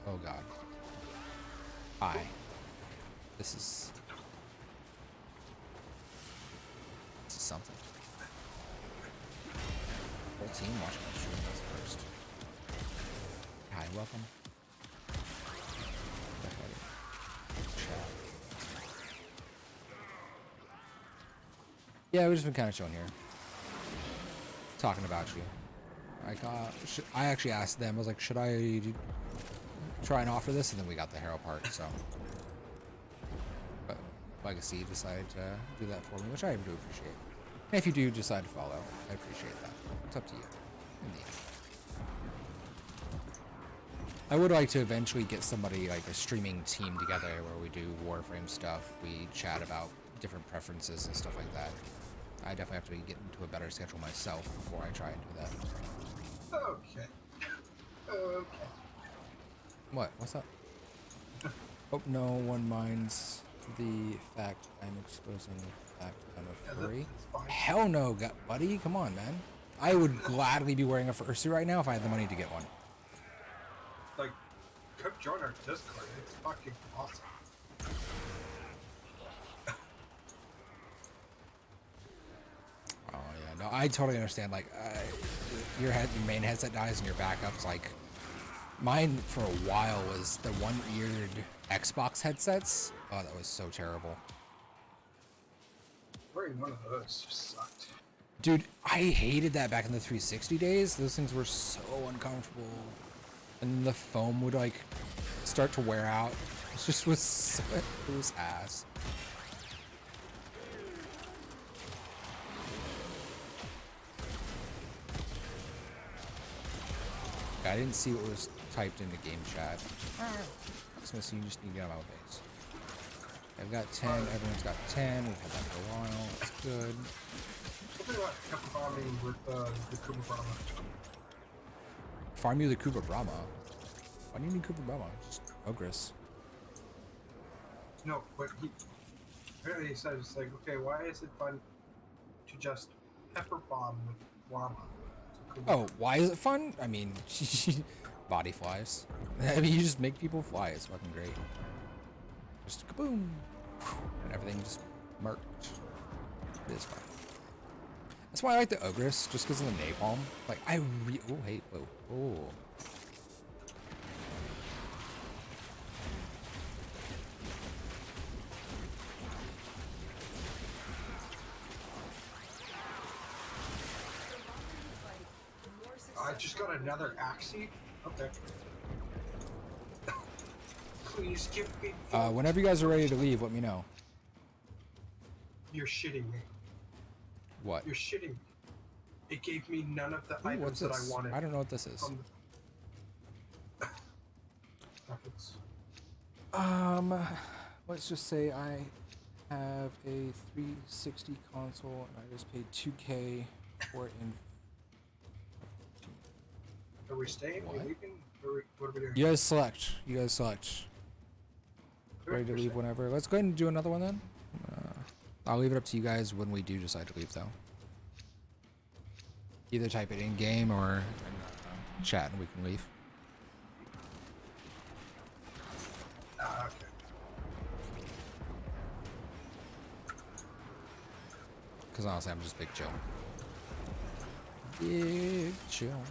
Oh, God. Hi. This is something. Whole team watching the stream. That's first. Hi, welcome. Yeah, we've just been kind of chilling here, talking about you. Like, I actually asked them. I was like, should I try and offer this? And then we got the hero part. So, but Legacy decided to do that for me, which I do appreciate. And if you do decide to follow, I appreciate that. It's up to you. In the end. I would like to eventually get somebody, like a streaming team together where we do Warframe stuff. We chat about different preferences and stuff like that. I definitely have to get into a better schedule myself before I try and do that. Okay. Okay. What? What's up? Hope no one minds the fact I'm exposing the fact I'm a furry. That's fine. Hell no, buddy. Come on, man. I would gladly be wearing a fursuit right now if I had the money to get one. Like, come join our Discord. It's fucking awesome. Oh yeah, no, I totally understand. Like, your main headset dies and your backup's like, mine for a while was the one-eared Xbox headsets. Oh, that was so terrible. Wearing one of those just sucked. Dude, I hated that back in the 360 days. Those things were so uncomfortable, and the foam would like start to wear out. It just was so, it was ass. I didn't see what was typed into game chat. So you just need to get out of my face. I've got 10, everyone's got 10, we've had that for a while, it's good. Something about kept farming with the Kuma Brahma. Farm you the Koopa Brahma? Why do you need Koopa Brahma? Just Ogress. No, but apparently he said, it's like, okay, why is it fun to just pepper bomb with Brahma? Oh, why is it fun? I mean, body flies. I mean, you just make people fly. It's fucking great. Just kaboom, and everything just murked. It is fun. That's why I like the Ogress, just because of the napalm. Like, oh, hey, whoa, oh. I just got another Axie? Okay. Please give me Whenever you guys are ready to leave, let me know. You're shitting me. What? You're shitting me. It gave me none of the Ooh, items what's that I this? wanted. I don't know what this is. ducats? Let's just say I have a 360 console and I just paid 2K for it in. Are we staying? Are we What? leaving? What are we doing? You guys select. You guys select. Ready to leave whenever. Let's go ahead and do another one then. I'll leave it up to you guys when we do decide to leave, though. Either type it in game or in chat, and we can leave. Ah, okay. Because honestly, I'm just Big Joe. Big Joe.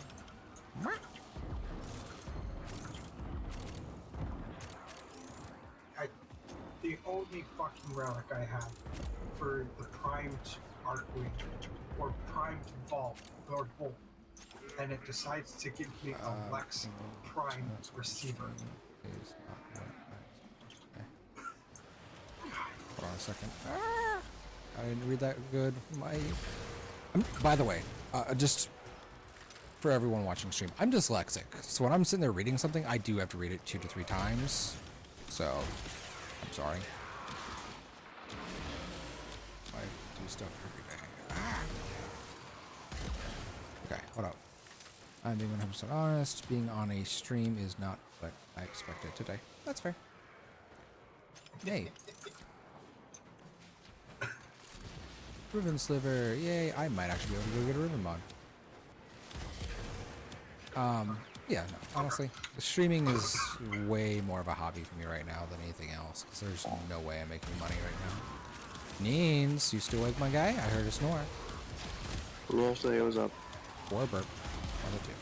The only fucking relic I have for the primed Arcwing or primed Vault or Bolt, and it decides to give me a Lex primed receiver. Hold on a second. I didn't read that good. By the way, just for everyone watching stream, I'm dyslexic. So when I'm sitting there reading something, I do have to read it 2 to 3 times. So, I'm sorry. I do stuff every day. Okay, hold up. I'm being 100% honest. Being on a stream is not what I expected today. That's fair. Yay. Ribbon Sliver. Yay. I might actually be able to go get a ribbon mod. Yeah, no, honestly, the streaming is way more of a hobby for me right now than anything else, because there's no way I'm making money right now. Neens, you still like my guy? I heard a snore. We'll say it was up. Or a burp. One of the two.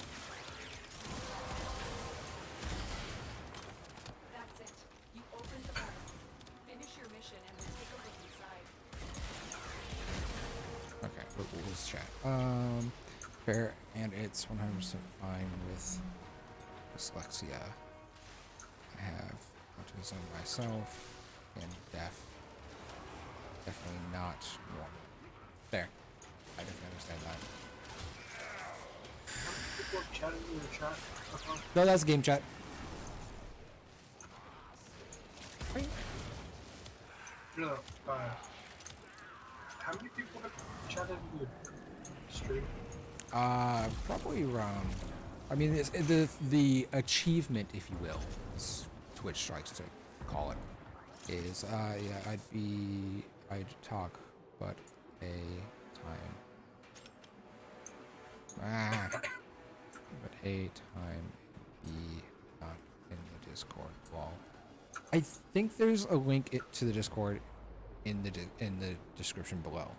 That's it. You opened the portal. Finish your mission and we'll take a look inside. Okay, let's chat. Fair, and it's 100% fine with dyslexia. I have autism myself, and deaf. Definitely not normal. There. I definitely understand that. People are chatting in the chat. No, that's game chat. No, how many people have chatted in your stream? Probably around. I mean, it's, the achievement, if you will, as Twitch strikes to call it, is yeah, I'd talk, but a time. But a time be not in the Discord wall. I think there's a link to the Discord in the description below.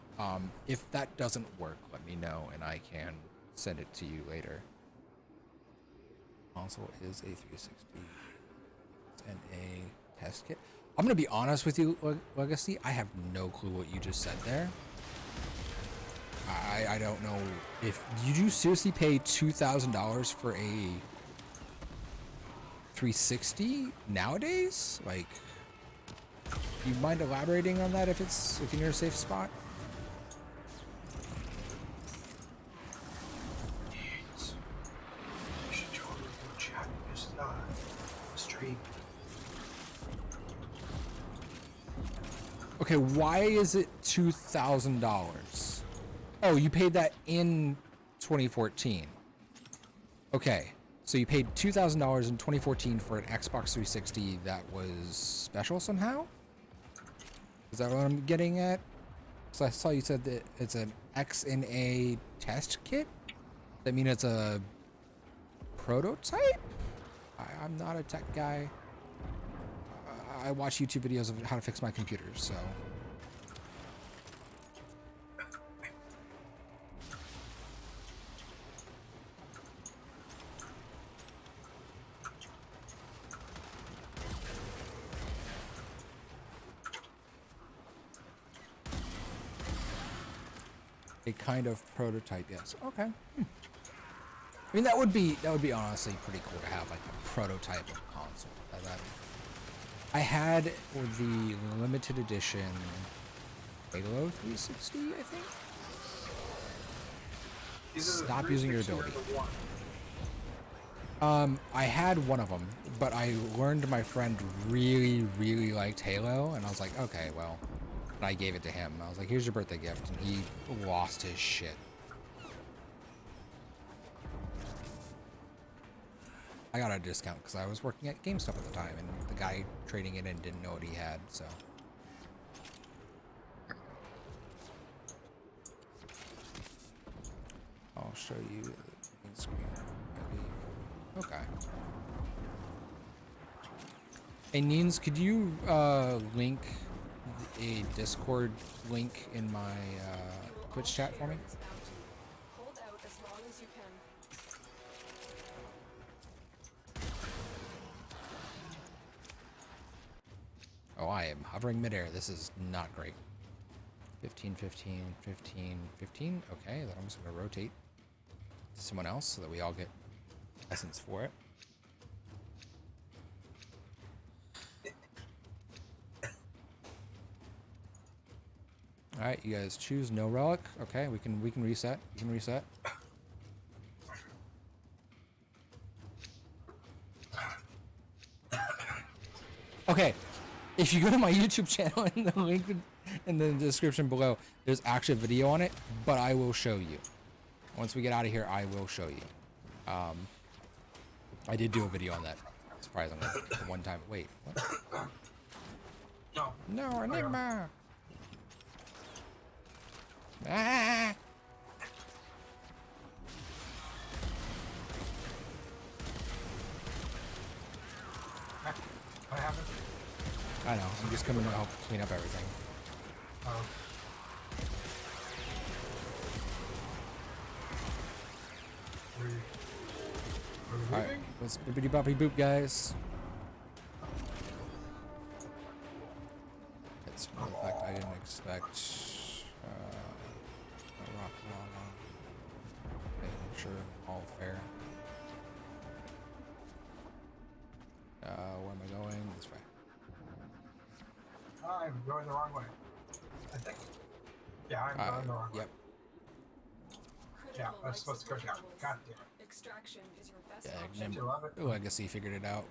If that doesn't work, let me know and I can send it to you later. Console is a 360 and a test kit. I'm gonna be honest with you, Legacy. I have no clue what you just said there. I don't know if did you seriously pay $2,000 for a 360 nowadays? Like, you mind elaborating on that if you're in a safe spot? Yes. You should totally go chat. It's not a stream. Okay, why is it $2,000? Oh, you paid that in 2014. Okay, so you paid $2,000 in 2014 for an Xbox 360 that was special somehow? Is that what I'm getting at? So I saw you said that it's an XNA test kit? Does that mean it's a prototype? I'm not a tech guy. I watch YouTube videos of how to fix my computer, so... A kind of prototype, yes. Okay. I mean, that would be honestly pretty cool to have like a prototype of console. I had the limited edition Halo 360, I think. These are the Stop using your 360 or ability. the one. I had one of them, but I learned my friend really, really liked Halo, and I was like, okay, well, and I gave it to him. I was like, here's your birthday gift, and he lost his shit. I got a discount because I was working at GameStop at the time, and the guy trading it in didn't know what he had, so. I'll show you the main screen, maybe. Okay. Hey, Neens, could you link a Discord link in my Twitch chat for me? Hold out as long as you can. Oh, I am hovering midair. This is not great. 15, 15, 15, 15. Okay, then I'm just going to rotate to someone else so that we all get essence for it. All right, you guys choose no relic. Okay, we can reset. We can reset. Okay, if you go to my YouTube channel in the link in the description below, there's actually a video on it, but I will show you. Once we get out of here, I will show you. I did do a video on that, surprisingly, the one time. Wait, what? No. No, Enigma! Ah! What happened? I know, I'm just coming to help clean up everything. Oh. Alright, let's bippity boppy boop, guys. That's one fact I didn't expect. A rock lava. Making sure all fair. Where am I going? This way. I'm going the wrong way. I think. Yeah, I'm going the wrong way. Yep. Yeah, I was supposed to go down. God damn it. Extraction is your best Yeah, option. You love it? Legacy figured it out.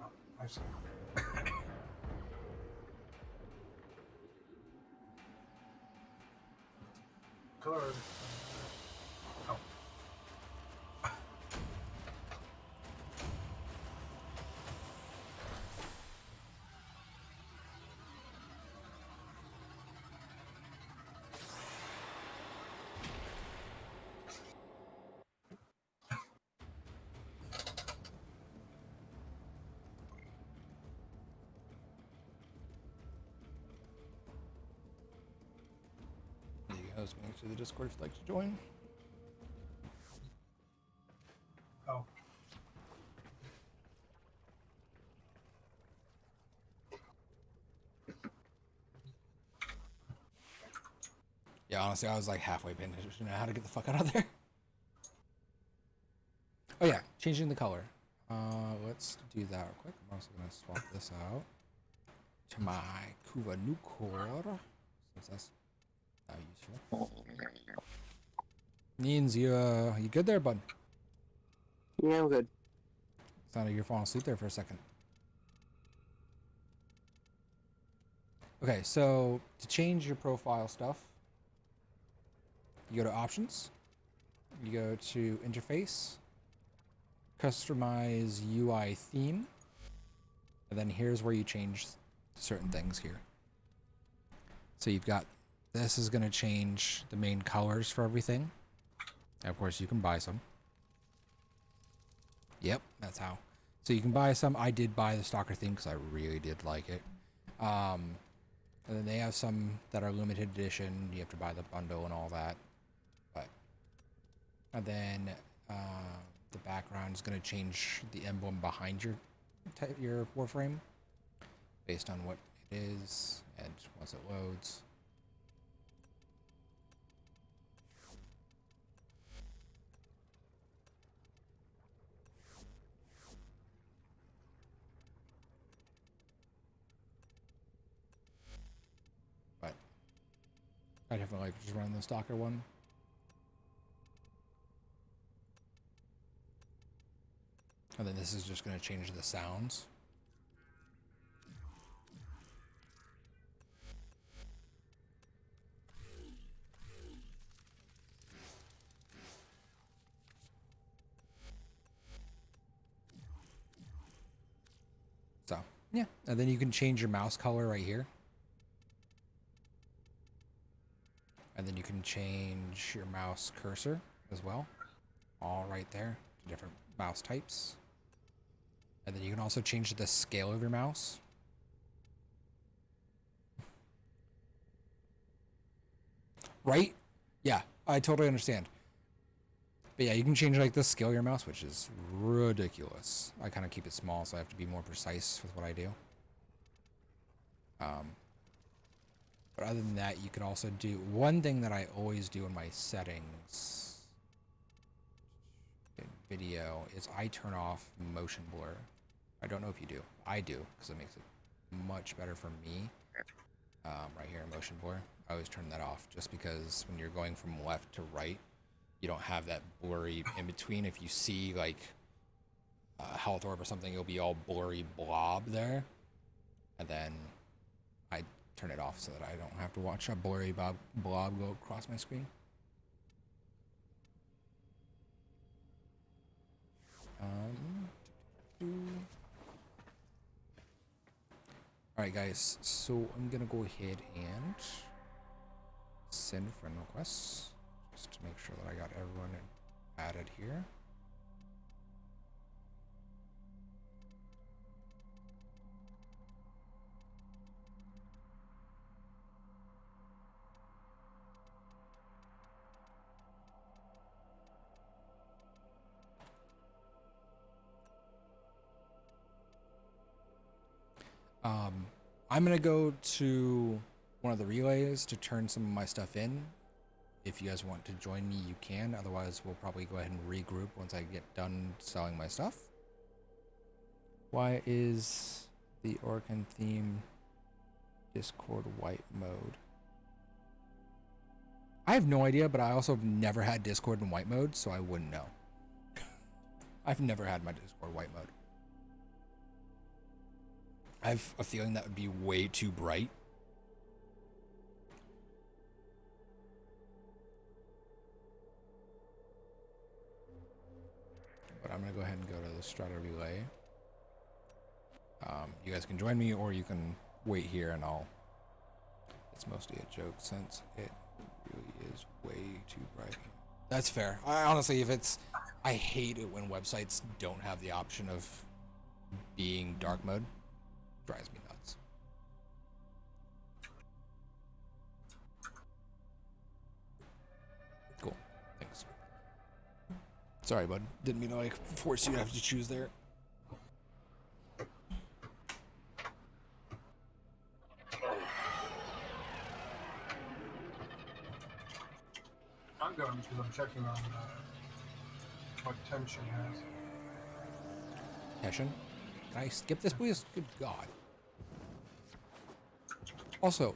Oh, I see. Color. Oh. There you go. Let's go to the Discord if you'd like to join. Oh. Yeah, honestly, I was like halfway paying attention to how to get the fuck out of there. Oh yeah, changing the color. Let's do that real quick. I'm also gonna swap this out to my Kuva Nukor, since that's not useful. Means you good there, bud? Yeah, I'm good. Sounded like you're falling asleep there for a second. Okay, so to change your profile stuff, you go to options, you go to interface, customize UI theme, and then here's where you change certain things here. So you've got, this is going to change the main colors for everything. And of course, you can buy some. Yep, that's how. So you can buy some. I did buy the Stalker theme because I really did like it. And then they have some that are limited edition. You have to buy the bundle and all that. But and then the background is going to change the emblem behind your Warframe based on what it is, and once it loads. But I definitely like just running the Stalker one. And then this is just going to change the sounds. So, yeah. And then you can change your mouse color right here. And then you can change your mouse cursor as well. All right there. Different mouse types. And then you can also change the scale of your mouse. Right? Yeah, I totally understand. But yeah, you can change like the scale of your mouse, which is ridiculous. I kind of keep it small, so I have to be more precise with what I do. But other than that, you can also do one thing that I always do in my settings in video is I turn off motion blur. I don't know if you do. I do, because it makes it much better for me. Right here, motion blur. I always turn that off just because when you're going from left to right, you don't have that blurry in between. If you see like a health orb or something, it'll be all blurry blob there. And then I turn it off so that I don't have to watch a blurry blob go across my screen. Alright guys, so I'm gonna go ahead and send friend requests just to make sure that I got everyone added here. I'm gonna go to one of the relays to turn some of my stuff in. If you guys want to join me, you can. Otherwise, we'll probably go ahead and regroup once I get done selling my stuff. Why is the Orcan theme Discord white mode? I have no idea, but I also have never had Discord in white mode, so I wouldn't know. I've never had my Discord white mode. I have a feeling that would be way too bright. But I'm going to go ahead and go to the Strata Relay. You guys can join me, or you can wait here and I'll... It's mostly a joke since it really is way too bright. That's fair. I honestly, if it's... I hate it when websites don't have the option of being dark mode. Drives me nuts. Cool. Thanks. Sorry, bud. Didn't mean to like force you to have to choose there. I'm going because I'm checking on what tension has. Hessian? Can I skip this, please? Good God. Also,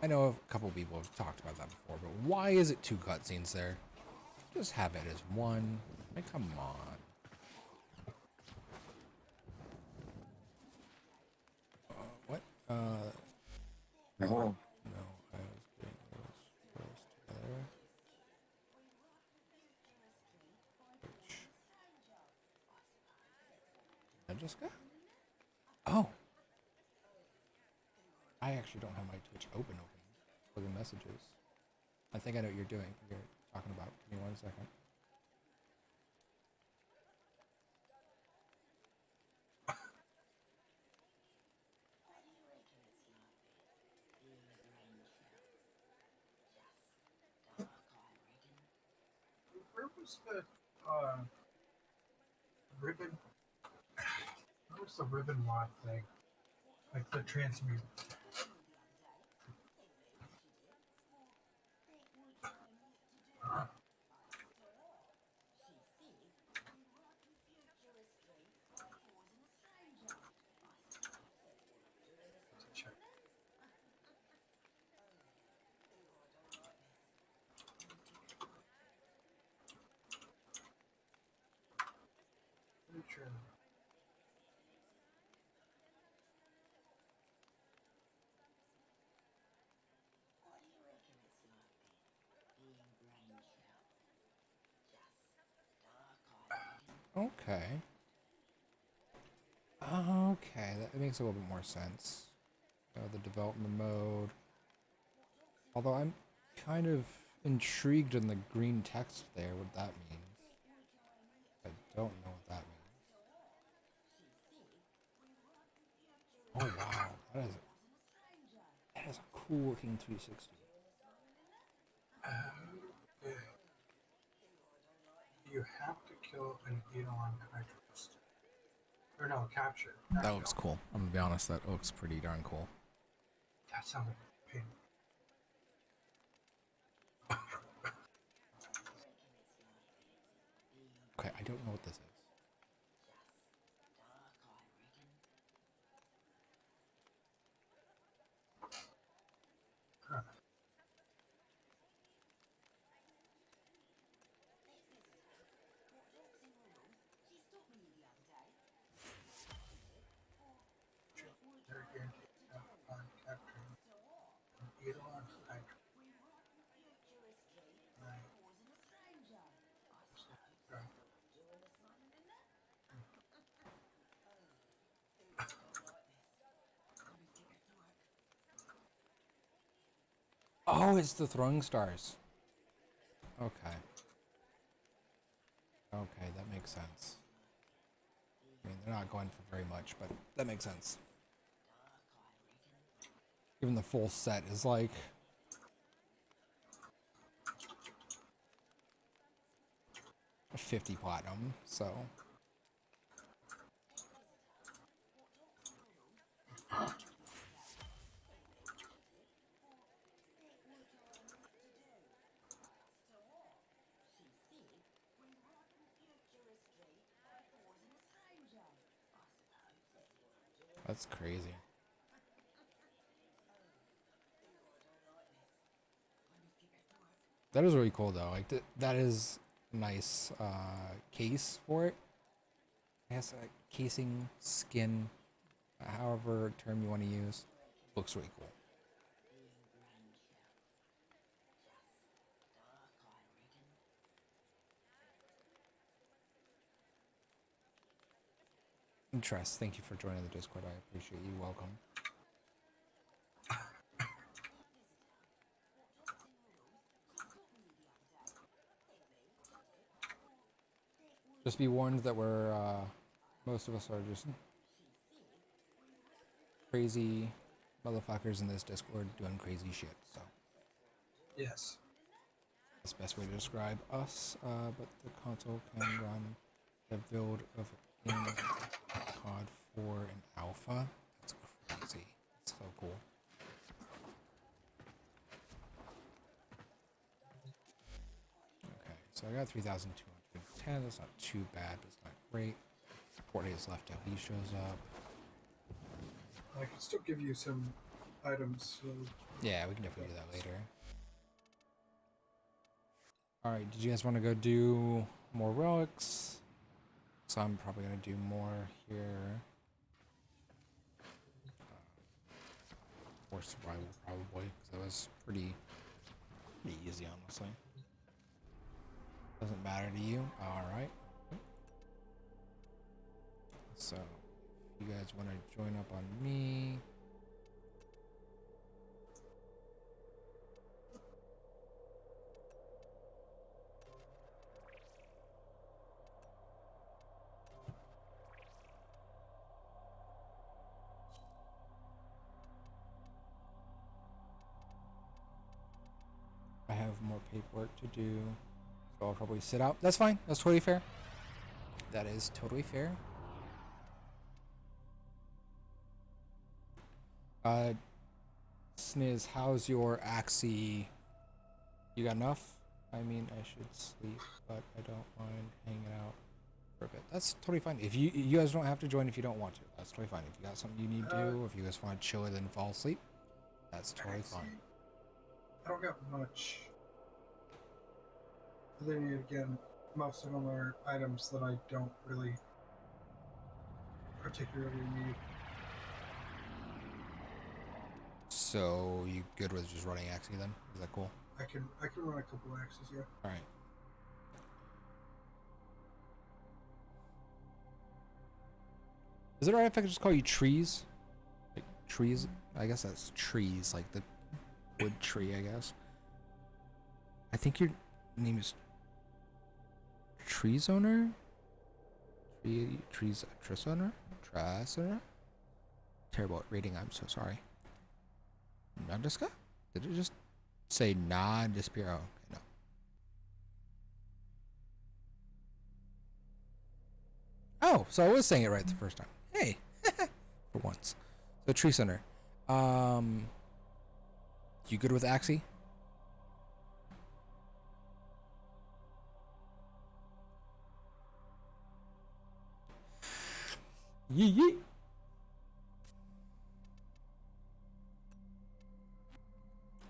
I know a couple people have talked about that before, but why is it 2 cutscenes there? Just have it as 1. Like, come on. What? No, I was getting those together. I just got. Oh. I actually don't have my Twitch open for the messages. I think I know what you're doing. You're talking about. Give me 1 second. Where was the ribbon? Where was the ribbon mod thing? Like the transmute. Check. True. Okay. Okay, that makes a little bit more sense. The development mode. Although I'm kind of intrigued in the green text there, what that means. I don't know what that means. Oh wow, that is a cool looking 360. Okay. You have to kill an Eidolon Hydrost. Or no, capture. Not That looks kill. cool. I'm gonna be honest, that looks pretty darn cool. That sounds like a pain. Okay, I don't know what this is. Huh. They're guaranteed upon capturing an Eidolon Hydrost. Oh, it's the throwing stars. Okay. Okay, that makes sense. I mean, they're not going for very much, but that makes sense. Even the full set is like 50 platinum, so. That's crazy. That is really cool though. Like that is a nice case for it. I guess casing, skin, however term you want to use. Looks really cool. Interest. Thank you for joining the Discord. I appreciate you. Welcome. Just be warned that we're most of us are just crazy motherfuckers in this Discord doing crazy shit. So Yes. that's the best way to describe us. But the console can run the build of in COD 4 and Alpha. That's crazy. That's so cool. Okay, so I got 3,210. That's not too bad, but it's not great. 4 days left till he shows up. I can still give you some items. So Yeah, we can definitely do that later. Alright, did you guys want to go do more relics? So I'm probably going to do more here. Or survival, probably, because it was pretty easy, honestly. Doesn't matter to you? Alright. So, if you guys want to join up on me. I have more paperwork to do, so I'll probably sit out. That's fine. That's totally fair. That is totally fair. Sniz, how's your Axie? You got enough? I mean, I should sleep, but I don't mind hanging out for a bit. That's totally fine. If you guys don't have to join if you don't want to. That's totally fine. If you got something you need to do, if you guys want to chill and then fall asleep, that's totally fine. I don't got much. But then again, most of them are items that I don't really particularly need. So you good with just running Axie then? Is that cool? I can run a couple axes, yeah. All right. Is it alright if I could just call you Trees? Like trees? I guess that's trees, like the wood tree, I guess. I think your name is Trees Owner? Trees owner? Terrible at reading, I'm so sorry. Nandiska? Did it just say non-disappear? Oh, okay, no. Oh, so I was saying it right the first time. Hey, for once. So Tree Center. You good with Axie? Yee yee.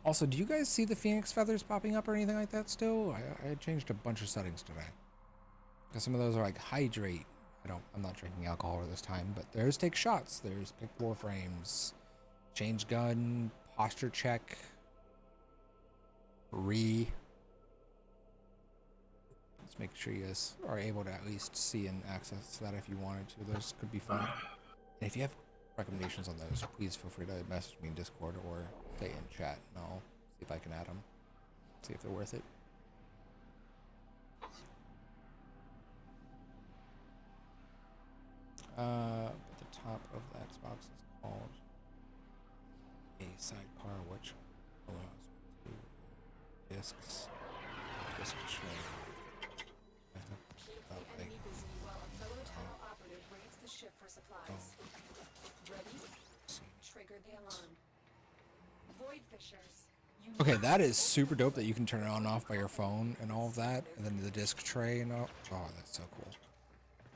Also, do you guys see the Phoenix feathers popping up or anything like that still? I changed a bunch of settings today. Because some of those are like hydrate. I'm not drinking alcohol this time, but there's take shots. There's pick warframes, change gun, posture check, Let's make sure you guys are able to at least see and access that if you wanted to. Those could be fun. And if you have recommendations on those, please feel free to message me in Discord or say in chat, and I'll see if I can add them. See if they're worth it. But the top of the Xbox is called a sidecar, which allows me to discs tray. Keep the enemy busy while a fellow tunnel operative raids the ship for supplies. Ready? Trigger the alarm. Void fishers. Okay, that is super dope that you can turn it on and off by your phone and all of that, and then the disc tray and all. Oh, that's so cool.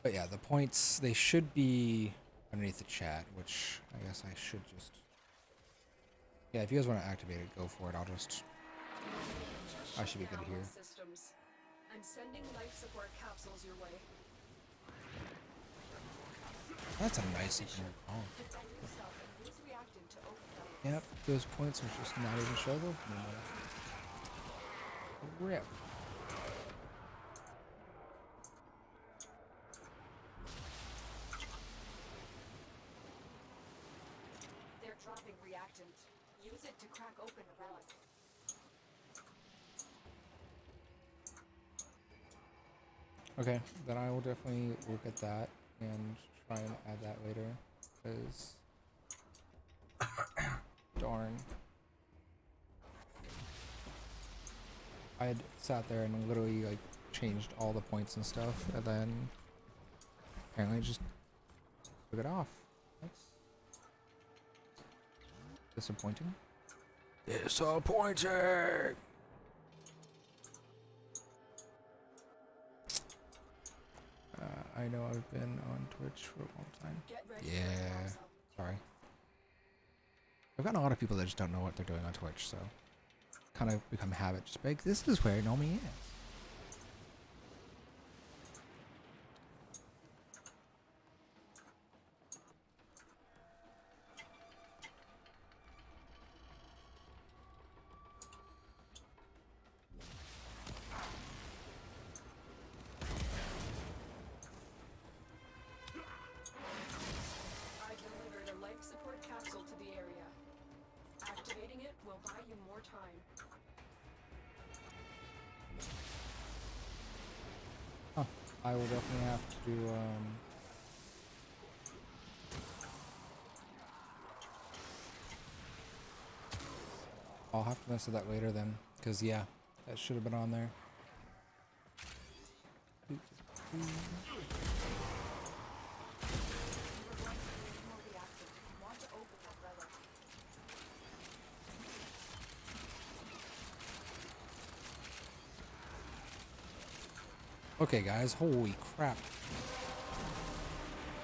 But yeah, the points, they should be underneath the chat, which I guess I should just... Yeah, if you guys want to activate it, go for it. I should be good here. Systems. I'm sending life support capsules your way. That's a nice looking phone. Defend yourself and use reactant to open them. Yep, those points are just not even showable anymore. Rip. They're dropping reactant. Use it to crack open a relic. Okay, then I will definitely look at that and try and add that later, because... Darn. I had sat there and literally like changed all the points and stuff, and then apparently just took it off. That's disappointing. Disappointing! I know I've been on Twitch for a long time. Get ready Yeah, sorry. I've gotten a lot of people that just don't know what they're doing on Twitch, so kind of become a habit. Just like, this is where it normally is. I delivered a life support capsule to the area. Activating it will buy you more time. Huh. I will definitely have to, I'll have to mess with that later then, because yeah, that should have been on there. You are going to need more reactant if you want to open that relic. Okay guys, holy crap.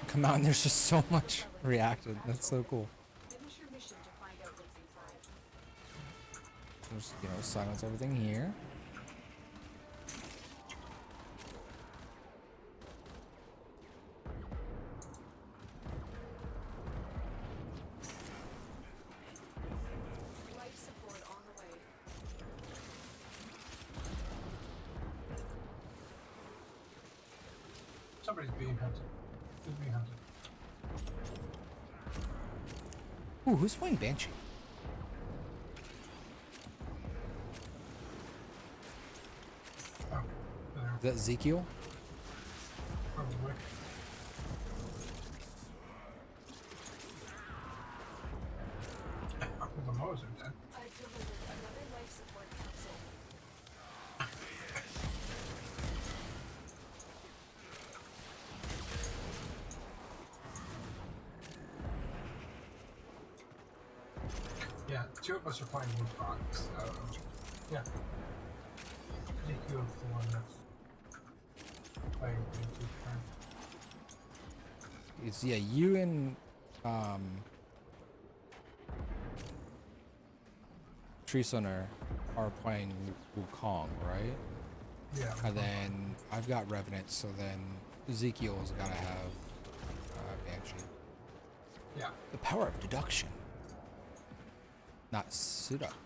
Come out and there's just so much reacted. That's so cool. Finish your mission to find out what's inside. Just, you know, silence everything here. Life support on the way. Somebody's being hunted. Who's being hunted? Ooh, who's playing Banshee? Oh, there. Is that Ezekiel? Probably. The Moser then. I've delivered another life support capsule. Yeah, two of us are playing Wukong, so yeah. Ezekiel's the one that's playing Banshee turn. It's yeah, you and Treesoner are playing Wukong, right? Yeah. And then I've got Revenant, so then Ezekiel's gotta have Banshee. Yeah. The power of deduction. Not seduction.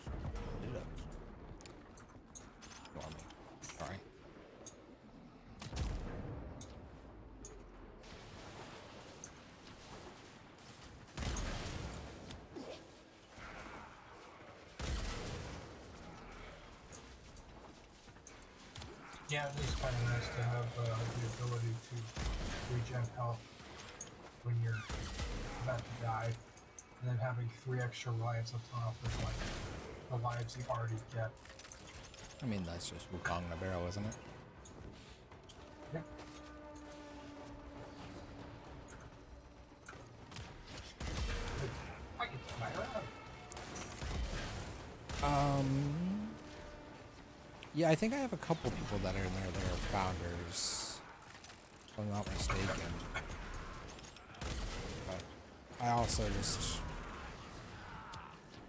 Deduction. Ignore me. Sorry. Yeah, it is kind of nice to have the ability to regen health when you're about to die, and then having 3 extra lives on top of like the lives you already get. I mean, that's just Wukong in a barrel, isn't it? Yeah. I can fly around. Yeah, I think I have a couple people that are in there that are founders, if I'm not mistaken. But I also just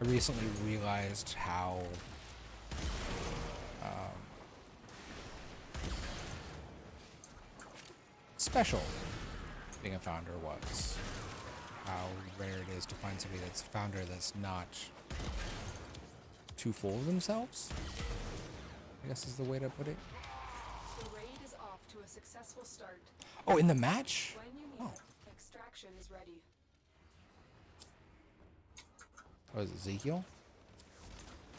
I recently realized how special being a founder was. How rare it is to find somebody that's a founder that's not too full of themselves, I guess is the way to put it. The raid is off to a successful start. Oh, in the match? When you need Oh, it, extraction is ready. oh, is it Ezekiel?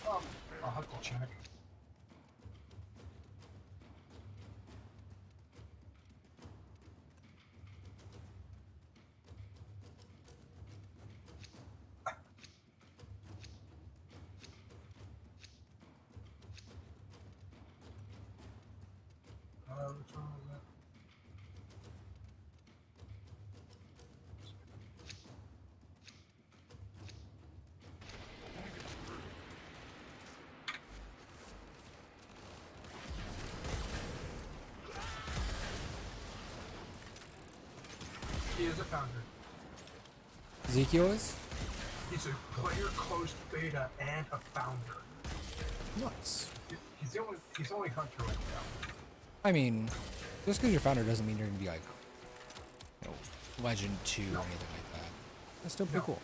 I'll have to check. Which one was that? He is a founder. Ezekiel is? He's a player closed beta and a founder. Nice. He's the only hunter right now. I mean, just because you're founder doesn't mean you're gonna be like, you know, Legend 2 or anything like that. That's still pretty cool.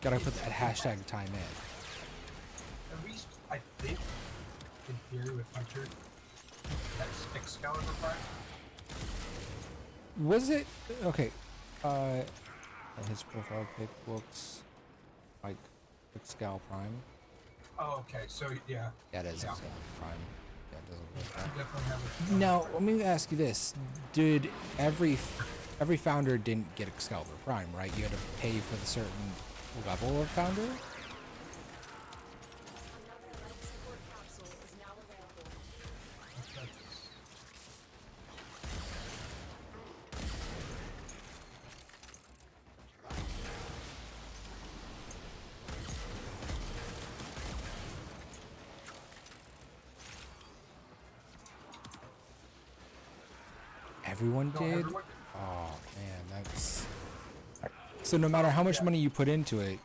Gotta put that hashtag time in. At least, I think, in theory with Hunter, that's Excalibur Prime. Was it? Okay. His profile pic looks like Excal Prime. Oh, okay, so yeah. Yeah, it is Yeah. Excal Prime. Yeah, it doesn't look I that. definitely have a Now, let me ask you this: did every founder didn't get Excalibur Prime, right? You had to pay for the certain level of founder. Another life support capsule is now available. Everyone No, did. everyone- Oh man, that's so. No matter how much money you put into it,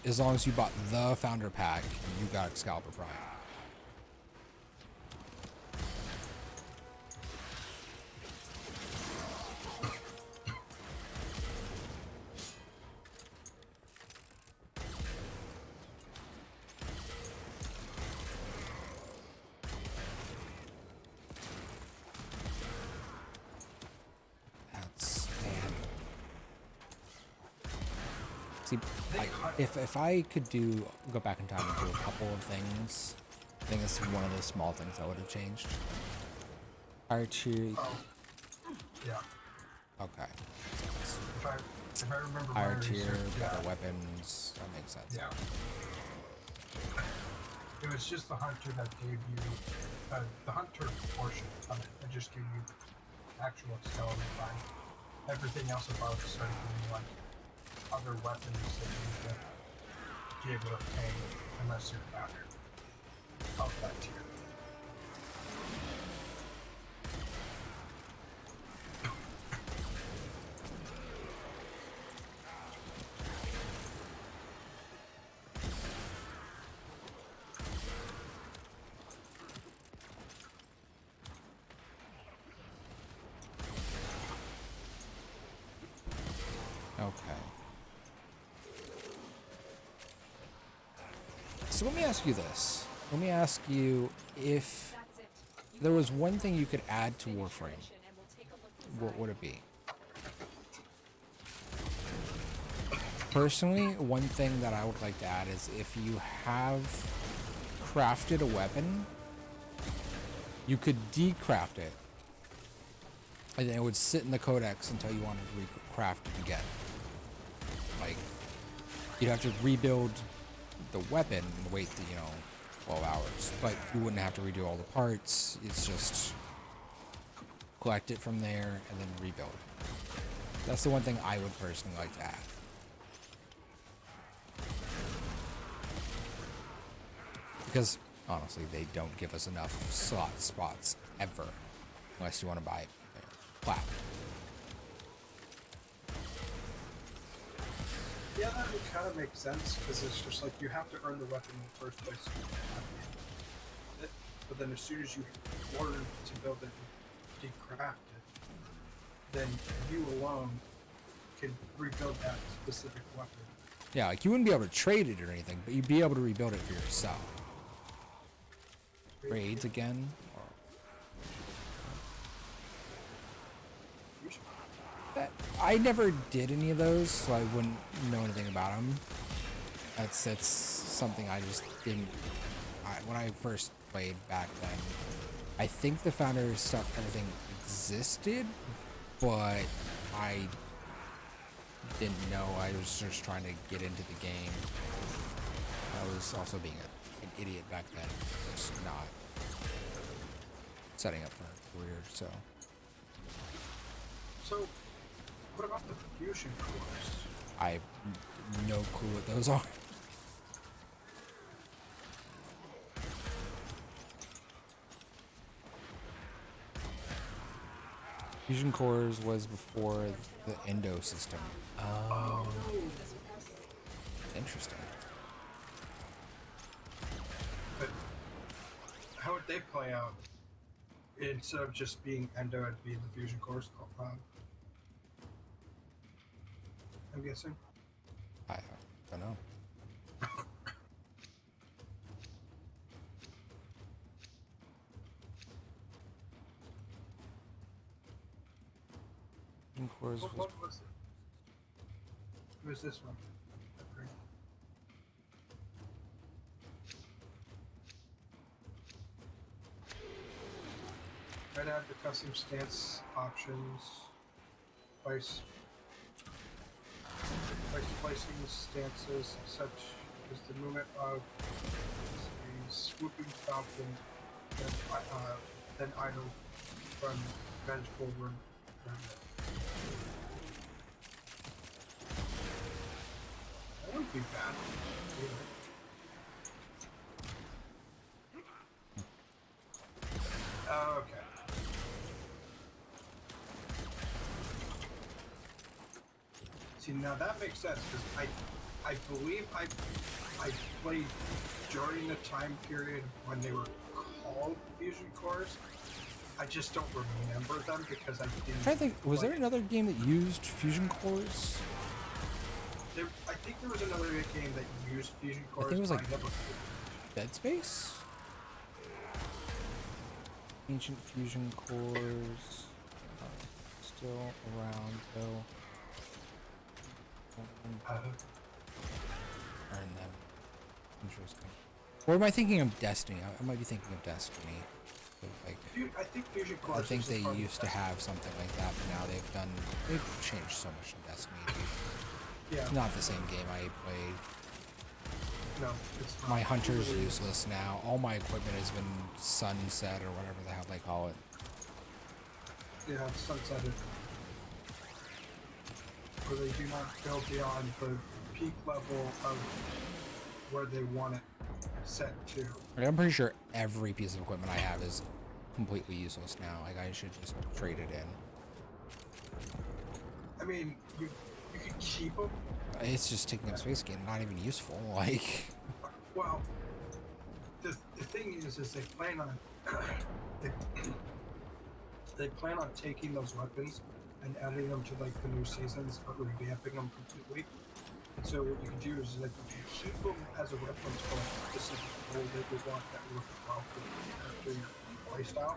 as long as you bought the founder pack, you got Excalibur Prime. See, if I could go back in time and do a couple of things, I think it's one of the small things I would have changed. Archery. Oh, yeah. Okay. If I remember my Higher tier, research, yeah. better weapons. That makes sense. Yeah. It was just the hunter that gave you the hunter portion of it. It just gave you actual skeleton time. Everything else above started giving you like other weapons that you could be able to obtain unless you're the founder of that tier. Okay. So let me ask you this. Let me ask you if That's it. You there was one thing you could add to Warframe, mission and we'll take a look what inside. would it be? Personally, one thing that I would like to add is if you have crafted a weapon, you could decraft it, and then it would sit in the codex until you wanted to recraft it again. Like, you'd have to rebuild the weapon and wait the, 12 hours, but you wouldn't have to redo all the parts. It's just collect it from there and then rebuild it. That's the one thing I would personally like to add. Because honestly, they don't give us enough slot spots ever, unless you want to buy it plat. Yeah, that would kind of make sense because it's just like you have to earn the weapon in the first place. But then as soon as you learn to build it and decraft it, then you alone can rebuild that specific weapon. Yeah, like you wouldn't be able to trade it or anything, but you'd be able to rebuild it for yourself. Raids again? I never did any of those, so I wouldn't know anything about them. That's something I just didn't. When I first played back then, I think the Founders stuff, everything existed, but I didn't know. I was just trying to get into the game. I was also being an idiot back then, just not setting up for a career. So What about the fusion cores? I have no clue what those are. Fusion cores was before the Endo system. Oh, interesting. But how would they play out? Instead of just being Endo, it'd be the fusion cores. I'm guessing. I don't know. Fusion cores was What was it? It was this one. Okay. I'd add the custom stance options. Placing stances such as the movement of a swooping falcon, then idle from vengeful remnant. That wouldn't be bad. Okay. See, now that makes sense because I believe I played during the time period when they were called fusion cores. I just don't remember them because I didn't. I'm trying to think. Was there another game that used fusion cores? I think there was another game that used fusion cores. I think it was but like I never. Dead Space. Ancient fusion cores. Still around though. earn them. Interesting. Or am I thinking of Destiny? I might be thinking of Destiny. Like, I think Fusion I Course think is a they part of used to Destiny. have something like that, but now they've changed so much in Destiny. Dude. Yeah. It's not the same game I played. No, it's not. My hunter's Really- useless now. All my equipment has been sunset or whatever the hell they call it. Yeah, it's sunsetted. Where they do not go beyond the peak level of where they want it set to. Like, I'm pretty sure every piece of equipment I have is completely useless now. Like, I should just trade it in. I mean, you could keep them. It's just taking up space again, not even useful. Like, Well, the thing is they plan on they, they plan on taking those weapons and adding them to like the new seasons, but revamping them completely. And so what you can do is like you can keep them as a reference for like a specific role that you want that works well for your character, your playstyle.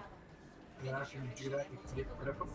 And then after you do that, you can get rid of them.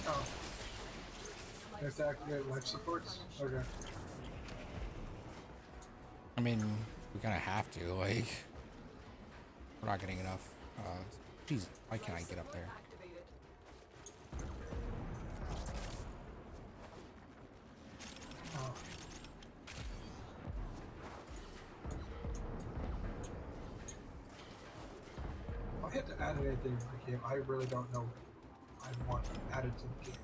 Oh. You have to activate life supports? Okay. I mean, we kind of have to. Like, we're not getting enough. Jeez, why can't I get up there? Oh. If I had to add anything to the game, I really don't know what I'd want added to the game.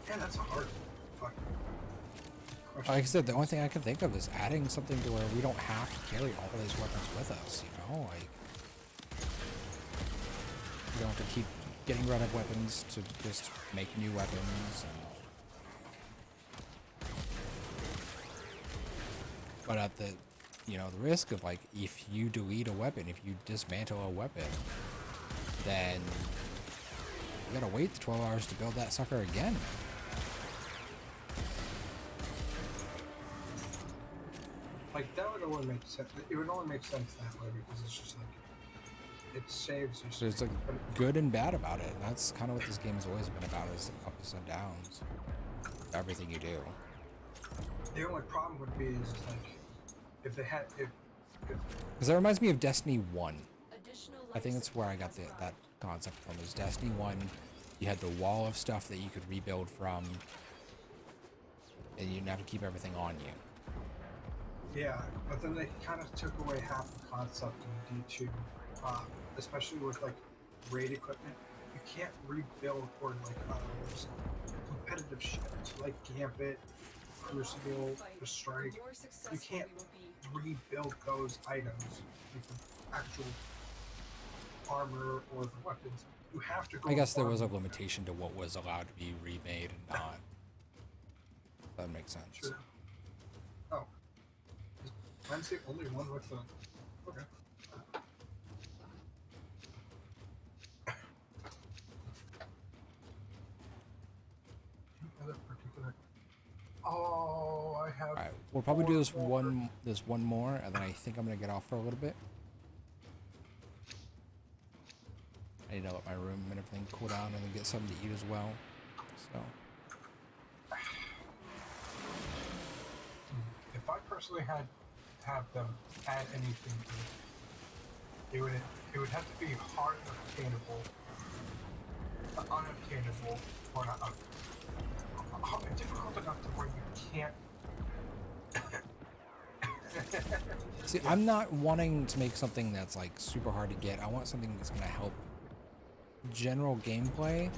Yeah, that's a hard fucking question. Like I said, the only thing I can think of is adding something to where we don't have to carry all these weapons with us, you know? Like, we don't have to keep getting rid of weapons to just make new weapons. But at the, you know, the risk of, like, if you delete a weapon, if you dismantle a weapon, then you gotta wait the 12 hours to build that sucker again. Like, that would only make sense. It would only make sense that way because it's just like, it saves you. There's like good and bad about it, and that's kind of what this game's always been about, is the ups and downs. Everything you do. The only problem would be is like, if they had, if Because that reminds me of Destiny 1. Additional I think that's where I got that concept from, is Destiny 1, you had the wall of stuff that you could rebuild from, and you didn't have to keep everything on you. yeah, but then they kind of took away half the concept in D2, especially with like raid equipment. You can't rebuild or like competitive shit like Gambit, Crucible, the Strike. You can't rebuild those items with the actual armor or the weapons. You have to go. I guess there farm was a them. limitation to what was allowed to be remade and not. That makes sense. Sure. Oh. Mine's the only one with the. Okay. Any other particular. Oh, I have. Alright, we'll probably do this four more. one more, and then I think I'm gonna get off for a little bit. I need to let my room and everything cool down and then get something to eat as well. So If I personally had have them add anything to it, it would have to be hard obtainable, unobtainable, or not. difficult enough to where you can't. See, Yeah. I'm not wanting to make something that's like super hard to get. I want something that's gonna help general gameplay,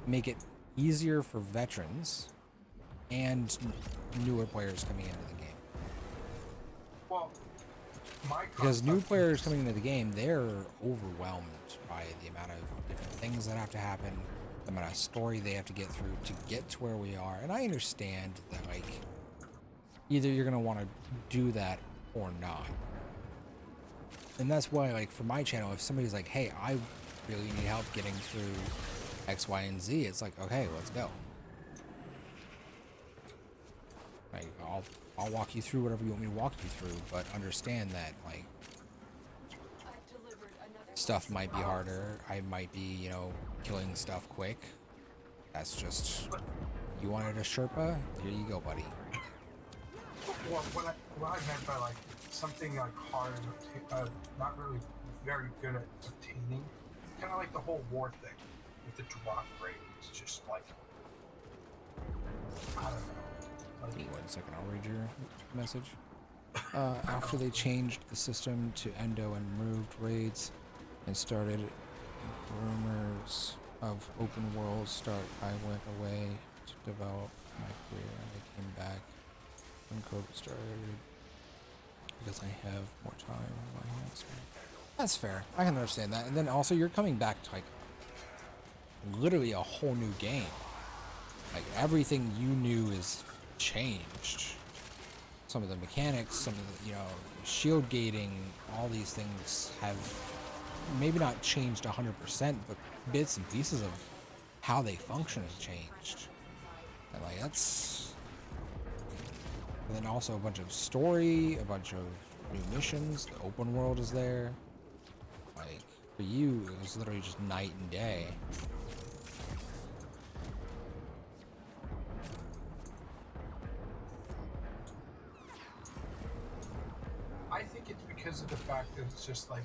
make it easier for veterans and newer players coming into the game. Well, my Because new concept players is- coming into the game, they're overwhelmed by the amount of different things that have to happen, the amount of story they have to get through to get to where we are. And I understand that, like, either you're going to want to do that or not. And that's why, like, for my channel, if somebody's like, hey, I really need help getting through X, Y, and Z, it's like, okay, let's go. Like, I'll walk you through whatever you want me to walk you through, but understand that, like, I've delivered another stuff might be harder. I might be, you know, killing stuff quick. That's just, you wanted a Sherpa? Here you go, buddy. Well, what I meant by like something like hard, not really very good at obtaining, kind of like the whole war thing with the drop rate. It's just like I don't know. Like, Give me 1 second, I'll read your message. After they changed the system to endo and removed raids and started rumors of open world start, I went away to develop my career and I came back when COVID started because I have more time on my hands. That's fair. I can understand that. And then also you're coming back to like literally a whole new game. Like everything you knew is changed. Some of the mechanics, some of the, you know, shield gating, all these things have maybe not changed 100%, but bits and pieces of how they function have changed. And like that's, and then also a bunch of story, a bunch of new missions. The open world is there. Like for you, it was literally just night and day. I think it's because of the fact that it's just like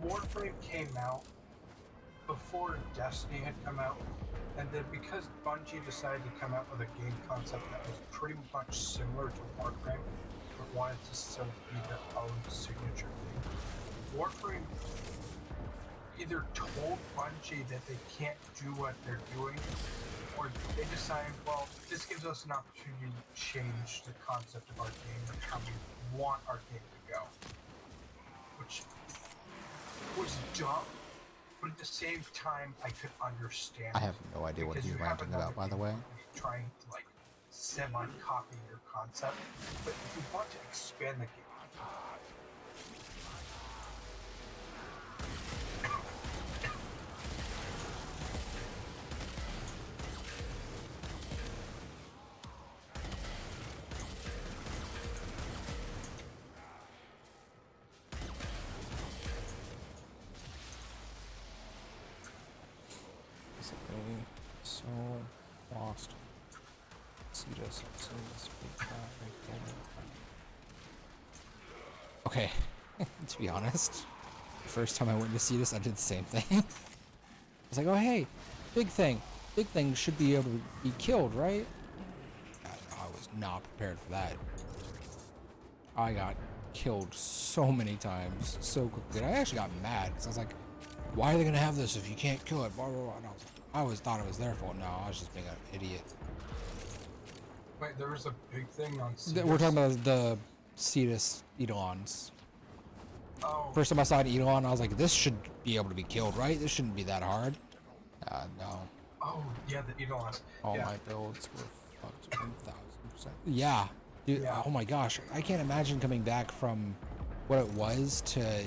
Warframe came out before Destiny had come out, and then because Bungie decided to come out with a game concept that was pretty much similar to Warframe, but wanted to still be their own signature thing, Warframe either told Bungie that they can't do what they're doing, or they decided, well, this gives us an opportunity to change the concept of our game and how we want our game to go. Which was dumb, but at the same time, I could understand. I have no idea what because he's you have ranting another about, by the game way. company trying to like semi-copy your concept, but if you want to expand the game, Basically, so lost. See this, this big guy right there. Okay, to be honest, the first time I went to see this, I did the same thing. I was like, oh hey, big thing should be able to be killed, right? I was not prepared for that. I got killed so many times, so quickly. And I actually got mad because I was like, why are they gonna have this if you can't kill it? Blah, blah, blah. And I always thought it was their fault. No, I was just being an idiot. wait, there was a big thing on. We're talking about the Cetus Eidolons. Oh, First time I saw an Eidolon, I was like, this should be able to be killed, right? This shouldn't be that hard. No. oh, yeah, the Eidolons. All Yeah. my builds were fucked 1000%. Yeah. Dude, Yeah. oh my gosh. I can't imagine coming back from what it was to,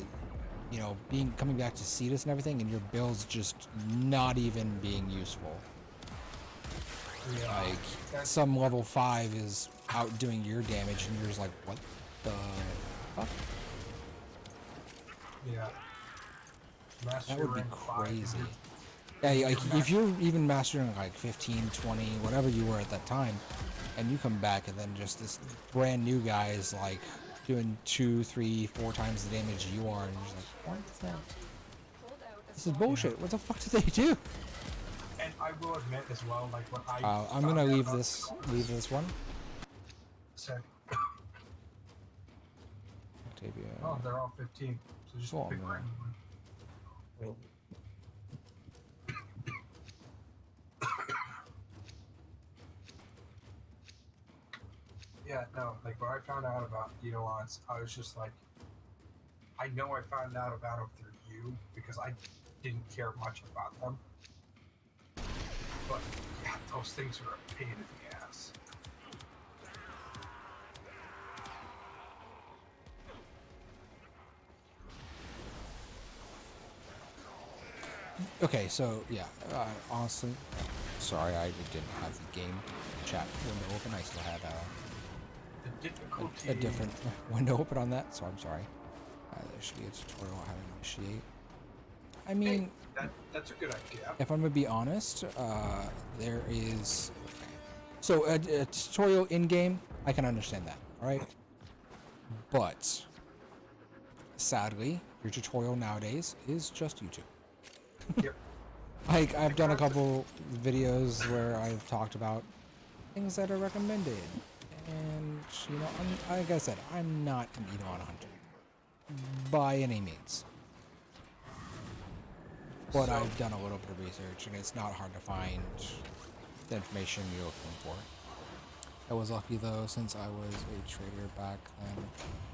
you know, coming back to Cetus and everything, and your build's just not even being useful. Yeah. Like, That's- some level 5 is outdoing your damage, and you're just like, what the fuck? Yeah. Master That would be rank 5, crazy. you're- Yeah, like, if you're even mastering like 15, 20, whatever you were at that time, and you come back and then just this brand new guy is like doing 2, 3, 4 times the damage you are, and you're just like, what the? hold out as This is long bullshit. What the fuck did they do? And And I will admit as well, like when I I'm found gonna out leave about this the cars, one. said, Octavia. oh, they're all 15, so just Cool, pick man. random one. Yeah, no, like when I found out about Eidolons, I was just like, I know I found out about them through you because I didn't care much about them. But yeah, those things are a pain in the ass. Okay, so yeah, honestly, sorry I didn't have the game chat window open. I still had The difficulty. a different window open on that, so I'm sorry. There should be a tutorial on how to initiate. I mean, Hey, that's a good idea. if I'm gonna be honest, there is so a tutorial in game. I can understand that, all right. But sadly, your tutorial nowadays is just YouTube. Yep. Like I've done a couple videos where I've talked about things that are recommended, and you know, like I said, I'm not an Elon hunter by any means, but So, I've done a little bit of research, and it's not hard to find the information you're looking for. I was lucky though, since I was a trader back then,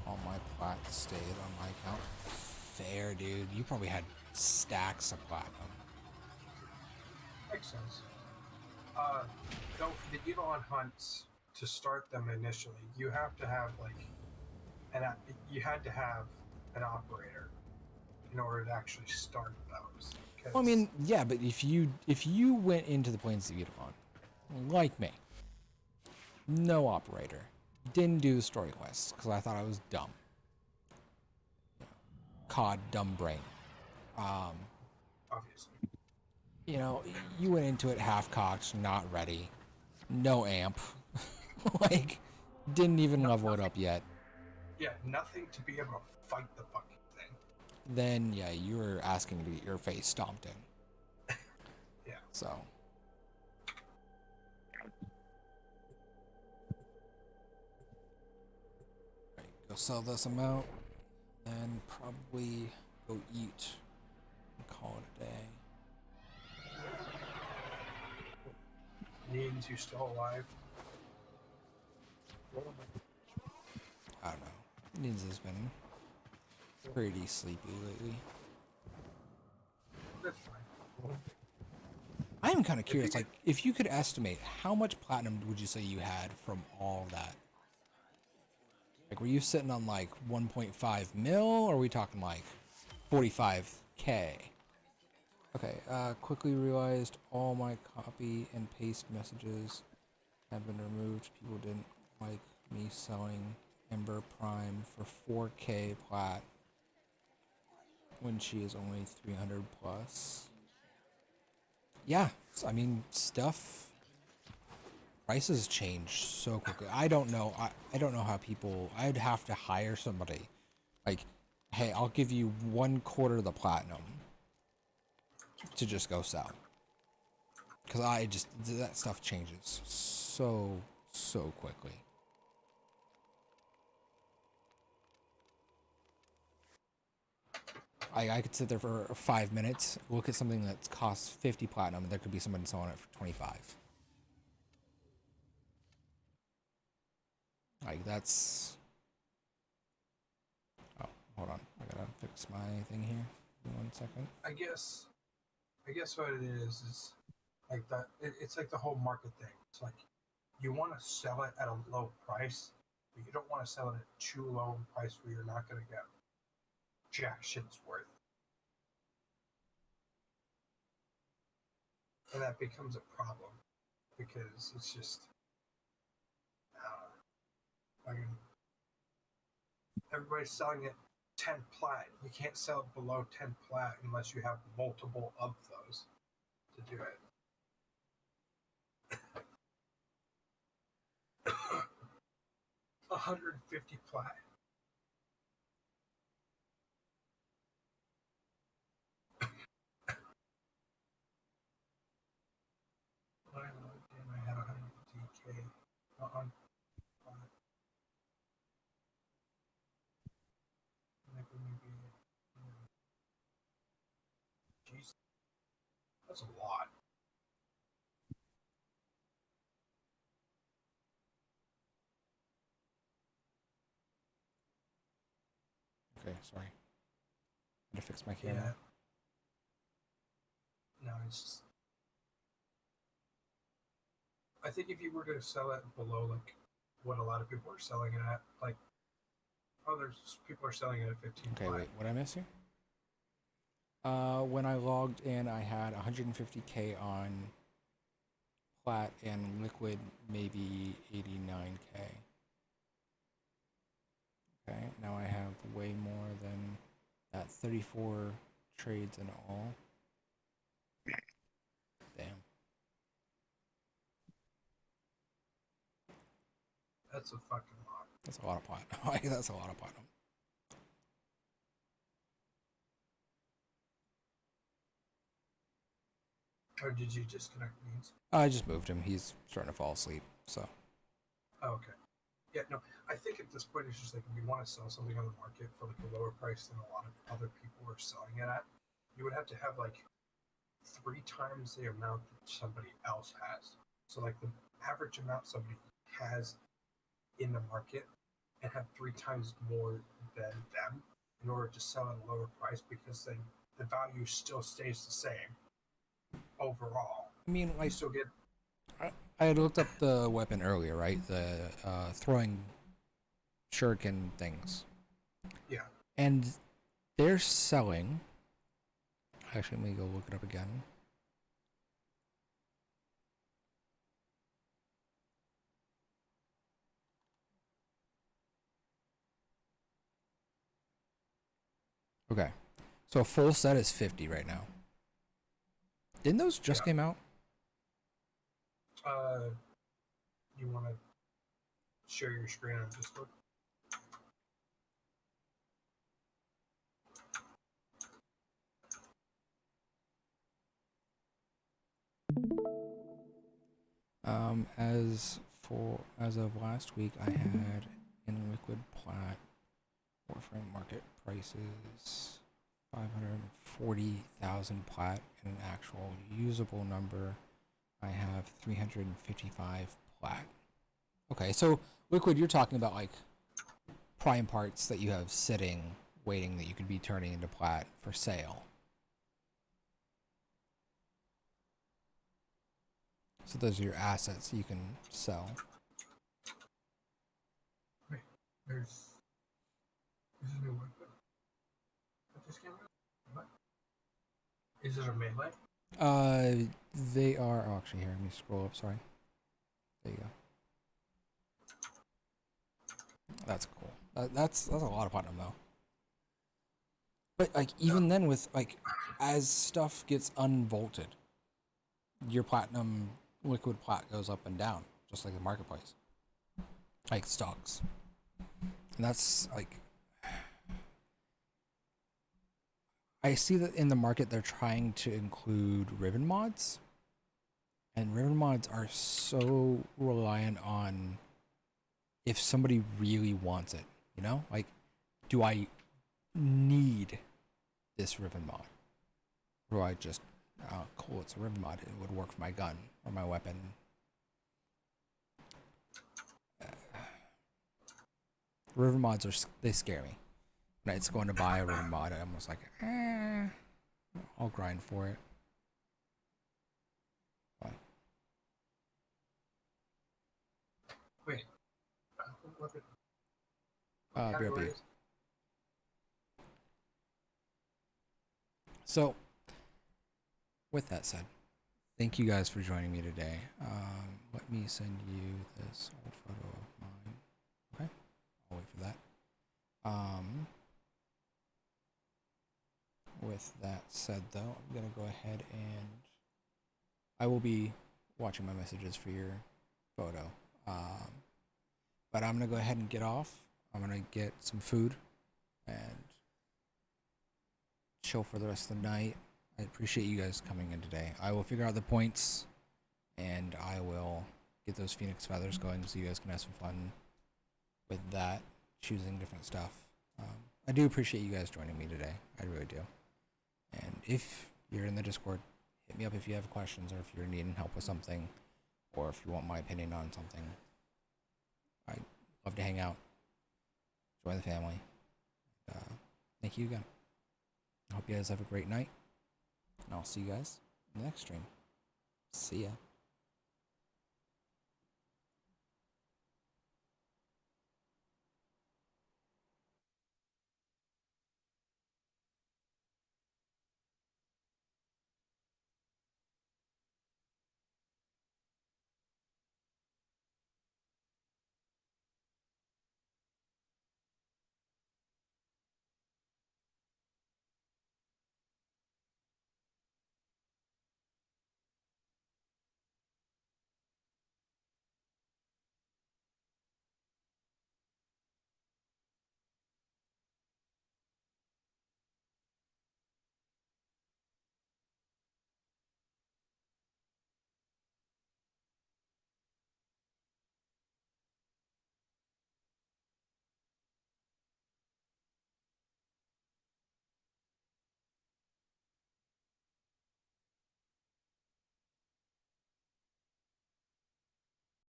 all my plats stayed on my account. Fair, dude. You probably had stacks of platinum. makes sense. Though for the Eidolon hunts, to start them initially, you have to have like you had to have an operator in order to actually start those. Well, I mean, yeah, but if you went into the Plains of Eidolon, like me, no operator, didn't do the story quests because I thought I was dumb. COD, dumb brain. Obviously. You know, you went into it half-cocked, not ready, no amp, like, didn't even level it up yet. Yeah, nothing to be able to fight the fucking thing. Then, yeah, you were asking to get your face stomped in. Yeah. So. Right, go sell this amount, and probably go eat and call it a day. Means you still alive. I don't know. Nins has been pretty sleepy lately. That's fine. I am kind of curious, like, if you could estimate, how much platinum would you say you had from all that? Like, were you sitting on, like, 1.5 mil, or are we talking, like, 45K? Okay, quickly realized all my copy and paste messages have been removed. People didn't like me selling Ember Prime for 4K plat when she is only 300 plus. Yeah, I mean, prices change so quickly. I don't know. I don't know how people. I'd have to hire somebody. Like, hey, I'll give you 1/4 of the platinum to just go sell. Because that stuff changes so quickly. I could sit there for 5 minutes, look at something that costs 50 platinum, and there could be someone selling it for 25. Like, that's... Oh, hold on. I gotta fix my thing here. Give me 1 second. I guess what it is like that. It's like the whole market thing. It's like you want to sell it at a low price, but you don't want to sell it at too low a price where you're not going to get jack shit's worth. And that becomes a problem because it's just fucking everybody's selling it 10 plat. You can't sell it below 10 plat unless you have multiple of those to do it. 150 plat. on. Liquid maybe. Jeez, that's a lot. Okay, sorry. Had to fix my camera. Yeah. No, it's just. I think if you were to sell it below like what a lot of people are selling it at, like there's people are selling it at 15. Okay, flat. wait, what did I miss here? When I logged in, I had 150k on plat and liquid, maybe 89k. Okay, now I have way more than that, 34 trades in all. Damn. That's a fucking lot. That's a lot of platinum. Like, that's a lot of platinum. Or did you disconnect means? I just moved him. He's starting to fall asleep, so. Oh, okay. Yeah, no. I think at this point it's just like if you want to sell something on the market for like a lower price than a lot of other people are selling it at, you would have to have like 3 times the amount that somebody else has. So like the average amount somebody has in the market and have 3 times more than them in order to sell at a lower price because then the value still stays the same overall. I mean, You like, still get I had looked up the weapon earlier, right? The throwing shuriken things. yeah. And they're selling. Actually, let me go look it up again. Okay. So a full set is 50 right now. Didn't those just Yeah. came out? You want to share your screen on Discord? As of last week, I had in liquid plat Warframe market prices 540,000 plat, and an actual usable number I have 355 plat. Okay, so liquid, you're talking about like prime parts that you have sitting, waiting, that you could be turning into plat for sale. So those are your assets you can sell. Wait, there's a new weapon. What just came out? What? Is it a melee? They are, oh, actually, here, let me scroll up, sorry. There you go. That's cool. That's a lot of platinum though. But like even then, with like as stuff gets unvaulted, your platinum liquid plat goes up and down, just like the marketplace, like stocks. And that's like, I see that in the market they're trying to include ribbon mods, and ribbon mods are so reliant on if somebody really wants it, you know? Like, do I need this ribbon mod? Or do I just, oh, cool, it's a ribbon mod, it would work for my gun or my weapon. Ribbon mods they scare me. When it's going to buy a ribbon mod, I'm almost like, I'll grind for it. But Wait. What BRB. category is? So, with that said, thank you guys for joining me today. Let me send you this old photo of mine. Okay, I'll wait for that. With that said, though, I'm gonna go ahead and I will be watching my messages for your photo. But I'm gonna go ahead and get off. I'm gonna get some food and chill for the rest of the night. I appreciate you guys coming in today. I will figure out the points and I will get those phoenix feathers going so you guys can have some fun with that, choosing different stuff. I do appreciate you guys joining me today. I really do. And if you're in the Discord, hit me up if you have questions or if you're needing help with something or if you want my opinion on something. I'd love to hang out, join the family. Thank you again. I hope you guys have a great night. And I'll see you guys in the next stream. See ya.